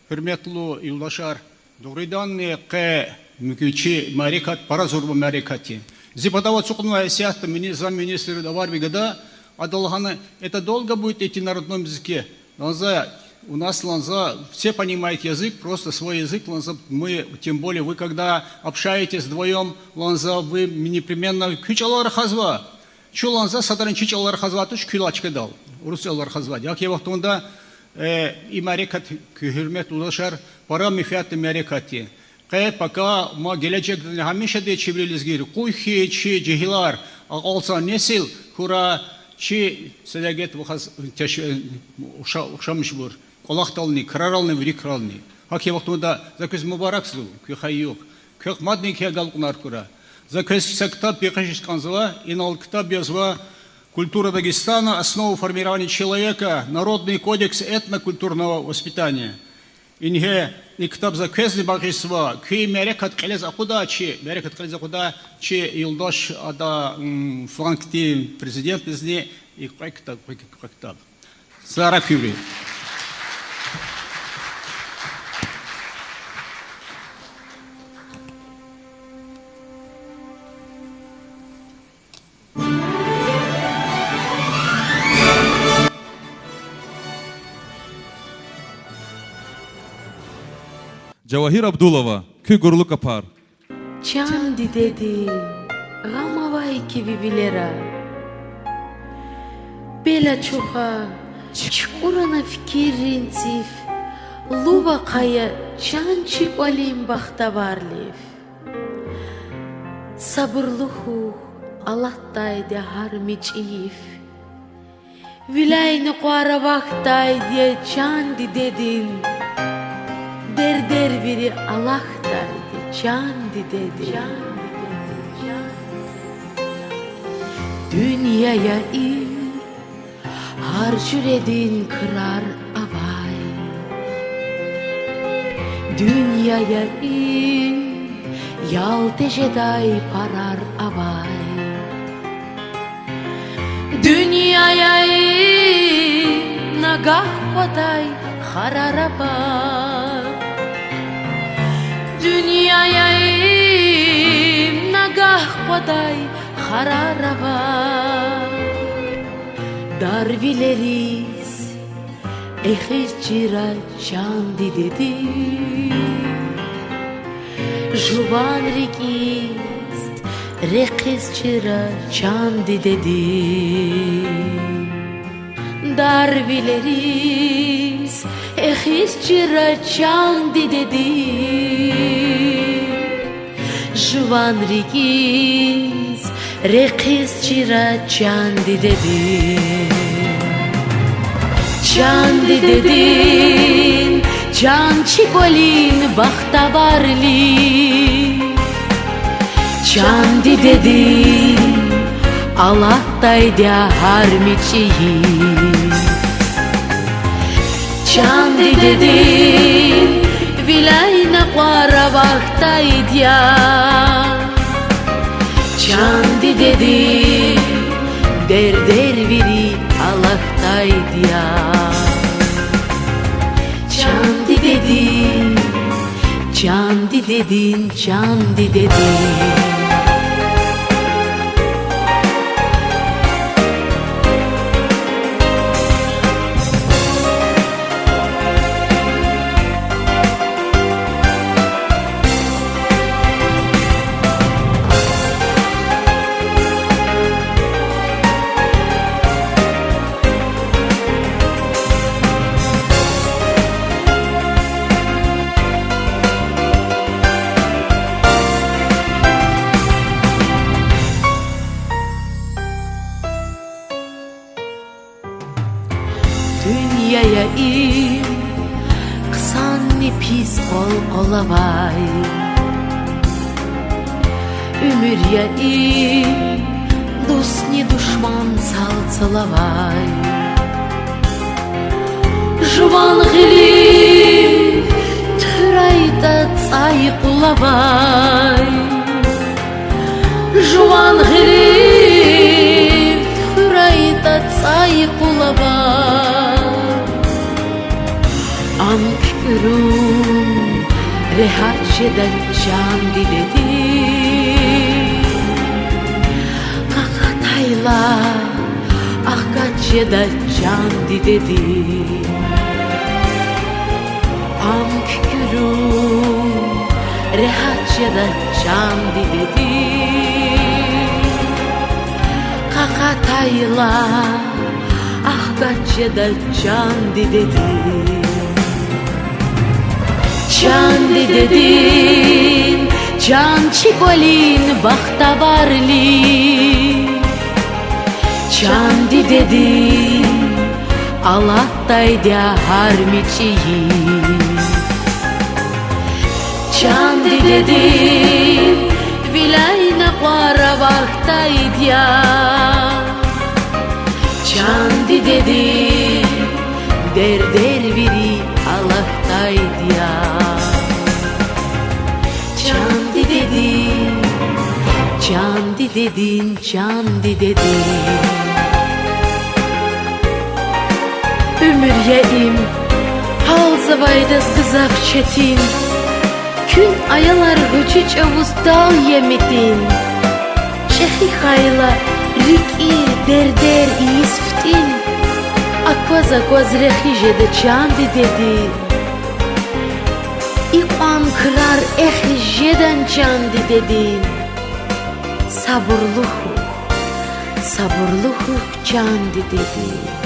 Хурметлу Юлдашар, Дуриданные к мукичи марикат паразурба марикати. Зипадава цукнуя сяхта замминистра Давар Бигада, Адалхана, это долго будет идти на родном языке. У нас ланза, все понимают язык, просто свой язык ланза, мы, тем более вы, когда общаетесь вдвоем, ланза, вы непременно кючалар хазва. Чу ланза садарин чичалар хазва, туш кюлачка дал, русалар хазва. Як я вахтунда и марекат кюрмет улашар, пора мифят марекати. Кэ пока ма гелечек хамиша де чиврилизгир, куйхи чи джихилар, алса несил, кура чи седагет вахаз ушамшбур. Колахтални, крарални, врикрални. Хаки вахтунда закыз мубараксу, кюхайюк, кюх мадни кягалкунар кура. Закыз сектаб пекашиш канзва, инал ктаб язва культура Дагестана, основу формирования человека, народный кодекс этнокультурного воспитания. Инге и ктаб закызли багисва, кюй мерекат калез акуда, чи Илдош ада фланкти президент из ней, и кактаб. Сара Кюри. Джавахир Абдулова, Кюгурлу Капар. Чанди деди, гамавай кививилера. Бела чуха, чкурана фкиринциф, лува кая чанчик валим бахтаварлив. Сабырлуху, Аллахтайде хармичиф. Вилайны куара вахтайде чанди дедин. Der biri Allah'taydı, candı dedi. Dünyaya in, harcır edin kırar avay. Dünyaya in, yalteşeday parar avay. Dünyaya in, nagah patay hararaba Dünyaya im nagah koday hararaba Darvileriz ehircira çandi dedi Juvan rikist rekizcira çandi dedi Darvileriz ehircira çandi dedi Juvan rikist rekizcira çandi dedi Çandi dedin, can çikolin bahtavarli Çandi dedin, Allah'taydı harmiçiyi Çandi dedin, vilayna qara vaxtaydı Çandi dedin, der viri Allah'taydı ya Çandi dedin, çandi dedin, çandi dedin Dünyaya im kısanni pis kol kolavay Ümürya im dusni düşman salsalavay Juvan gilif türayda tsay kulavay Juvan gilif türayda tsay kulavay Am kükürüm rehaçeden can diledi Kakatayla ahkaçeden can diledi Am kükürüm rehaçeden can diledi Kakatayla ahkaçeden can diledi Çandi dedin, can çikolin bahtavarli Çandi dedin, Allah'taydı harmiçiyi Çandi dedin, vilayna qara vaxtaydı ya Çandi dedin, der viri Allah'taydı ya Çandi dedin, çandi dedin, çandi dedin Ümüryeim, hal zavaydız kızaf çetin Kün ayalar göçü çavuz dal yemedin Çehi hayla, riki der isftin Akvaz rexije de çandi dedin İqan kırar ehlijeden çandi dedin Saburluhu çandi dedin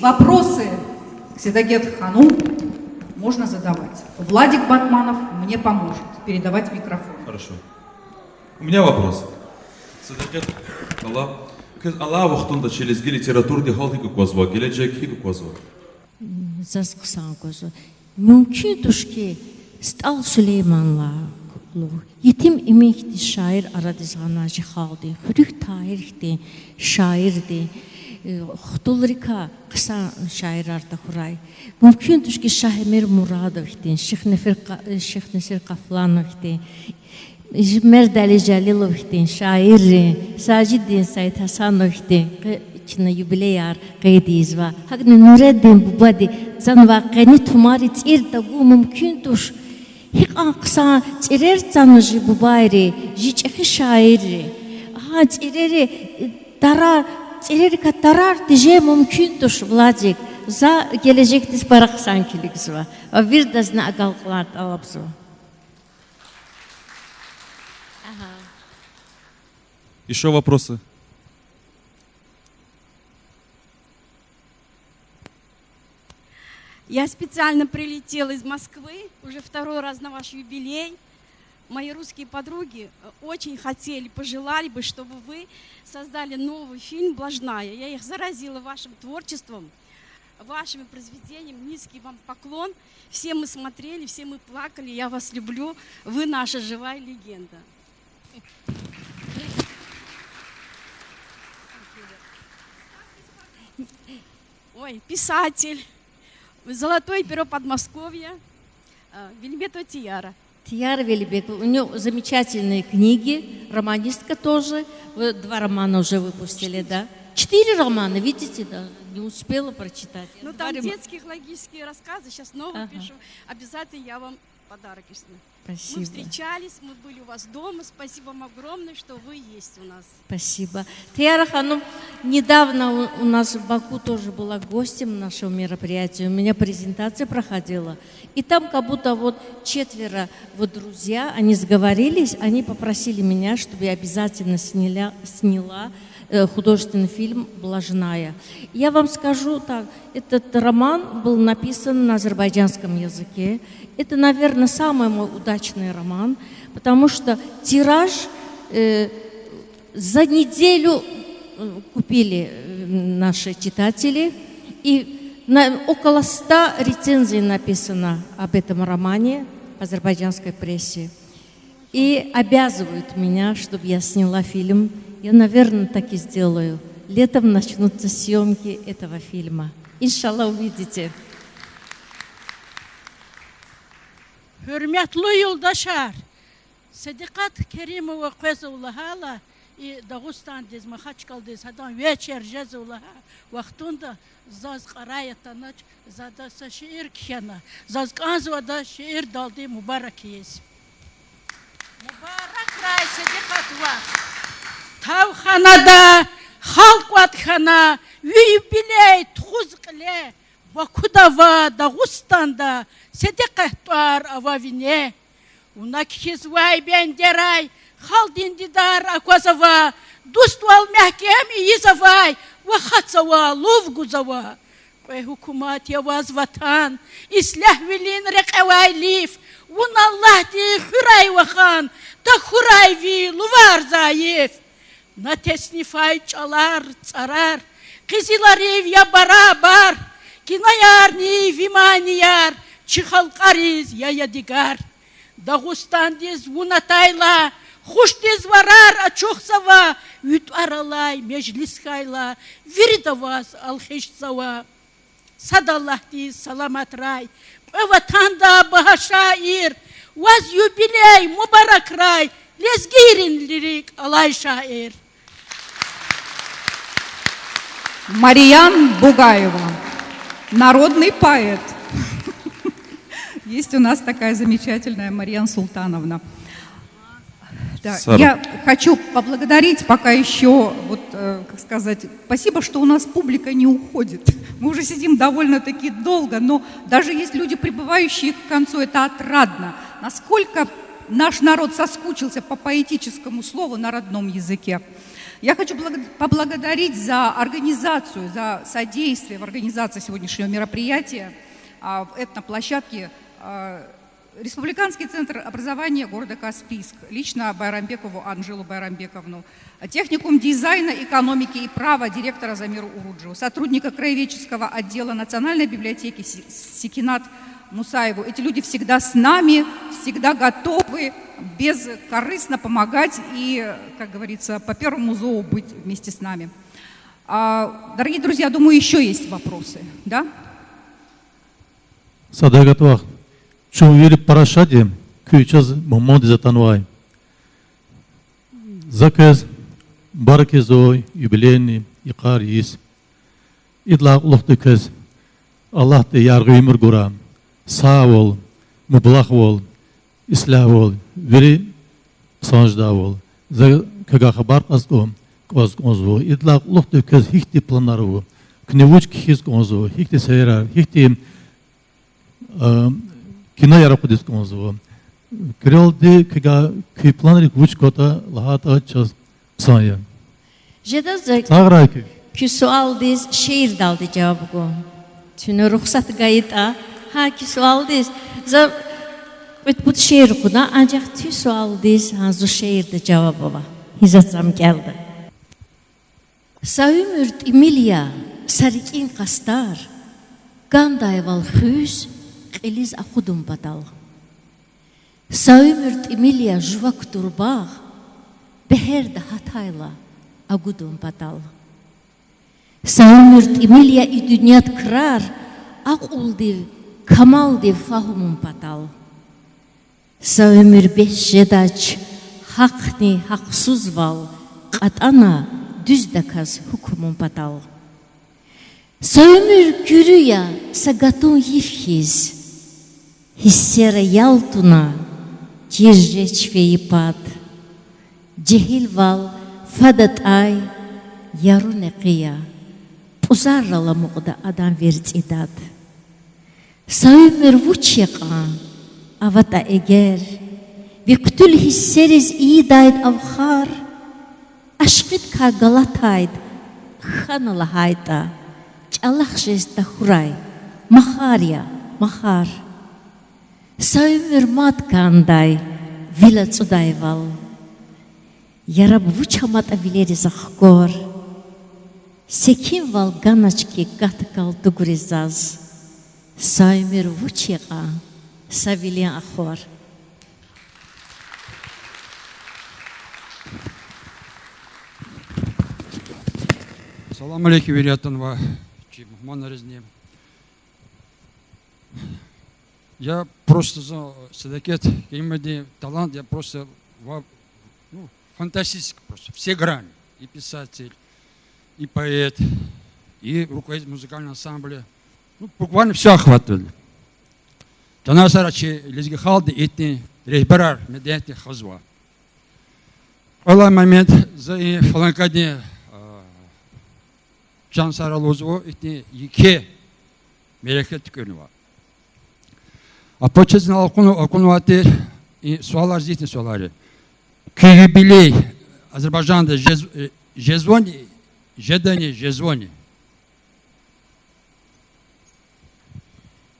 вопросы к Седагет Хану можно задавать. Владик Батманов мне поможет передавать микрофон. Хорошо. У меня вопрос. Седагет Алла вақтында челезге литературды халқы көквазва, келечек көквазва. Засқсан көзі. Мүмкін түшке Стал Сулейманла Yetim emekli şair aradızğana jixaldı. Xürük tarixdi, şairdi. Xutulrika qısa şairarda xuray. Mümkündür ki Şahemir Muradovdi, Şeyh Nesir Qaflanovdi, Merdali Cəlilovdi, şairi, Saciddin Said Hasanovdi, içine yubileyar qeydizva. Haqni Nureddin Bubadi, zanvaqəni tumarit irdagu mümkündür. Hik aqsa tsirer tsanıjı bubayri, jiçəxi şairi. Ha tsireri dara, tsireri katarar dije mümkündür Vladик. За gelecekte parak sankilikzva. Bir dazna agalqlar alapzva. Еще вопросы? Я специально прилетела из Москвы, уже второй раз на ваш юбилей. Мои русские подруги очень хотели, пожелали бы, чтобы вы создали новый фильм «Блажная». Я их заразила вашим творчеством, вашими произведениями. Низкий вам поклон. Все мы смотрели, все мы плакали. Я вас люблю. Вы наша живая легенда. Ой, писатель. Золотое перо Подмосковья, Велибетова Тияра. Тияра Велибетова. У нее замечательные книги, романистка тоже. Вы 2 романа уже выпустили, да? 4 романа, видите, да? Не успела прочитать. Ну там детские логические рассказы, сейчас новые пишу. Обязательно я вам подарок пришлю. Спасибо. Мы встречались, мы были у вас дома. Спасибо вам огромное, что вы есть у нас. Спасибо. Тияра Ханум, недавно у нас в Баку тоже была гостем нашего мероприятия. У меня презентация проходила. И там как будто вот 4 вот друзья, они сговорились, они попросили меня, чтобы я обязательно сняла художественный фильм «Блажная». Я вам скажу так, этот роман был написан на азербайджанском языке. Это, наверное, самый мой удачный роман, потому что тираж за неделю купили наши читатели, и около 100 рецензий написано об этом романе в азербайджанской прессе. И обязывают меня, чтобы я сняла фильм. Я, наверное, так и сделаю. Летом начнутся съемки этого фильма. Иншалла, увидите. Hürmetli yoldaşlar, Sediqat Kerimova Qezovlahala и Дагустан дез Махачкал дез Хадан вечер жезовлаха вақтунда заз қараятанач зада са шиир кхена заз канзвада шиир далди мубарак ес. Мубарак рай Сediqatва. Тавханада халқватхана юбилей тхузқле Бакудава Дагустанда Сediqatвар ававине унакхизвай бендерай Халдин Дидар Аквазова, Дуствал Мяхкеми Изавай, Вахацава, Лувгузава, Хукумат Яваз Ватан, Ислях Вилин Рекавай Лив, Уналлахти Хурай Вахан, Так Хурай Ви, Лувар Заев, Натеснифай Чалар, Царар, Кизиларев Я Барабар, Кинаяр Ни Виманияр, Чихалкариз Я Ядигар, Дагустандиз Вунатайла, Хуштез варар ачохсава, вют аралай, межлис хайла, виридаваз алхешсава. Садаллахти саламат рай, ватанда бахашаир, ваз юбилей мубарак рай, лезгирин лирик алай шаир. Мариян Бугаева, народный поэт. Есть у нас такая замечательная Мариян Султановна. Да, я хочу поблагодарить пока еще, вот, как сказать, спасибо, что у нас публика не уходит. Мы уже сидим довольно-таки долго, но даже есть люди, прибывающие к концу, это отрадно. Насколько наш народ соскучился по поэтическому слову на родном языке. Я хочу поблагодарить за организацию, за содействие в организации сегодняшнего мероприятия в этноплощадке Республиканский центр образования города Каспийск, лично Байрамбекову Анжелу Байрамбековну, техникум дизайна, экономики и права директора Замиру Уруджеву, сотрудника краеведческого отдела Национальной библиотеки Секинат Мусаеву. Эти люди всегда с нами, всегда готовы бескорыстно помогать и, как говорится, по первому зову быть вместе с нами. Дорогие друзья, думаю, еще есть вопросы, да? Садагатвах. Чувствую парашаде, күйчас момод затанвай. Заказ, баракезой, юбилейный, икар есть. Идлак лохтыкез. Аллах те яргы өмір гура. Саа бол, мублах бол, исля бол, вери санжда бол. За кага хабар казго, казгонзво. Идлак лохтыкез хихти планару. Кневучки хизгонзво, хихти сайра, хихти кино яраходис конзво. Крелди кага кипланрик вучкота лахата час сая. Jedazak Саграйки. ki sualdız şiir daldı cevabı. Çünkü ruhsat gayita ha ki sualdız za bu şiir kuna ancak tü sualdız ha zu şiirde cevabı var. Hizatsam geldi. Saümürt Emilia sarikin kastar gandayval hüz Eliz akudum badal. Saümürt Emilia juvak turbağ beherde hatayla agudum badal. Saümürt Emilia i dünyat kırar ak uldiv kamal div fahumum badal. Saümür beş jedaç hakni haksuz val katana düzdakaz hukumum badal. Saümür gürüya sagatun yifhiz. Hissera ялтуна, киржеч фейпад, джехил вал, фадат ай, яруне қия, пузаррала муғда адам верцидад. Саумер вучеқа, авата эгер, виктул хиссерез иидайд авхар, ашқид ка галатайд, ханала хайта, чалах жез дахурай, махария, махар. Saümür mat kanday, vila tsudayval. Yarab vuçamat avileri zakhkor. Sekin val ganaçki gatkal dugurizaz. Saümür vuçiqa, savilian akhor. Салам алейкум, Верятанова, Махманарезне. Я просто за Садакет, Кемеди, талант, я просто фантастический просто, все грани. И писатель, и поэт, и руководитель музыкального ансамбля. Буквально все охватывали. Танасарачи, Лизгихалды, Итни, Рейбарар, Медяти, Хазва. Олай момент за фаланкадне Жансара Лозово, Итни, Ике, Мерекет Кönüva. А почетно окунувати и суалар зитни суалари. Юбилей Азербайджанда жезвони, жедани, жезвони.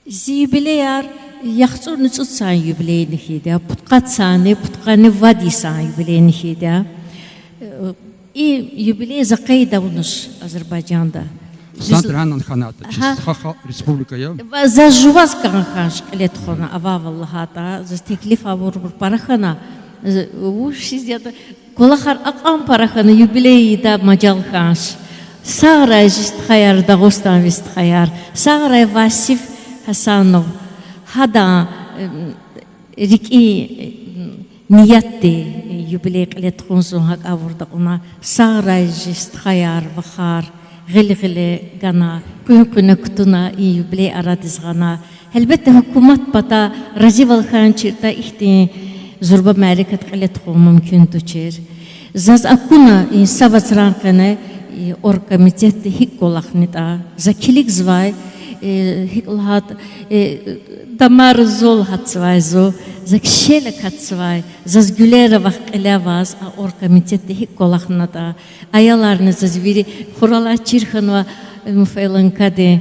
Юбилейар яхцур нуцутсан юбилейни хида, путкатсаны, путканы вадисан юбилейни хида. И юбилей закайда унуш Азербайджанда. Сантранан ханата, чистха республика я. За жуваскан ханш клетхона ававаллахата, за стеклиф авур парахана. Уж сидят колахар акам парахана юбилей да маджал ханш. Саграй жист хаяр Дагостан вист хаяр. Саграй Васиф Хасанов. Хада рики ниятти юбилей клетхонсун хак авурда уна. Саграй жист хаяр вахар. غلغلة جنا كنا كتنا يبلي أرادس غنا هلبته حكومات بتا رجيب الخان شرطة إختي زربة مالكة قلت خو ممكن تشير زاز أكونا سبت رانقنا أور كميتة هيك كلاخنتا زكيلك زواي Hiklhat damar zol hatsvay zo zakshele hatsvay zaz gülere vakilevaz a or komitette hik kolakhnata ayalarını zaz viri khurala çirkhanva mufaylankade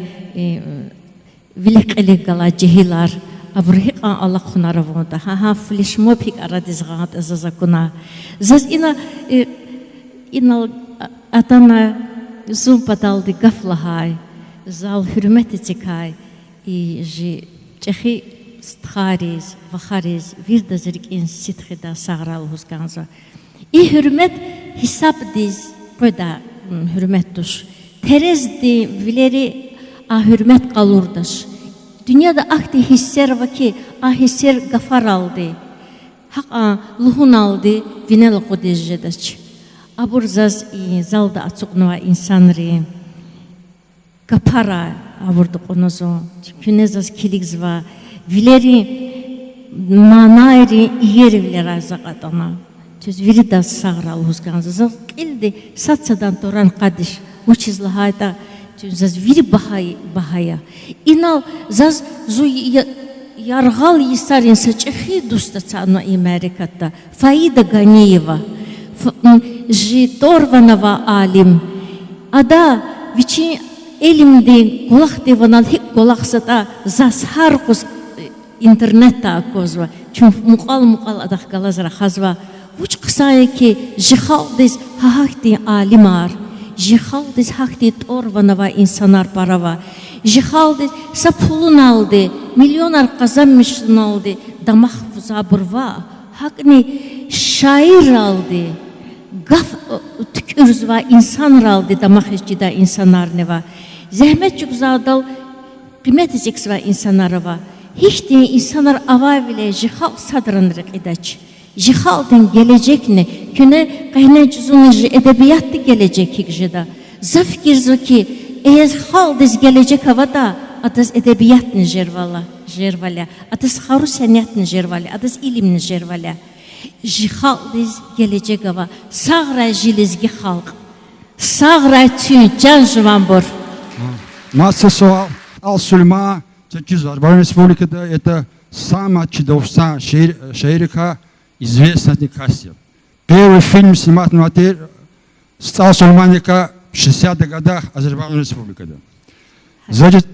vilekele gala cehilar abrihik Allah khunaravonda ha flishmob hik aradizgat azazakuna zaz ina atana zum pataldi gaflahay zal hürmet etsikay ji çehi sthariz vakhariz virdazrik in sitkhida sagral huskanza hürmet hesap diz koda hürmet tuş terez di vileri a hürmet kalurdaş dünyada ahdi hisser vaki a hisser gafar aldı hak luhun aldı vinel qodejjedaç aburzaz zalda açıqnova insanri kapara avurdu konuzu künezaz kiligzva vileri manayri yerivler azaqatana tüz viridas sagral huzganzaz kildi satsadan toran qadish uçizla hayda tüzaz viri bahaya inal zaz zu yargal yisarin saçhi dustatsana Amerikada Faida Ganiyeva Jitorvanova alim ada viçi elimde kulak devanal hik kulak sata zas harkus internetta kozva çünkü muqal adah galazra khazva uç qısaya ki jihaldis hahti alimar jihaldis hahti torvanova insanlar parava jihaldis sapulun aldı milyonar kazanmışın aldı damak zaburva hakni şair aldı gaf tükürzva insan aldı damak işçida insanlar neva zahmet çok zadal kıymet eziksva insanlar va hiç de insanlar ava bile jihal sadranırık edaç jihalden gelecek ne küne kaynan çuzunları edebiyatlı gelecek hikjida zafkir zoki eğer haldiz gelecek havada atas edebiyat ne jervala atas haru sanat ne jervala atas ilim ne jervala jihaldiz gelecek hava sağra jilizgi halk sağra tü can жвамбор Массового Ал-Сульма, Чечизбарской республикада, это самая чудовищная шейрика известных Кассиев. Первый фильм снимать на Ал-Сульманика в 60-х годах Азербайджан республикада. Значит,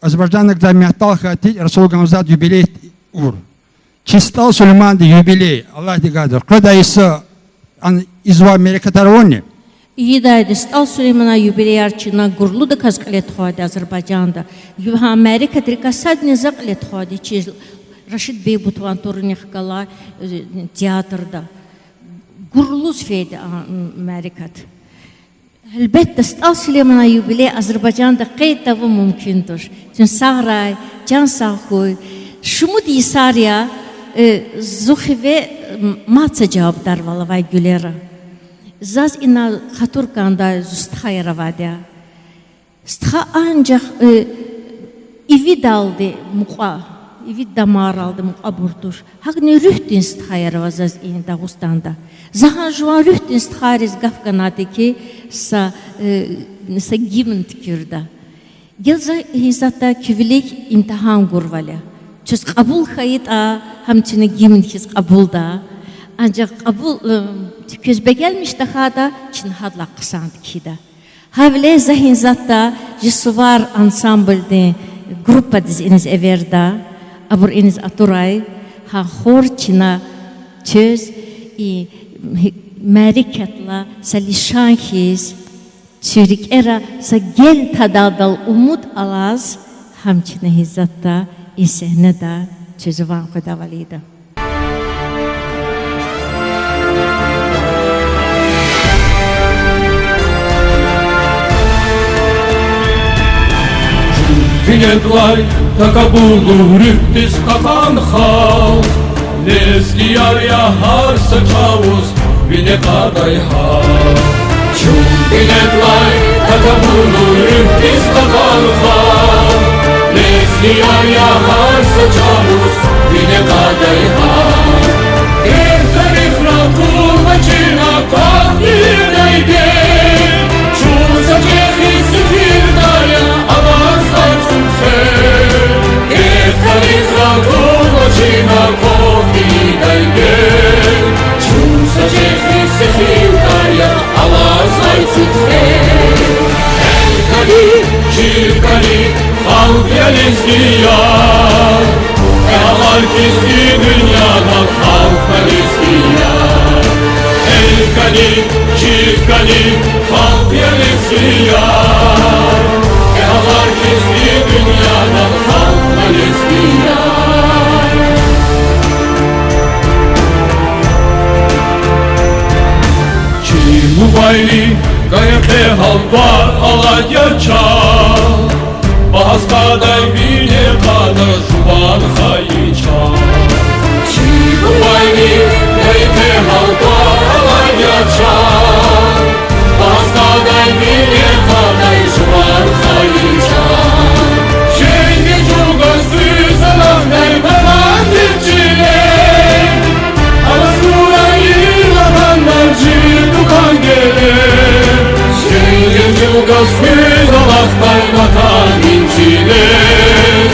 Азербайджан, когда мятал хотеть, Расул Гамзад юбилей ур. Чисто Ал-Сульман юбилей, Аллах дегадыр. Когда иса из Америки тарони, İyidaydı. Stal Süleyman'a юбилеярчина гурлу да казкалет ходи Азербайджанда. Юха Америка трика садни заклет ходи. Чи Рашид Бей Бутван Торних кала театрда. Гурлу сфейди Америкат. Elbette Stal Süleyman'a юбилей Азербайджанда qeytavı mümkündür. Çünkü sağray, can sağkoy. Şumu disarya zuhive matsa cevapdar vala vay gülera. Zaz ina khaturkanda zustha yaravadya. Stha ancak ivid aldı muqa, ivid damar aldı muqa burdur. Haqni rühtin stha yaravazaz in Dağıstanda. Zahan juan rühtin sthariz gafkanati ki sa gimn tkirda. Gelza hizata küvilik imtihan gurvala. Çöz qabul khayit a hamçine gimn his qabulda. Ancak kabul közbe gelmiş daha da Çin hadla kısand kida. Havle zahin zatta jisuvar ansamblde grupa diziniz everda abur iniz aturay ha hor Çin'a çöz i merikatla salişan his çürük era sa gel tadadal umut alaz hamçine hizatta insehne da çözüvan kodavalida. Vinedlay takabulu rühtis kapan hal Neski yar yahar saçavuz vine kaday hal Çum vinedlay takabulu rühtis kapan hal Neski yar yahar saçavuz vine kaday hal Ertarif rakul maçina kafirneyde Çum saçehi sifirdarya avaz sarsın yar Kalar kesti dünyadan halklar eski yar El kalim, çift kalim, halk yer eski yar Kalar kesti dünyadan halklar eski yar Çiğ mubayli gayete halvar alaya çal Bahas kadar bile kadar şuban hayı çal Çiğ mubayli gayete halvar alaya çal Bahas kadar bile kadar şuban hayı çal Şengi çok özlü salam neymeman geçile Alasturayı vatandan çıkan gelir Şengi gözlü salaklar vatan inciler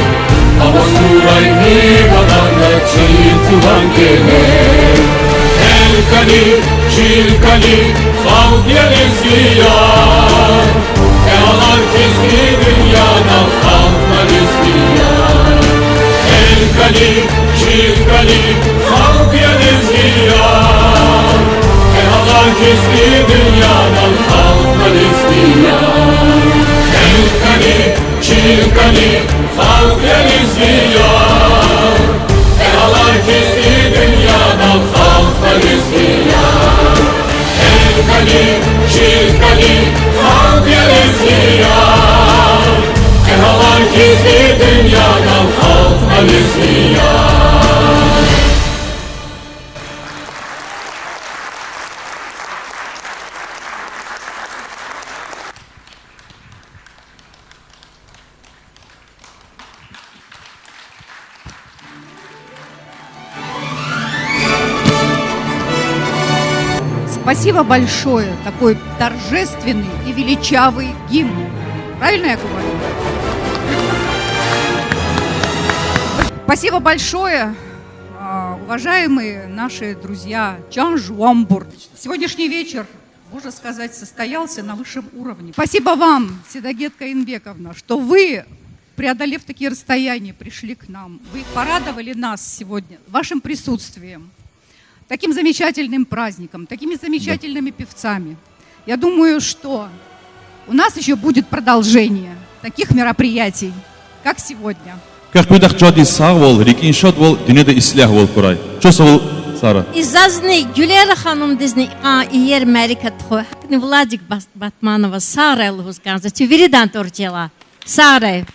Alasturayı vatandan çıkan gelir El kalim, çil kalim, halk yer eski yar Ealar kesti dünyadan halklar eski yar El kalim, çil kalim, halk yer eski yar Ealar kesti dünyadan halklar eski yar El kalim, çil kalim, halk yer eski yar Ealar kesti dünyadan halklar eski yar El kalim, çil kalim, halk yer eski yar Ealar kesti dünyadan halklar eski yar Спасибо большое, такой торжественный и величавый гимн. Правильно я говорю? Спасибо большое, уважаемые наши друзья Чанжуамбур. Сегодняшний вечер, можно сказать, состоялся на высшем уровне. Спасибо вам, Седагет Каинбековна, что вы, преодолев такие расстояния, пришли к нам. Вы порадовали нас сегодня вашим присутствием. Таким замечательным праздником, такими замечательными певцами. Я думаю, что у нас еще будет продолжение таких мероприятий, как сегодня. Как будах джади сагвол, рикин шадвол, дюнеда ислях вол курай. Чо савол, Сара? İzazne Gülera Hanım dizni iyer Amerika txo. Vladik Batmanova Sara Lhuskanza. Tüveridan torcela. Sara.